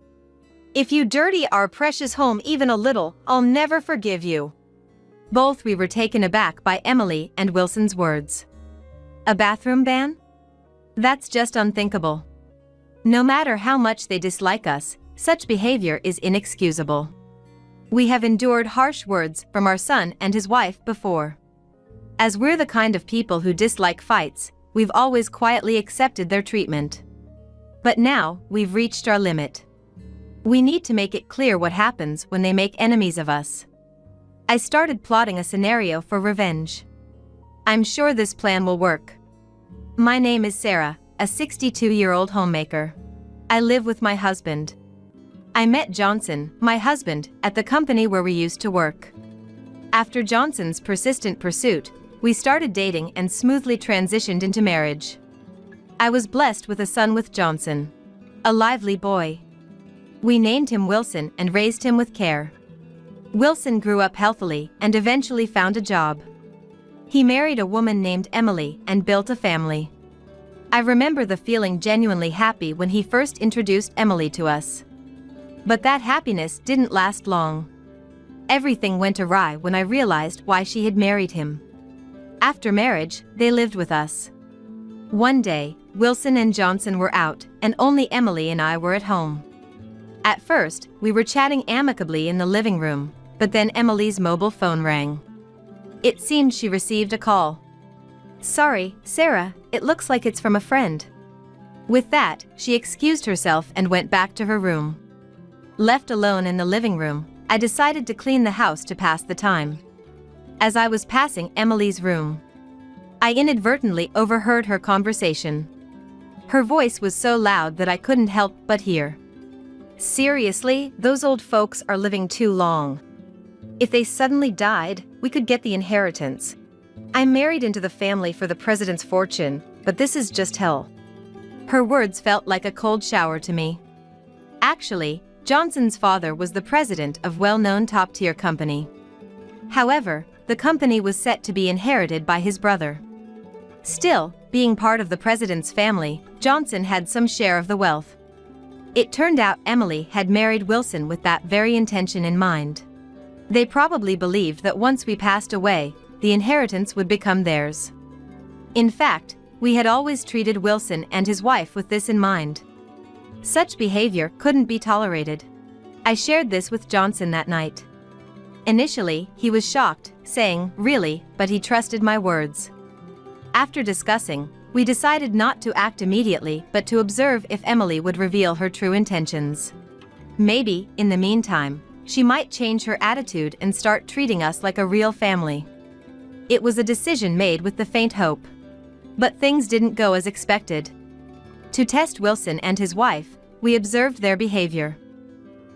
If you dirty our precious home even a little, I'll never forgive you. Both we were taken aback by Emily and Wilson's words. A bathroom ban? That's just unthinkable. No matter how much they dislike us, such behavior is inexcusable. We have endured harsh words from our son and his wife before. As we're the kind of people who dislike fights, we've always quietly accepted their treatment. But now, we've reached our limit. We need to make it clear what happens when they make enemies of us. I started plotting a scenario for revenge. I'm sure this plan will work. My name is Sarah, a 62-year-old homemaker. I live with my husband. I met Johnson, my husband, at the company where we used to work. After Johnson's persistent pursuit, we started dating and smoothly transitioned into marriage. I was blessed with a son with Johnson, a lively boy. We named him Wilson and raised him with care. Wilson grew up healthily and eventually found a job. He married a woman named Emily and built a family. I remember the feeling genuinely happy when he first introduced Emily to us. But that happiness didn't last long. Everything went awry when I realized why she had married him. After marriage, they lived with us. One day, Wilson and Johnson were out, and only Emily and I were at home. At first, we were chatting amicably in the living room, but then Emily's mobile phone rang. It seemed she received a call. Sorry, Sarah, it looks like it's from a friend. With that, she excused herself and went back to her room. Left alone in the living room, I decided to clean the house to pass the time. As I was passing Emily's room, I inadvertently overheard her conversation. Her voice was so loud that I couldn't help but hear. Seriously, those old folks are living too long. If they suddenly died, we could get the inheritance. I'm married into the family for the president's fortune, but this is just hell. Her words felt like a cold shower to me. Actually, Johnson's father was the president of well-known top-tier company. However, the company was set to be inherited by his brother. Still, being part of the president's family, Johnson had some share of the wealth. It turned out Emily had married Wilson with that very intention in mind. They probably believed that once we passed away, the inheritance would become theirs. In fact, we had always treated Wilson and his wife with this in mind. Such behavior couldn't be tolerated. I shared this with Johnson that night. Initially, he was shocked, saying, "Really?" but he trusted my words. After discussing, we decided not to act immediately but to observe if Emily would reveal her true intentions. Maybe, in the meantime, she might change her attitude and start treating us like a real family. It was a decision made with the faint hope. But things didn't go as expected. To test Wilson and his wife, we observed their behavior.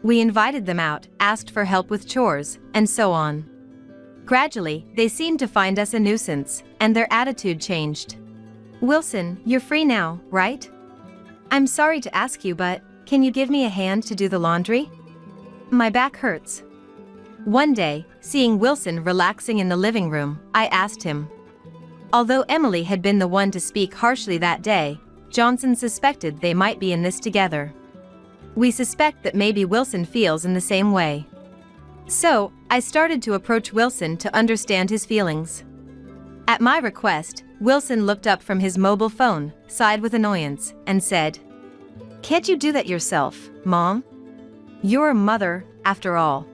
We invited them out, asked for help with chores, and so on. Gradually, they seemed to find us a nuisance, and their attitude changed. "Wilson, you're free now, right? I'm sorry to ask you, but can you give me a hand to do the laundry? My back hurts." One day, seeing Wilson relaxing in the living room, I asked him. Although Emily had been the one to speak harshly that day, Johnson suspected they might be in this together. We suspect that maybe Wilson feels in the same way. So, I started to approach Wilson to understand his feelings. At my request, Wilson looked up from his mobile phone, sighed with annoyance, and said, "Can't you do that yourself, Mom? You're a mother, after all.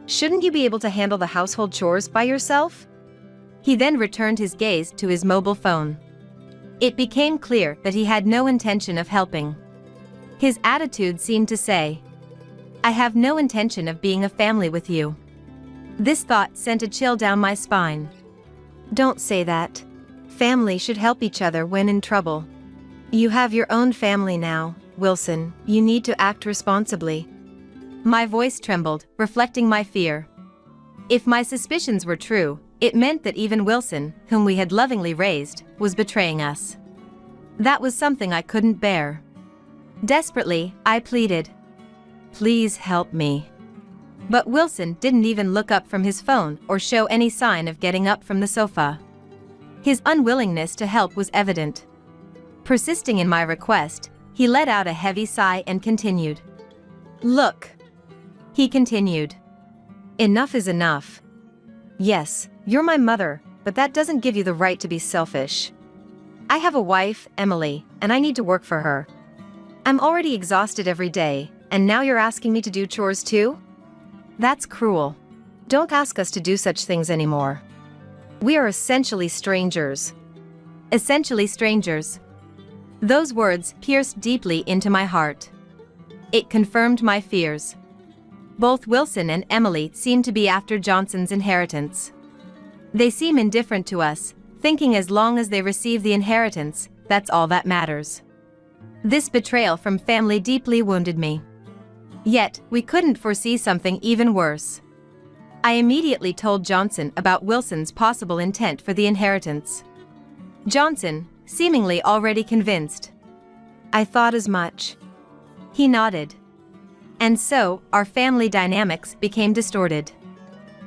Shouldn't you be able to handle the household chores by yourself?" He then returned his gaze to his mobile phone. It became clear that he had no intention of helping. His attitude seemed to say, "I have no intention of being a family with you." This thought sent a chill down my spine. Don't say that. Family should help each other when in trouble. You have your own family now, Wilson. You need to act responsibly. My voice trembled, reflecting my fear. If my suspicions were true, it meant that even Wilson, whom we had lovingly raised, was betraying us. That was something I couldn't bear. Desperately, I pleaded, "Please help me." But Wilson didn't even look up from his phone or show any sign of getting up from the sofa. His unwillingness to help was evident. Persisting in my request, he let out a heavy sigh and continued. "Look," he continued. "Enough is enough. Yes, you're my mother, but that doesn't give you the right to be selfish. I have a wife, Emily, and I need to work for her. I'm already exhausted every day, and now you're asking me to do chores too? That's cruel. Don't ask us to do such things anymore. We are essentially strangers." Essentially strangers. Those words pierced deeply into my heart. It confirmed my fears. Both Wilson and Emily seem to be after Johnson's inheritance. They seem indifferent to us, thinking as long as they receive the inheritance, that's all that matters. This betrayal from family deeply wounded me. Yet, we couldn't foresee something even worse. I immediately told Johnson about Wilson's possible intent for the inheritance. Johnson, seemingly already convinced. "I thought as much." He nodded. And so, our family dynamics became distorted.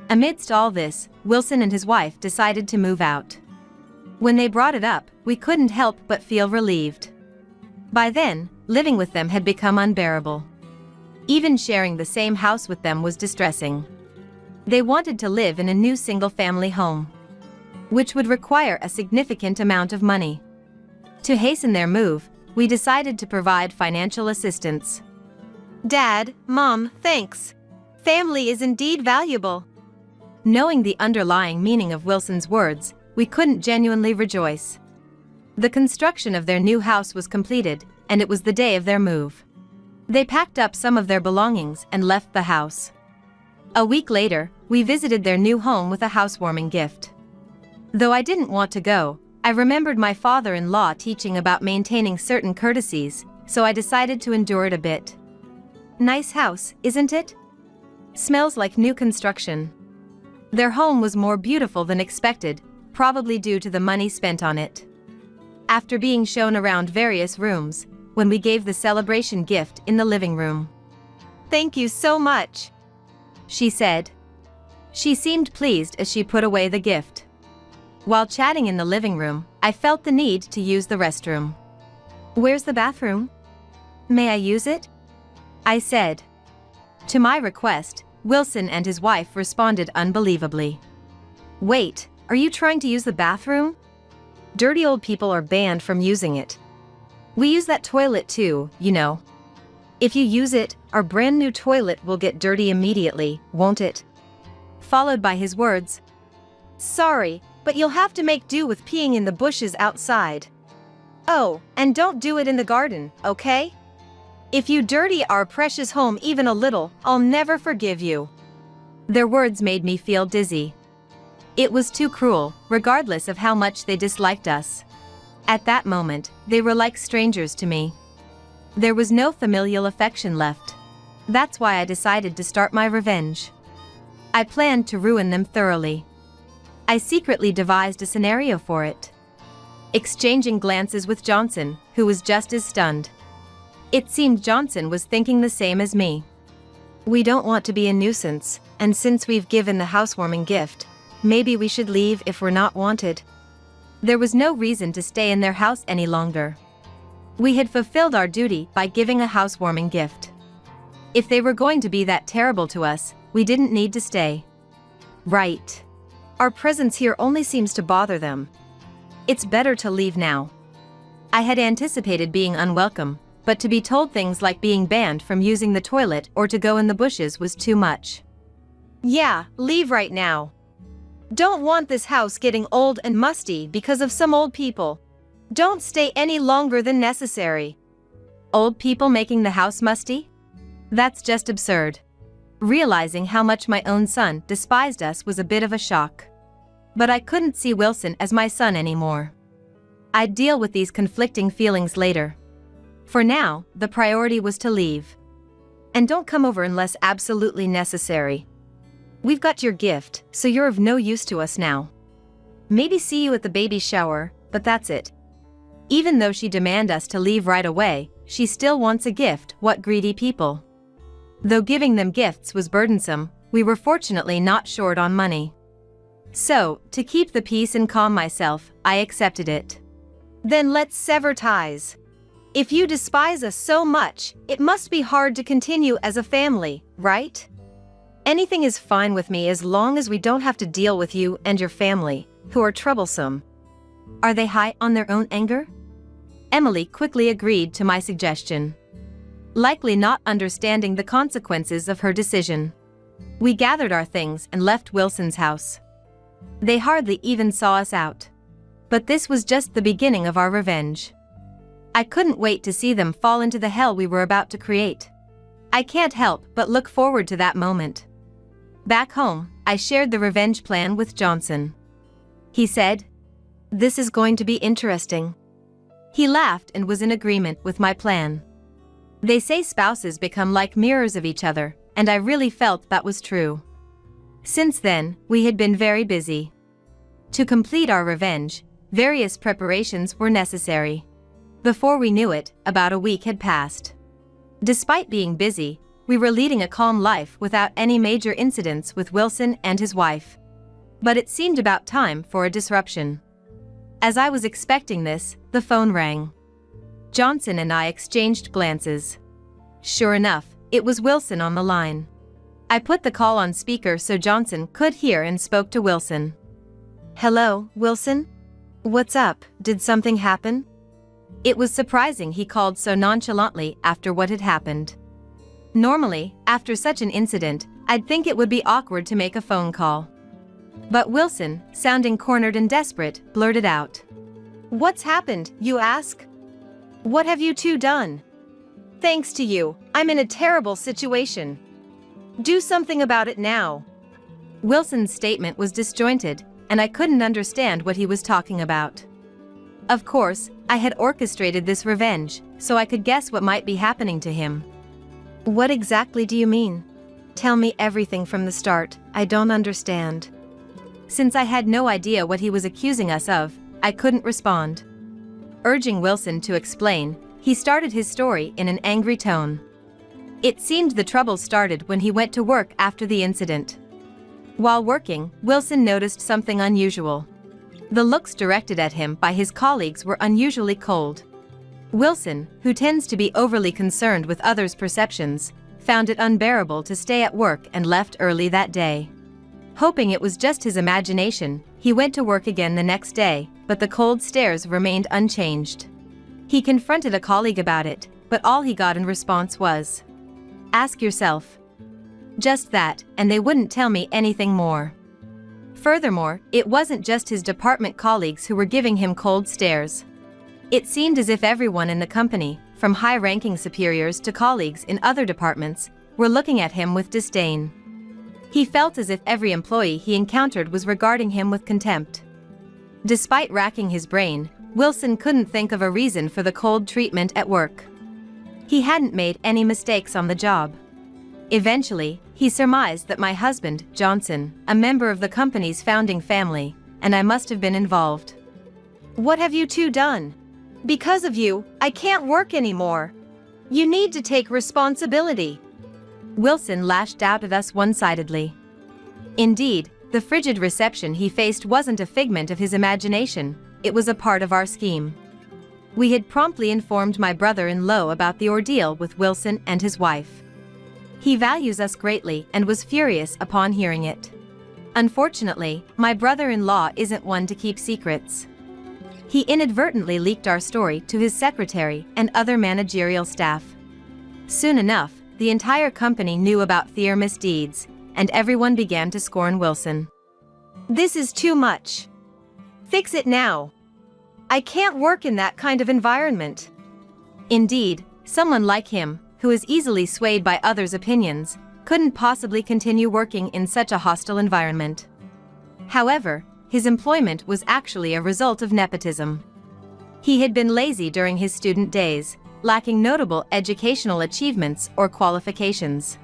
Amidst all this, Wilson and his wife decided to move out. When they brought it up, we couldn't help but feel relieved. By then, living with them had become unbearable. Even sharing the same house with them was distressing. They wanted to live in a new single-family home, which would require a significant amount of money. To hasten their move, we decided to provide financial assistance. "Dad, Mom, thanks. Family is indeed valuable." Knowing the underlying meaning of Wilson's words, we couldn't genuinely rejoice. The construction of their new house was completed, and it was the day of their move. They packed up some of their belongings and left the house. A week later, we visited their new home with a housewarming gift. Though I didn't want to go, I remembered my father-in-law teaching about maintaining certain courtesies, so I decided to endure it a bit. "Nice house, isn't it? Smells like new construction." Their home was more beautiful than expected, probably due to the money spent on it. After being shown around various rooms, when we gave the celebration gift in the living room. "Thank you so much," she said. She seemed pleased as she put away the gift. While chatting in the living room, I felt the need to use the restroom. "Where's the bathroom? May I use it?" I said. To my request, Wilson and his wife responded unbelievably. "Wait, are you trying to use the bathroom? Dirty old people are banned from using it. We use that toilet too, you know. If you use it, our brand new toilet will get dirty immediately, won't it?" Followed by his words, "Sorry, but you'll have to make do with peeing in the bushes outside. Oh, and don't do it in the garden, okay? If you dirty our precious home even a little, I'll never forgive you." Their words made me feel dizzy. It was too cruel, regardless of how much they disliked us. At that moment, they were like strangers to me. There was no familial affection left. That's why I decided to start my revenge. I planned to ruin them thoroughly. I secretly devised a scenario for it. Exchanging glances with Johnson, who was just as stunned. It seemed Johnson was thinking the same as me. "We don't want to be a nuisance, and since we've given the housewarming gift, maybe we should leave if we're not wanted." There was no reason to stay in their house any longer. We had fulfilled our duty by giving a housewarming gift. If they were going to be that terrible to us, we didn't need to stay. "Right. Our presence here only seems to bother them. It's better to leave now." I had anticipated being unwelcome, but to be told things like being banned from using the toilet or to go in the bushes was too much. "Yeah, leave right now. Don't want this house getting old and musty because of some old people. Don't stay any longer than necessary." Old people making the house musty? That's just absurd. Realizing how much my own son despised us was a bit of a shock. But I couldn't see Wilson as my son anymore. I'd deal with these conflicting feelings later. For now, the priority was to leave. And don't come over unless absolutely necessary. We've got your gift, so you're of no use to us now. Maybe see you at the baby shower, but that's it. Even though she demanded us to leave right away, she still wants a gift. What greedy people. Though giving them gifts was burdensome, we were fortunately not short on money. So, to keep the peace and calm myself, I accepted it. Then let's sever ties. If you despise us so much, it must be hard to continue as a family, right? Anything is fine with me as long as we don't have to deal with you and your family, who are troublesome. Are they high on their own anger? Emily quickly agreed to my suggestion, likely not understanding the consequences of her decision. We gathered our things and left Wilson's house. They hardly even saw us out. But this was just the beginning of our revenge. I couldn't wait to see them fall into the hell we were about to create. I can't help but look forward to that moment. Back home, I shared the revenge plan with Johnson. He said, "This is going to be interesting." He laughed and was in agreement with my plan. They say spouses become like mirrors of each other, and I really felt that was true. Since then, we had been very busy. To complete our revenge, various preparations were necessary. Before we knew it, about a week had passed. Despite being busy, we were leading a calm life without any major incidents with Wilson and his wife. But it seemed about time for a disruption. As I was expecting this, the phone rang. Johnson and I exchanged glances. Sure enough, it was Wilson on the line. I put the call on speaker so Johnson could hear and spoke to Wilson. "Hello, Wilson? What's up? Did something happen?" It was surprising he called so nonchalantly after what had happened. Normally, after such an incident, I'd think it would be awkward to make a phone call. But Wilson, sounding cornered and desperate, blurted out. "What's happened, you ask? What have you two done? Thanks to you, I'm in a terrible situation. Do something about it now." Wilson's statement was disjointed, and I couldn't understand what he was talking about. Of course, I had orchestrated this revenge, so I could guess what might be happening to him. "What exactly do you mean? Tell me everything from the start, I don't understand." Since I had no idea what he was accusing us of, I couldn't respond. Urging Wilson to explain, he started his story in an angry tone. It seemed the trouble started when he went to work after the incident. While working, Wilson noticed something unusual. The looks directed at him by his colleagues were unusually cold. Wilson, who tends to be overly concerned with others' perceptions, found it unbearable to stay at work and left early that day. Hoping it was just his imagination, he went to work again the next day, but the cold stares remained unchanged. He confronted a colleague about it, but all he got in response was, "Ask yourself." Just that, and they wouldn't tell me anything more. Furthermore, it wasn't just his department colleagues who were giving him cold stares. It seemed as if everyone in the company, from high-ranking superiors to colleagues in other departments, were looking at him with disdain. He felt as if every employee he encountered was regarding him with contempt. Despite racking his brain, Wilson couldn't think of a reason for the cold treatment at work. He hadn't made any mistakes on the job. Eventually, he surmised that my husband, Johnson, a member of the company's founding family, and I must have been involved. "What have you two done? Because of you, I can't work anymore. You need to take responsibility." Wilson lashed out at us one-sidedly. Indeed, the frigid reception he faced wasn't a figment of his imagination, it was a part of our scheme. We had promptly informed my brother-in-law about the ordeal with Wilson and his wife. He values us greatly and was furious upon hearing it. Unfortunately, my brother-in-law isn't one to keep secrets. He inadvertently leaked our story to his secretary and other managerial staff. Soon enough, the entire company knew about their misdeeds, and everyone began to scorn Wilson. "This is too much. Fix it now. I can't work in that kind of environment." Indeed, someone like him, who is easily swayed by others' opinions, couldn't possibly continue working in such a hostile environment. However, his employment was actually a result of nepotism. He had been lazy during his student days, lacking notable educational achievements or qualifications.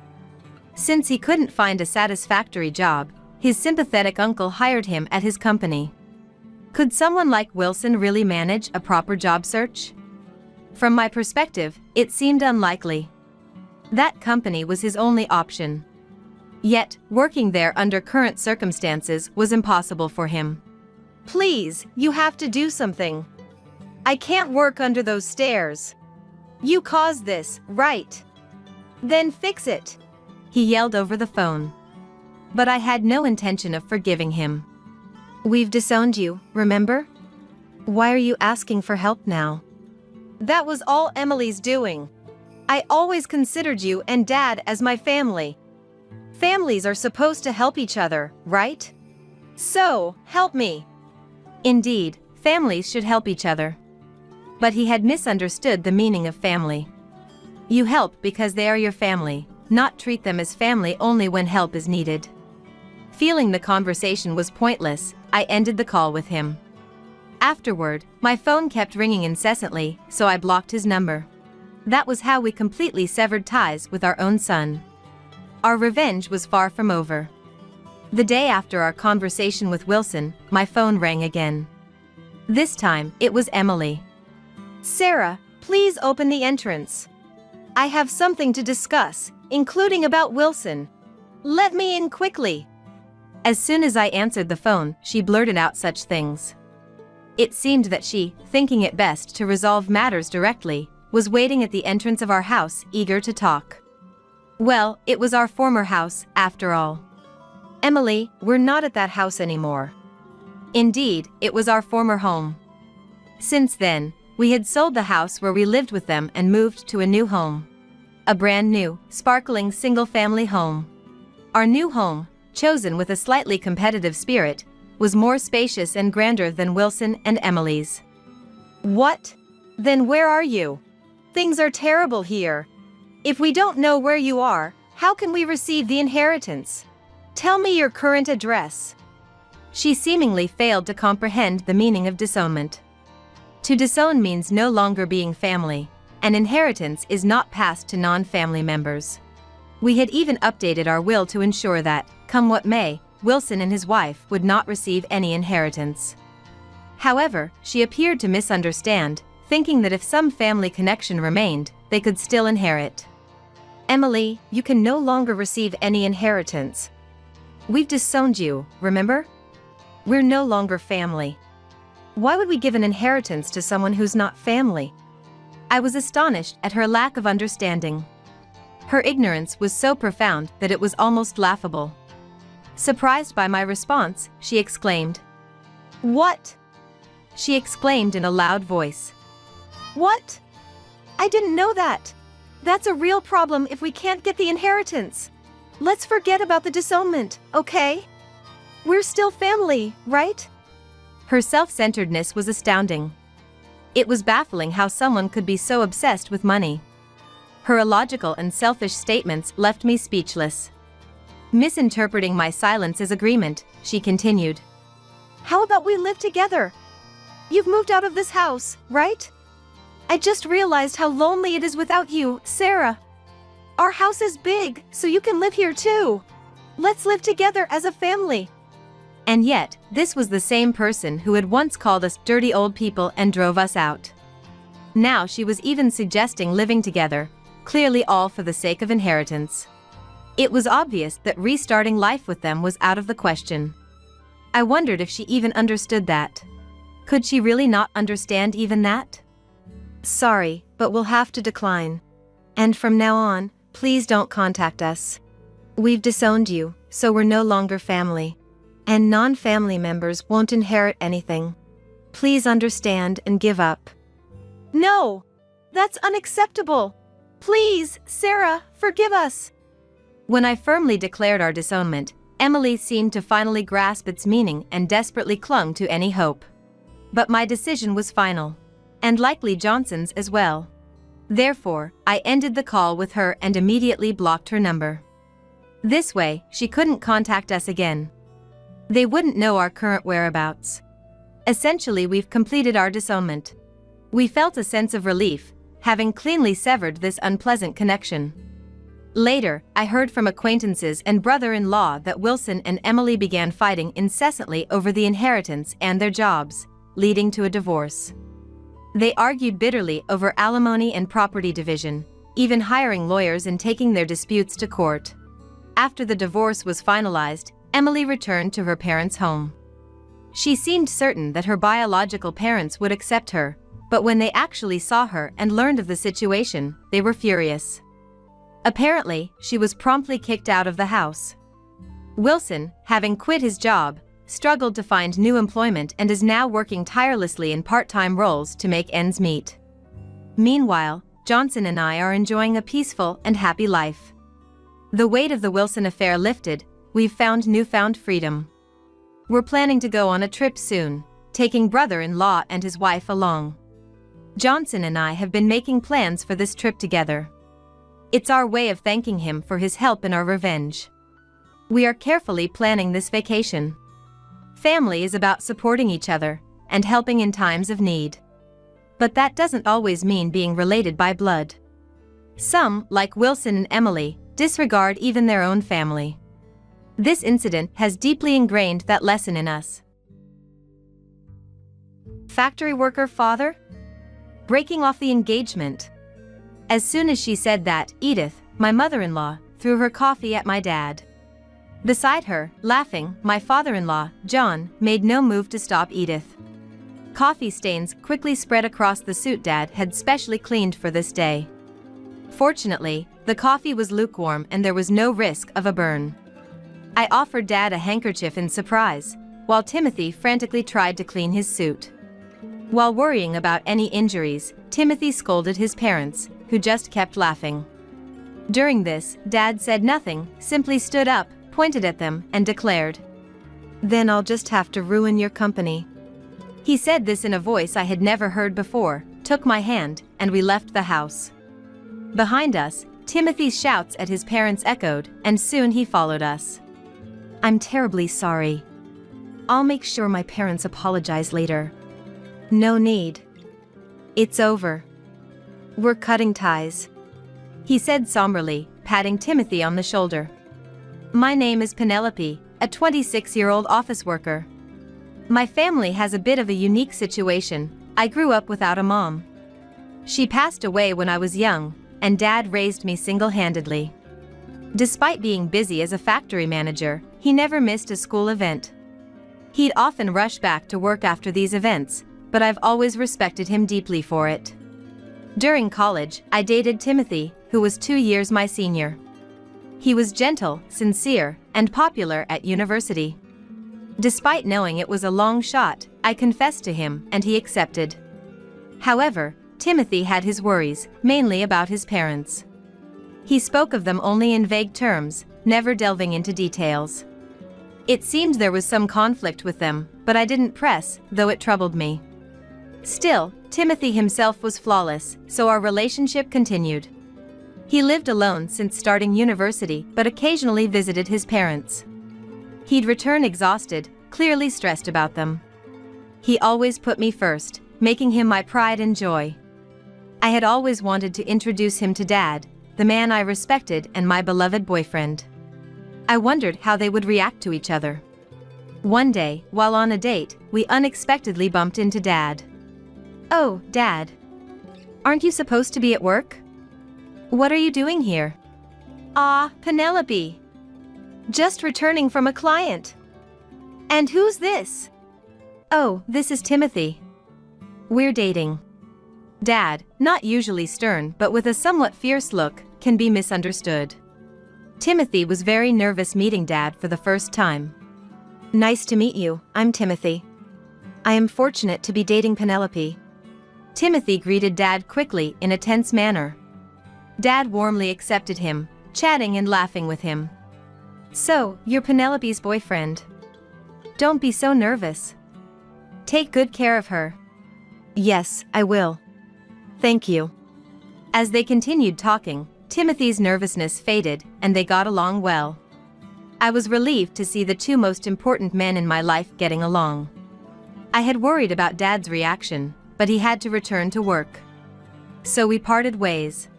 Since he couldn't find a satisfactory job, his sympathetic uncle hired him at his company. Could someone like Wilson really manage a proper job search? From my perspective, it seemed unlikely. That company was his only option. Yet, working there under current circumstances was impossible for him. Please, you have to do something. I can't work under those stairs. You caused this, right? Then fix it, he yelled over the phone. But I had no intention of forgiving him. We've disowned you, remember? Why are you asking for help now? That was all Emily's doing. I always considered you and Dad as my family. Families are supposed to help each other, right? So, help me. Indeed, families should help each other. But he had misunderstood the meaning of family. You help because they are your family, not treat them as family only when help is needed. Feeling the conversation was pointless, I ended the call with him. Afterward, my phone kept ringing incessantly, so I blocked his number. That was how we completely severed ties with our own son. Our revenge was far from over. The day after our conversation with Wilson, my phone rang again. This time, it was Emily. Sarah, please open the entrance. I have something to discuss, including about Wilson. Let me in quickly. As soon as I answered the phone, she blurted out such things. It seemed that she, thinking it best to resolve matters directly, was waiting at the entrance of our house, eager to talk. Well, it was our former house, after all. Emily, we're not at that house anymore. Indeed, it was our former home. Since then, we had sold the house where we lived with them and moved to a new home. A brand new, sparkling single-family home. Our new home, chosen with a slightly competitive spirit, was more spacious and grander than Wilson and Emily's. What? Then where are you? Things are terrible here. If we don't know where you are, how can we receive the inheritance? Tell me your current address. She seemingly failed to comprehend the meaning of disownment. To disown means no longer being family, and inheritance is not passed to non-family members. We had even updated our will to ensure that, come what may, Wilson and his wife would not receive any inheritance. However, she appeared to misunderstand, thinking that if some family connection remained, they could still inherit. Emily, you can no longer receive any inheritance. We've disowned you, remember? We're no longer family. Why would we give an inheritance to someone who's not family? I was astonished at her lack of understanding. Her ignorance was so profound that it was almost laughable. Surprised by my response, she exclaimed. What? She exclaimed in a loud voice. What? I didn't know that. That's a real problem if we can't get the inheritance. Let's forget about the disownment, okay? We're still family, right? Her self-centeredness was astounding. It was baffling how someone could be so obsessed with money. Her illogical and selfish statements left me speechless. Misinterpreting my silence as agreement, she continued. How about we live together? You've moved out of this house, right? I just realized how lonely it is without you, Sarah. Our house is big, so you can live here too. Let's live together as a family. And yet, this was the same person who had once called us dirty old people and drove us out. Now she was even suggesting living together, clearly all for the sake of inheritance. It was obvious that restarting life with them was out of the question. I wondered if she even understood that. Could she really not understand even that? Sorry, but we'll have to decline. And from now on, please don't contact us. We've disowned you, so we're no longer family. And non-family members won't inherit anything. Please understand and give up. No! That's unacceptable! Please, Sarah, forgive us! When I firmly declared our disownment, Emily seemed to finally grasp its meaning and desperately clung to any hope. But my decision was final. And likely Johnson's as well. Therefore, I ended the call with her and immediately blocked her number. This way, she couldn't contact us again. They wouldn't know our current whereabouts. Essentially, we've completed our disownment. We felt a sense of relief, having cleanly severed this unpleasant connection. Later, I heard from acquaintances and brother-in-law that Wilson and Emily began fighting incessantly over the inheritance and their jobs, leading to a divorce. They argued bitterly over alimony and property division, even hiring lawyers and taking their disputes to court. After the divorce was finalized, Emily returned to her parents' home. She seemed certain that her biological parents would accept her, but when they actually saw her and learned of the situation, they were furious. Apparently, she was promptly kicked out of the house. Wilson, having quit his job, struggled to find new employment and is now working tirelessly in part-time roles to make ends meet. Meanwhile, Johnson and I are enjoying a peaceful and happy life. The weight of the Wilson affair lifted, we've found newfound freedom. We're planning to go on a trip soon, taking brother-in-law and his wife along. Johnson and I have been making plans for this trip together. It's our way of thanking him for his help in our revenge. We are carefully planning this vacation. Family is about supporting each other and helping in times of need. But that doesn't always mean being related by blood. Some, like Wilson and Emily, disregard even their own family. This incident has deeply ingrained that lesson in us. Factory worker father? Breaking off the engagement. As soon as she said that, Edith, my mother-in-law, threw her coffee at my dad. Beside her, laughing, my father-in-law, John, made no move to stop Edith. Coffee stains quickly spread across the suit Dad had specially cleaned for this day. Fortunately, the coffee was lukewarm and there was no risk of a burn. I offered Dad a handkerchief in surprise, while Timothy frantically tried to clean his suit. While worrying about any injuries, Timothy scolded his parents, who just kept laughing. During this, Dad said nothing, simply stood up, pointed at them, and declared, "Then I'll just have to ruin your company." He said this in a voice I had never heard before, took my hand, and we left the house. Behind us, Timothy's shouts at his parents echoed, and soon he followed us. "I'm terribly sorry. I'll make sure my parents apologize later." "No need. It's over. We're cutting ties," he said somberly, patting Timothy on the shoulder. "My name is Penelope, a 26-year-old office worker. My family has a bit of a unique situation. I grew up without a mom. She passed away when I was young, and Dad raised me single-handedly. Despite being busy as a factory manager, he never missed a school event. He'd often rush back to work after these events, but I've always respected him deeply for it. During college, I dated Timothy, who was 2 years my senior. He was gentle, sincere, and popular at university. Despite knowing it was a long shot, I confessed to him and he accepted. However, Timothy had his worries, mainly about his parents. He spoke of them only in vague terms, never delving into details. It seemed there was some conflict with them, but I didn't press, though it troubled me. Still, Timothy himself was flawless, so our relationship continued. He lived alone since starting university but occasionally visited his parents. He'd return exhausted, clearly stressed about them. He always put me first, making him my pride and joy. I had always wanted to introduce him to Dad, the man I respected and my beloved boyfriend. I wondered how they would react to each other. One day, while on a date, we unexpectedly bumped into Dad. "Oh, Dad. Aren't you supposed to be at work? What are you doing here?" "Ah, Penelope. Just returning from a client." "And who's this?" "Oh, this is Timothy. We're dating." Dad, not usually stern but with a somewhat fierce look, can be misunderstood. Timothy was very nervous meeting Dad for the first time. "Nice to meet you, I'm Timothy. I am fortunate to be dating Penelope." Timothy greeted Dad quickly in a tense manner. Dad warmly accepted him, chatting and laughing with him. "So, you're Penelope's boyfriend. Don't be so nervous. Take good care of her." "Yes, I will. Thank you." As they continued talking, Timothy's nervousness faded and they got along well. I was relieved to see the two most important men in my life getting along. I had worried about Dad's reaction, but he had to return to work. So we parted ways.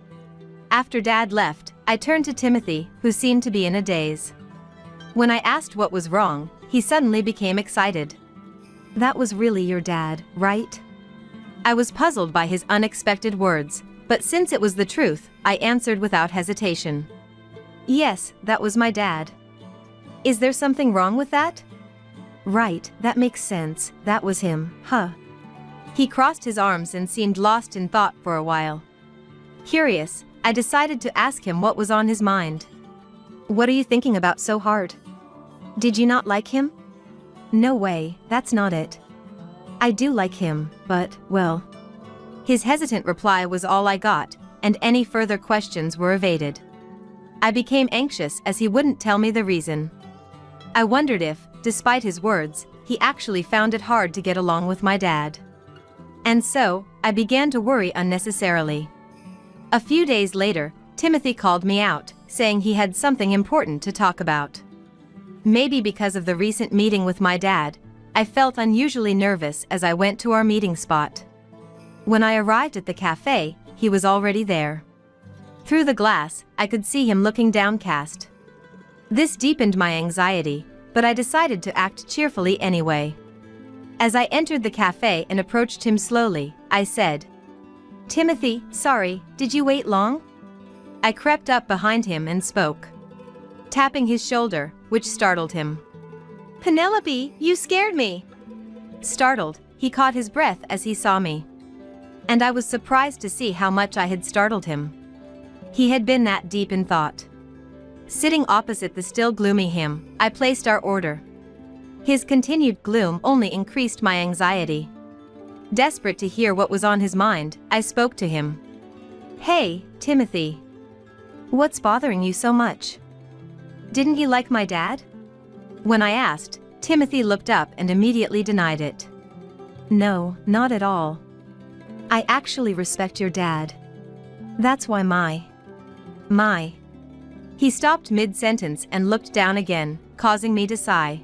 After Dad left, I turned to Timothy, who seemed to be in a daze. When I asked what was wrong, he suddenly became excited. "That was really your dad, right?" I was puzzled by his unexpected words, but since it was the truth, I answered without hesitation. "Yes, that was my dad." "Is there something wrong with that?" "Right, that makes sense, that was him, huh?" He crossed his arms and seemed lost in thought for a while. Curious, I decided to ask him what was on his mind. "What are you thinking about so hard? Did you not like him?" "No way, that's not it. I do like him, but, well..." His hesitant reply was all I got, and any further questions were evaded. I became anxious as he wouldn't tell me the reason. I wondered if, despite his words, he actually found it hard to get along with my dad. And so, I began to worry unnecessarily. A few days later, Timothy called me out, saying he had something important to talk about. Maybe because of the recent meeting with my dad, I felt unusually nervous as I went to our meeting spot. When I arrived at the cafe, he was already there. Through the glass, I could see him looking downcast. This deepened my anxiety, but I decided to act cheerfully anyway. As I entered the cafe and approached him slowly, I said, "Timothy, sorry, did you wait long?" I crept up behind him and spoke, tapping his shoulder, which startled him. "Penelope, you scared me." Startled, he caught his breath as he saw me. And I was surprised to see how much I had startled him. He had been that deep in thought. Sitting opposite the still gloomy him, I placed our order. His continued gloom only increased my anxiety. Desperate to hear what was on his mind, I spoke to him. "Hey, Timothy. What's bothering you so much? Didn't you like my dad?" When I asked, Timothy looked up and immediately denied it. "No, not at all. I actually respect your dad. That's why my... He stopped mid-sentence and looked down again, causing me to sigh.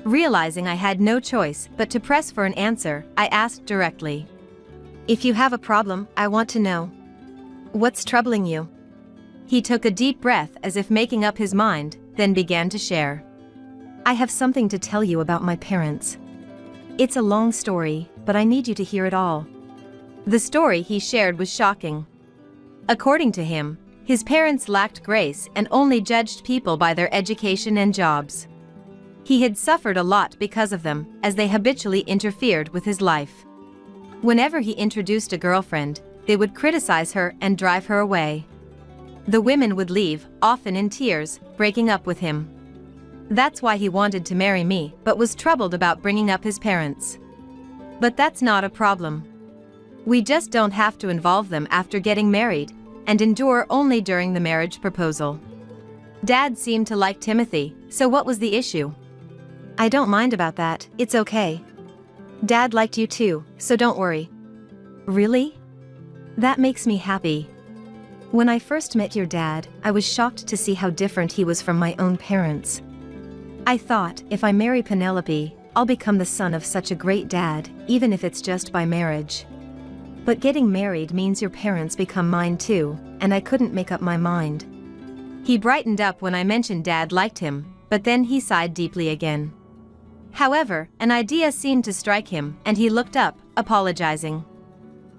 Realizing I had no choice but to press for an answer, I asked directly. "If you have a problem, I want to know. What's troubling you?" He took a deep breath as if making up his mind, then began to share. "I have something to tell you about my parents. It's a long story, but I need you to hear it all." The story he shared was shocking. According to him, his parents lacked grace and only judged people by their education and jobs. He had suffered a lot because of them, as they habitually interfered with his life. Whenever he introduced a girlfriend, they would criticize her and drive her away. The women would leave, often in tears, breaking up with him. That's why he wanted to marry me, but was troubled about bringing up his parents. But that's not a problem. We just don't have to involve them after getting married, and endure only during the marriage proposal. Dad seemed to like Timothy, so what was the issue? "I don't mind about that, it's okay. Dad liked you too, so don't worry." "Really? That makes me happy. When I first met your dad, I was shocked to see how different he was from my own parents. I thought, if I marry Penelope, I'll become the son of such a great dad, even if it's just by marriage. But getting married means your parents become mine too, and I couldn't make up my mind." He brightened up when I mentioned Dad liked him, but then he sighed deeply again. However, an idea seemed to strike him, and he looked up, apologizing.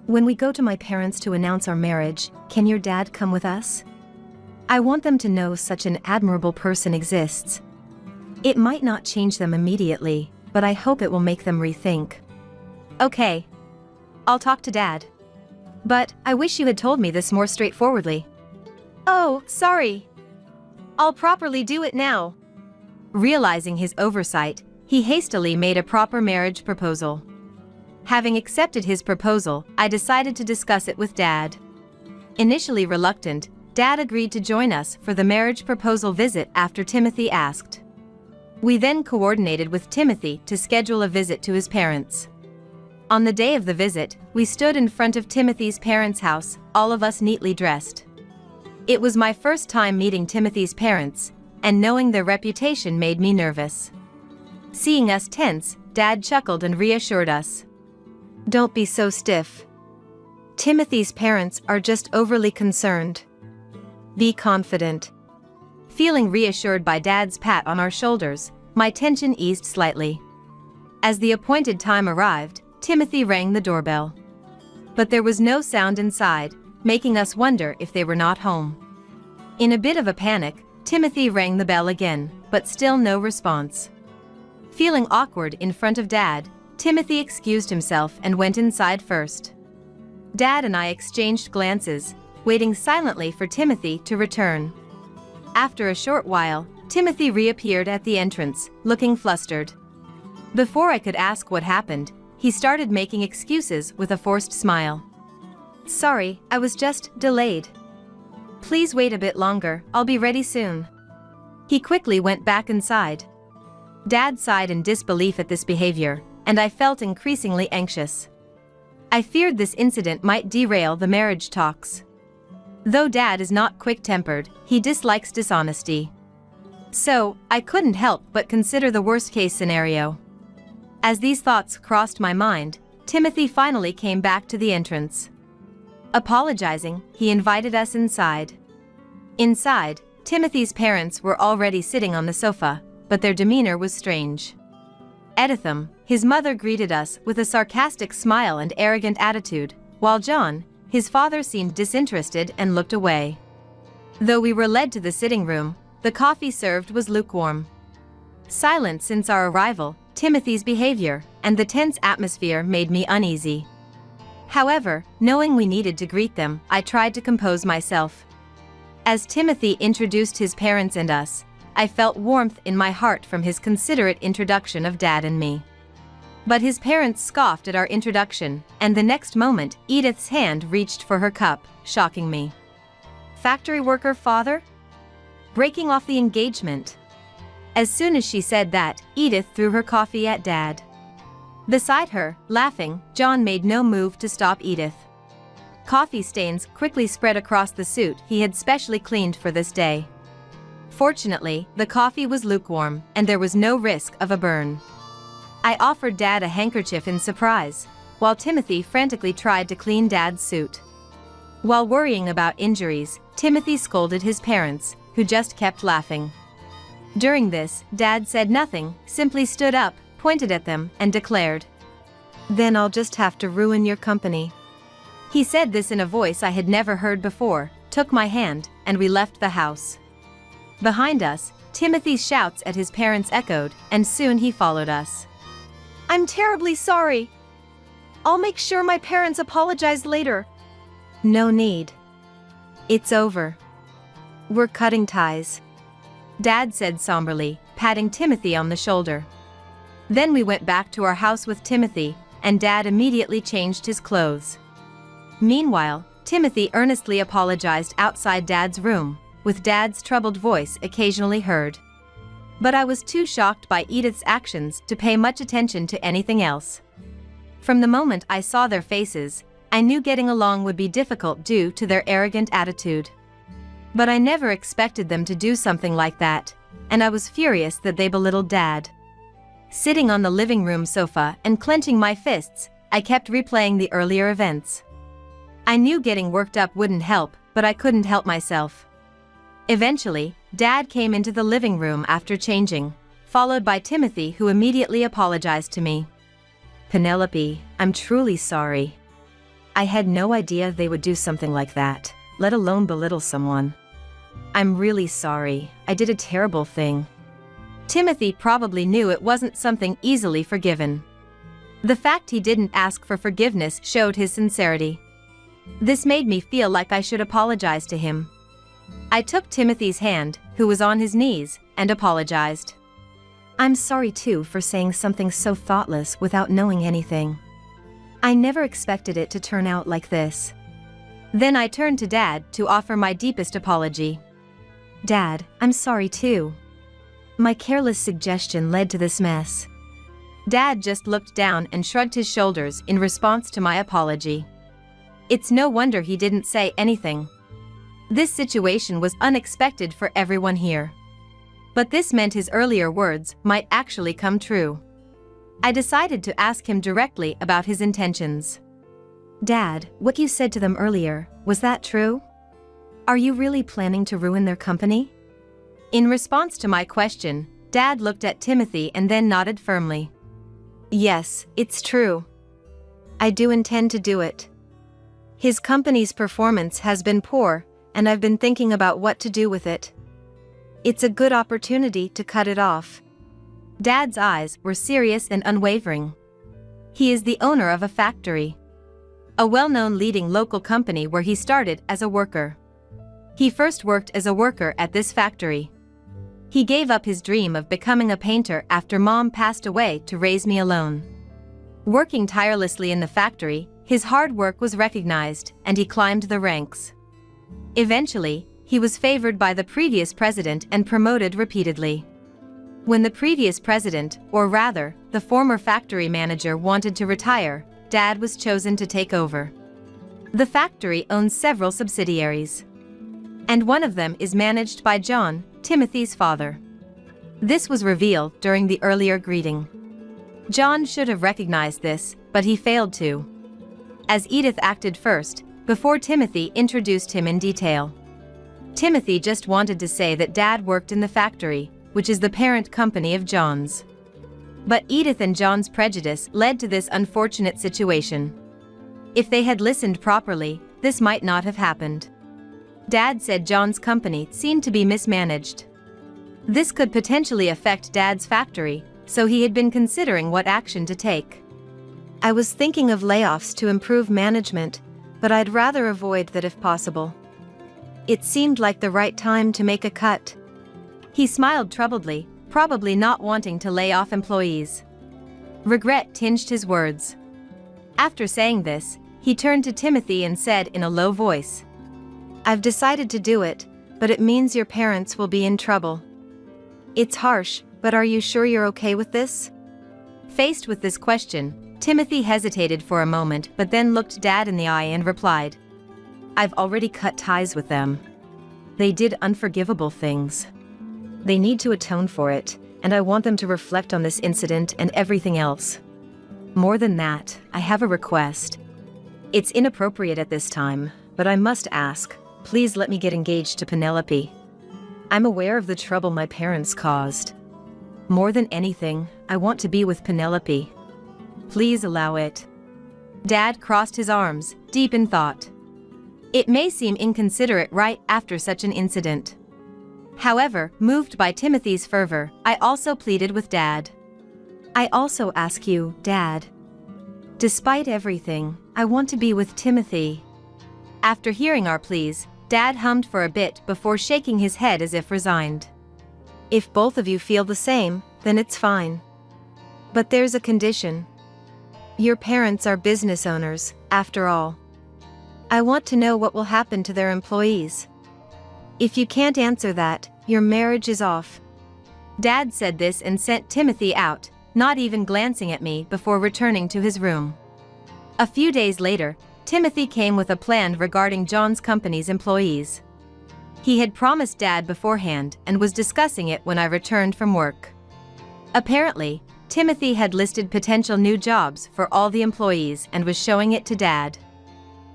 "When we go to my parents to announce our marriage, can your dad come with us? I want them to know such an admirable person exists. It might not change them immediately, but I hope it will make them rethink." "Okay. I'll talk to Dad. But I wish you had told me this more straightforwardly." "Oh, sorry. I'll properly do it now." Realizing his oversight, he hastily made a proper marriage proposal. Having accepted his proposal, I decided to discuss it with Dad. Initially reluctant, Dad agreed to join us for the marriage proposal visit after Timothy asked. We then coordinated with Timothy to schedule a visit to his parents. On the day of the visit, we stood in front of Timothy's parents' house, all of us neatly dressed. It was my first time meeting Timothy's parents, and knowing their reputation made me nervous. Seeing us tense, Dad chuckled and reassured us. Don't be so stiff. Timothy's parents are just overly concerned. Be confident. Feeling reassured by Dad's pat on our shoulders, my tension eased slightly. As the appointed time arrived, Timothy rang the doorbell. But there was no sound inside, making us wonder if they were not home. In a bit of a panic, Timothy rang the bell again, but still no response. Feeling awkward in front of Dad, Timothy excused himself and went inside first. Dad and I exchanged glances, waiting silently for Timothy to return. After a short while, Timothy reappeared at the entrance, looking flustered. Before I could ask what happened, he started making excuses with a forced smile. Sorry, I was just delayed. Please wait a bit longer, I'll be ready soon. He quickly went back inside. Dad sighed in disbelief at this behavior, and I felt increasingly anxious. I feared this incident might derail the marriage talks. Though Dad is not quick-tempered, he dislikes dishonesty. So, I couldn't help but consider the worst-case scenario. As these thoughts crossed my mind, Timothy finally came back to the entrance. Apologizing, he invited us inside. Inside, Timothy's parents were already sitting on the sofa, but their demeanor was strange. Editham, his mother, greeted us with a sarcastic smile and arrogant attitude, while John, his father, seemed disinterested and looked away. Though we were led to the sitting room, the coffee served was lukewarm. Silent since our arrival, Timothy's behavior, and the tense atmosphere made me uneasy. However, knowing we needed to greet them, I tried to compose myself. As Timothy introduced his parents and us, I felt warmth in my heart from his considerate introduction of Dad and me. But his parents scoffed at our introduction, and the next moment, Edith's hand reached for her cup, shocking me. Factory worker father? Breaking off the engagement. As soon as she said that, Edith threw her coffee at Dad. Beside her, laughing, John made no move to stop Edith. Coffee stains quickly spread across the suit he had specially cleaned for this day. Fortunately, the coffee was lukewarm, and there was no risk of a burn. I offered Dad a handkerchief in surprise, while Timothy frantically tried to clean Dad's suit. While worrying about injuries, Timothy scolded his parents, who just kept laughing. During this, Dad said nothing, simply stood up, pointed at them, and declared, "Then I'll just have to ruin your company." He said this in a voice I had never heard before, took my hand, and we left the house. Behind us, Timothy's shouts at his parents echoed, and soon he followed us. "I'm terribly sorry. I'll make sure my parents apologize later." "No need. It's over. We're cutting ties," Dad said somberly, patting Timothy on the shoulder. Then we went back to our house with Timothy, and Dad immediately changed his clothes. Meanwhile, Timothy earnestly apologized outside Dad's room, with Dad's troubled voice occasionally heard. But I was too shocked by Edith's actions to pay much attention to anything else. From the moment I saw their faces, I knew getting along would be difficult due to their arrogant attitude. But I never expected them to do something like that, and I was furious that they belittled Dad. Sitting on the living room sofa and clenching my fists, I kept replaying the earlier events. I knew getting worked up wouldn't help, but I couldn't help myself. Eventually, Dad came into the living room after changing, followed by Timothy, who immediately apologized to me. "Penelope, I'm truly sorry. I had no idea they would do something like that, let alone belittle someone. I'm really sorry, I did a terrible thing." Timothy probably knew it wasn't something easily forgiven. The fact he didn't ask for forgiveness showed his sincerity. This made me feel like I should apologize to him. I took Timothy's hand, who was on his knees, and apologized. "I'm sorry too for saying something so thoughtless without knowing anything. I never expected it to turn out like this." Then I turned to Dad to offer my deepest apology. "Dad, I'm sorry too. My careless suggestion led to this mess. Dad just looked down and shrugged his shoulders in response to my apology. It's no wonder he didn't say anything. This situation was unexpected for everyone here. But this meant his earlier words might actually come true. I decided to ask him directly about his intentions. Dad, what you said to them earlier, was that true? Are you really planning to ruin their company? In response to my question, Dad looked at Timothy and then nodded firmly. Yes, it's true. I do intend to do it. His company's performance has been poor, and I've been thinking about what to do with it. It's a good opportunity to cut it off. Dad's eyes were serious and unwavering. He is the owner of a factory, a well-known leading local company where he started as a worker. He first worked as a worker at this factory. He gave up his dream of becoming a painter after Mom passed away to raise me alone. Working tirelessly in the factory, his hard work was recognized, and he climbed the ranks. Eventually, he was favored by the previous president and promoted repeatedly. When the previous president, or rather, the former factory manager, wanted to retire, Dad was chosen to take over. The factory owns several subsidiaries, and one of them is managed by John, Timothy's father. This was revealed during the earlier greeting. John should have recognized this, but he failed to, as Edith acted first, before Timothy introduced him in detail. Timothy just wanted to say that Dad worked in the factory, which is the parent company of John's. But Edith and John's prejudice led to this unfortunate situation. If they had listened properly, this might not have happened. Dad said John's company seemed to be mismanaged. This could potentially affect Dad's factory, so he had been considering what action to take. I was thinking of layoffs to improve management, but I'd rather avoid that if possible. It seemed like the right time to make a cut. He smiled troubledly, probably not wanting to lay off employees. Regret tinged his words. After saying this, he turned to Timothy and said in a low voice, I've decided to do it, but it means your parents will be in trouble. It's harsh, but are you sure you're okay with this? Faced with this question, Timothy hesitated for a moment but then looked Dad in the eye and replied, I've already cut ties with them. They did unforgivable things. They need to atone for it, and I want them to reflect on this incident and everything else. More than that, I have a request. It's inappropriate at this time, but I must ask, please let me get engaged to Penelope. I'm aware of the trouble my parents caused. More than anything, I want to be with Penelope. Please allow it. Dad crossed his arms, deep in thought. It may seem inconsiderate right after such an incident. However, moved by Timothy's fervor, I also pleaded with Dad. I also ask you, Dad. Despite everything, I want to be with Timothy. After hearing our pleas, Dad hummed for a bit before shaking his head as if resigned. If both of you feel the same, then it's fine. But there's a condition. Your parents are business owners, after all. I want to know what will happen to their employees. If you can't answer that, your marriage is off. Dad said this and sent Timothy out, not even glancing at me before returning to his room. A few days later, Timothy came with a plan regarding John's company's employees. He had promised Dad beforehand and was discussing it when I returned from work. Apparently, Timothy had listed potential new jobs for all the employees and was showing it to Dad.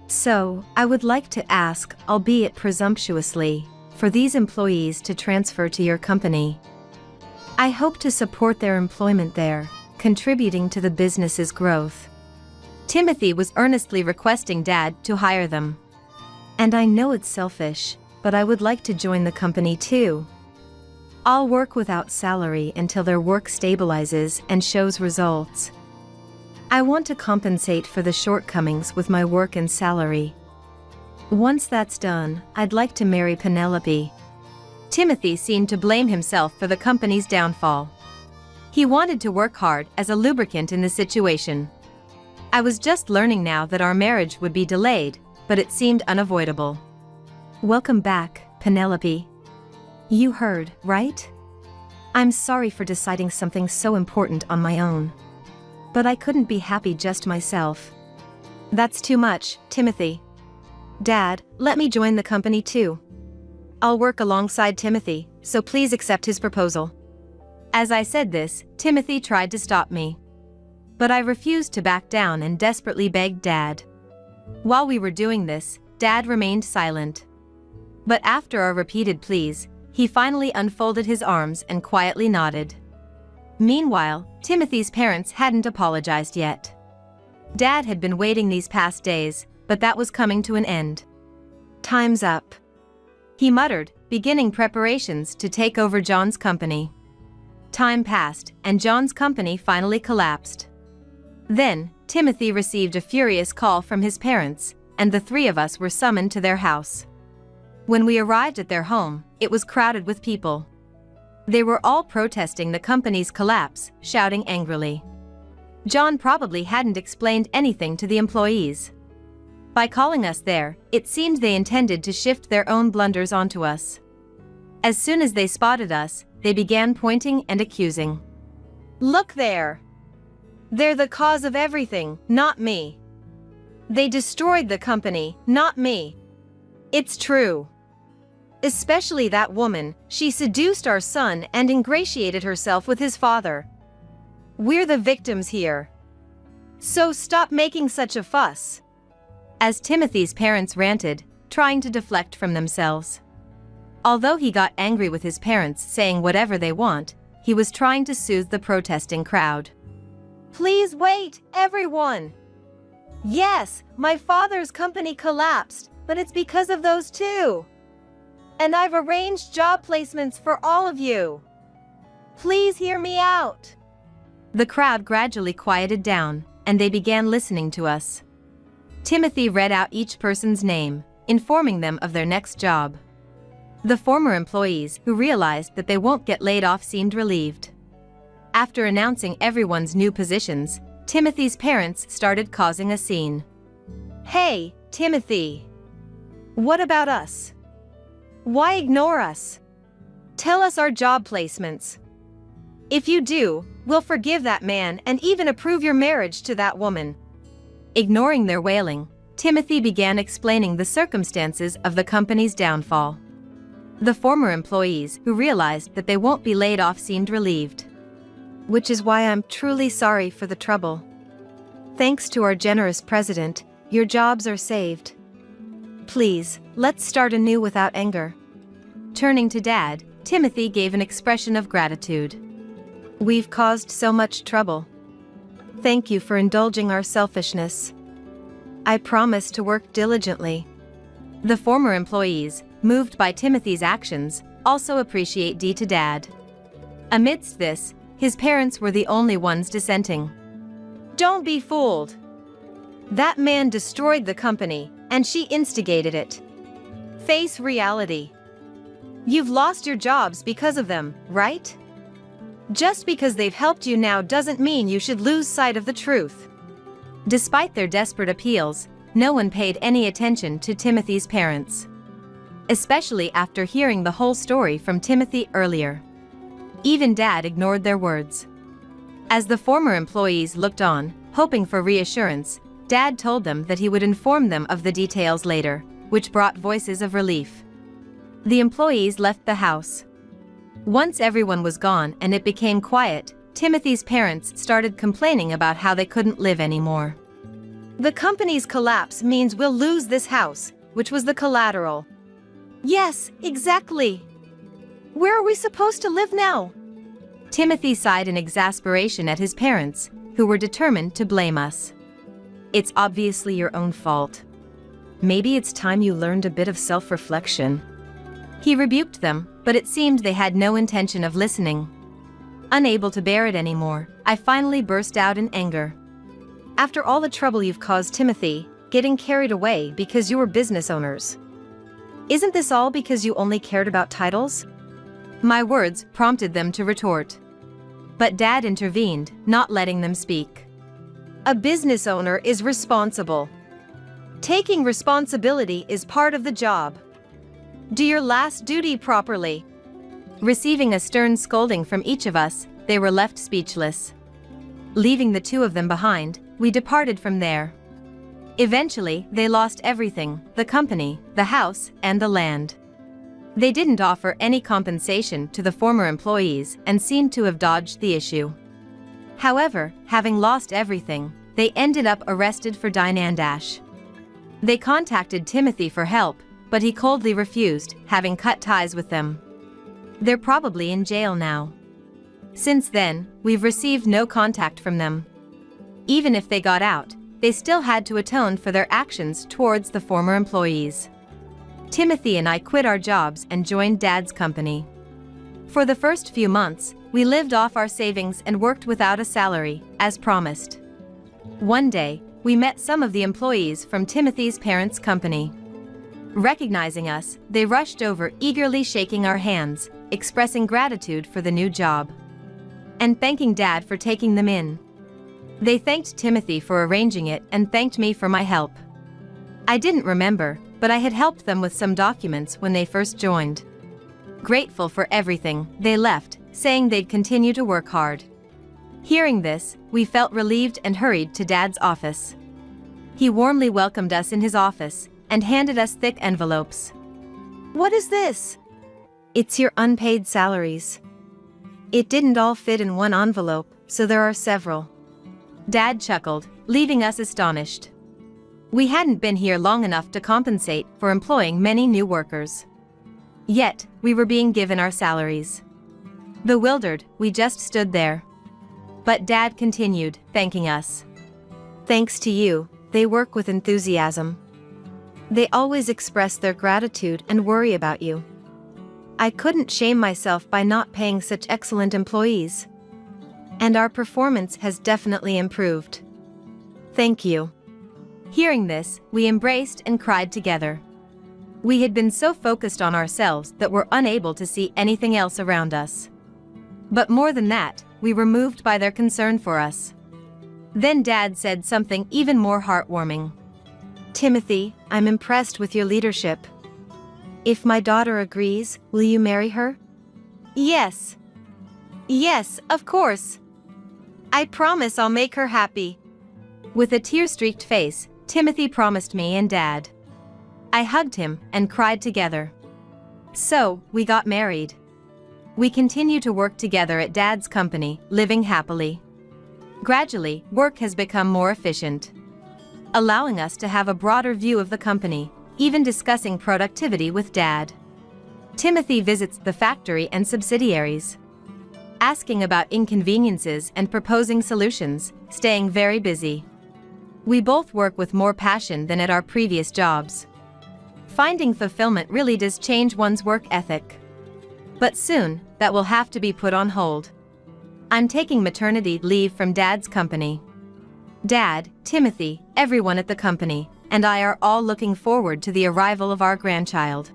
So, I would like to ask, albeit presumptuously, for these employees to transfer to your company. I hope to support their employment there, contributing to the business's growth. Timothy was earnestly requesting Dad to hire them. And I know it's selfish, but I would like to join the company too. I'll work without salary until their work stabilizes and shows results. I want to compensate for the shortcomings with my work and salary. Once that's done, I'd like to marry Penelope. Timothy seemed to blame himself for the company's downfall. He wanted to work hard as a lubricant in the situation. I was just learning now that our marriage would be delayed, but it seemed unavoidable. Welcome back, Penelope. You heard, right? I'm sorry for deciding something so important on my own. But I couldn't be happy just myself. That's too much, Timothy. Dad, let me join the company too. I'll work alongside Timothy, so please accept his proposal. As I said this, Timothy tried to stop me. But I refused to back down and desperately begged Dad. While we were doing this, Dad remained silent. But after our repeated pleas, he finally unfolded his arms and quietly nodded. Meanwhile, Timothy's parents hadn't apologized yet. Dad had been waiting these past days, but that was coming to an end. Time's up, he muttered, beginning preparations to take over John's company. Time passed, and John's company finally collapsed. Then, Timothy received a furious call from his parents, and the three of us were summoned to their house. When we arrived at their home, it was crowded with people. They were all protesting the company's collapse, shouting angrily. John probably hadn't explained anything to the employees. By calling us there, it seemed they intended to shift their own blunders onto us. As soon as they spotted us, they began pointing and accusing. Look there! They're the cause of everything, not me. They destroyed the company, not me. It's true. Especially that woman, she seduced our son and ingratiated herself with his father. We're the victims here. So stop making such a fuss. As Timothy's parents ranted, trying to deflect from themselves. Although he got angry with his parents saying whatever they want, he was trying to soothe the protesting crowd. Please wait, everyone. Yes, my father's company collapsed, but it's because of those two. And I've arranged job placements for all of you. Please hear me out. The crowd gradually quieted down, and they began listening to us. Timothy read out each person's name, informing them of their next job. The former employees, who realized that they won't get laid off, seemed relieved. After announcing everyone's new positions, Timothy's parents started causing a scene. Hey, Timothy. What about us? Why ignore us? Tell us our job placements. If you do, we'll forgive that man and even approve your marriage to that woman. Ignoring their wailing, Timothy began explaining the circumstances of the company's downfall. The former employees, who realized that they won't be laid off, seemed relieved. Which is why I'm truly sorry for the trouble. Thanks to our generous president, your jobs are saved. Please, let's start anew without anger. Turning to Dad, Timothy gave an expression of gratitude. We've caused so much trouble. Thank you for indulging our selfishness. I promise to work diligently. The former employees, moved by Timothy's actions, also appreciate to Dad. Amidst this, his parents were the only ones dissenting. Don't be fooled. That man destroyed the company, and she instigated it. Face reality. You've lost your jobs because of them, right? Just because they've helped you now doesn't mean you should lose sight of the truth. Despite their desperate appeals, no one paid any attention to Timothy's parents. Especially after hearing the whole story from Timothy earlier. Even Dad ignored their words. As the former employees looked on, hoping for reassurance, Dad told them that he would inform them of the details later, which brought voices of relief. The employees left the house. Once everyone was gone and it became quiet, Timothy's parents started complaining about how they couldn't live anymore. The company's collapse means we'll lose this house, which was the collateral. Yes, exactly. Where are we supposed to live now? Timothy sighed in exasperation at his parents, who were determined to blame us. It's obviously your own fault. Maybe it's time you learned a bit of self-reflection. He rebuked them, but it seemed they had no intention of listening. Unable to bear it anymore, I finally burst out in anger. After all the trouble you've caused Timothy, getting carried away because you were business owners. Isn't this all because you only cared about titles? My words prompted them to retort. But Dad intervened, not letting them speak. A business owner is responsible. Taking responsibility is part of the job. Do your last duty properly. Receiving a stern scolding from each of us, they were left speechless. Leaving the two of them behind, we departed from there. Eventually, they lost everything: the company, the house, and the land. They didn't offer any compensation to the former employees and seemed to have dodged the issue. However, having lost everything, they ended up arrested for dine and dash. They contacted Timothy for help, but he coldly refused, having cut ties with them. They're probably in jail now. Since then, we've received no contact from them. Even if they got out, they still had to atone for their actions towards the former employees. Timothy and I quit our jobs and joined Dad's company. For the first few months, we lived off our savings and worked without a salary, as promised. One day, we met some of the employees from Timothy's parents' company. Recognizing us, they rushed over, eagerly shaking our hands, expressing gratitude for the new job, and thanking Dad for taking them in. They thanked Timothy for arranging it and thanked me for my help. I didn't remember, but I had helped them with some documents when they first joined. Grateful for everything, they left, saying they'd continue to work hard. Hearing this, we felt relieved and hurried to Dad's office. He warmly welcomed us in his office and handed us thick envelopes. What is this? It's your unpaid salaries. It didn't all fit in one envelope, so there are several. Dad chuckled, leaving us astonished. We hadn't been here long enough to compensate for employing many new workers. Yet, we were being given our salaries. Bewildered, we just stood there. But Dad continued, thanking us. Thanks to you, they work with enthusiasm. They always express their gratitude and worry about you. I couldn't shame myself by not paying such excellent employees. And our performance has definitely improved. Thank you. Hearing this, we embraced and cried together. We had been so focused on ourselves that we're unable to see anything else around us. But more than that, we were moved by their concern for us. Then Dad said something even more heartwarming. Timothy, I'm impressed with your leadership. If my daughter agrees, will you marry her? Yes. Yes, of course. I promise I'll make her happy. With a tear-streaked face, Timothy promised me and Dad. I hugged him and cried together. So, we got married. We continue to work together at Dad's company, living happily. Gradually, work has become more efficient, allowing us to have a broader view of the company, even discussing productivity with Dad. Timothy visits the factory and subsidiaries, asking about inconveniences and proposing solutions, staying very busy. We both work with more passion than at our previous jobs. Finding fulfillment really does change one's work ethic. But soon, that will have to be put on hold. I'm taking maternity leave from Dad's company. Dad, Timothy, everyone at the company, and I are all looking forward to the arrival of our grandchild.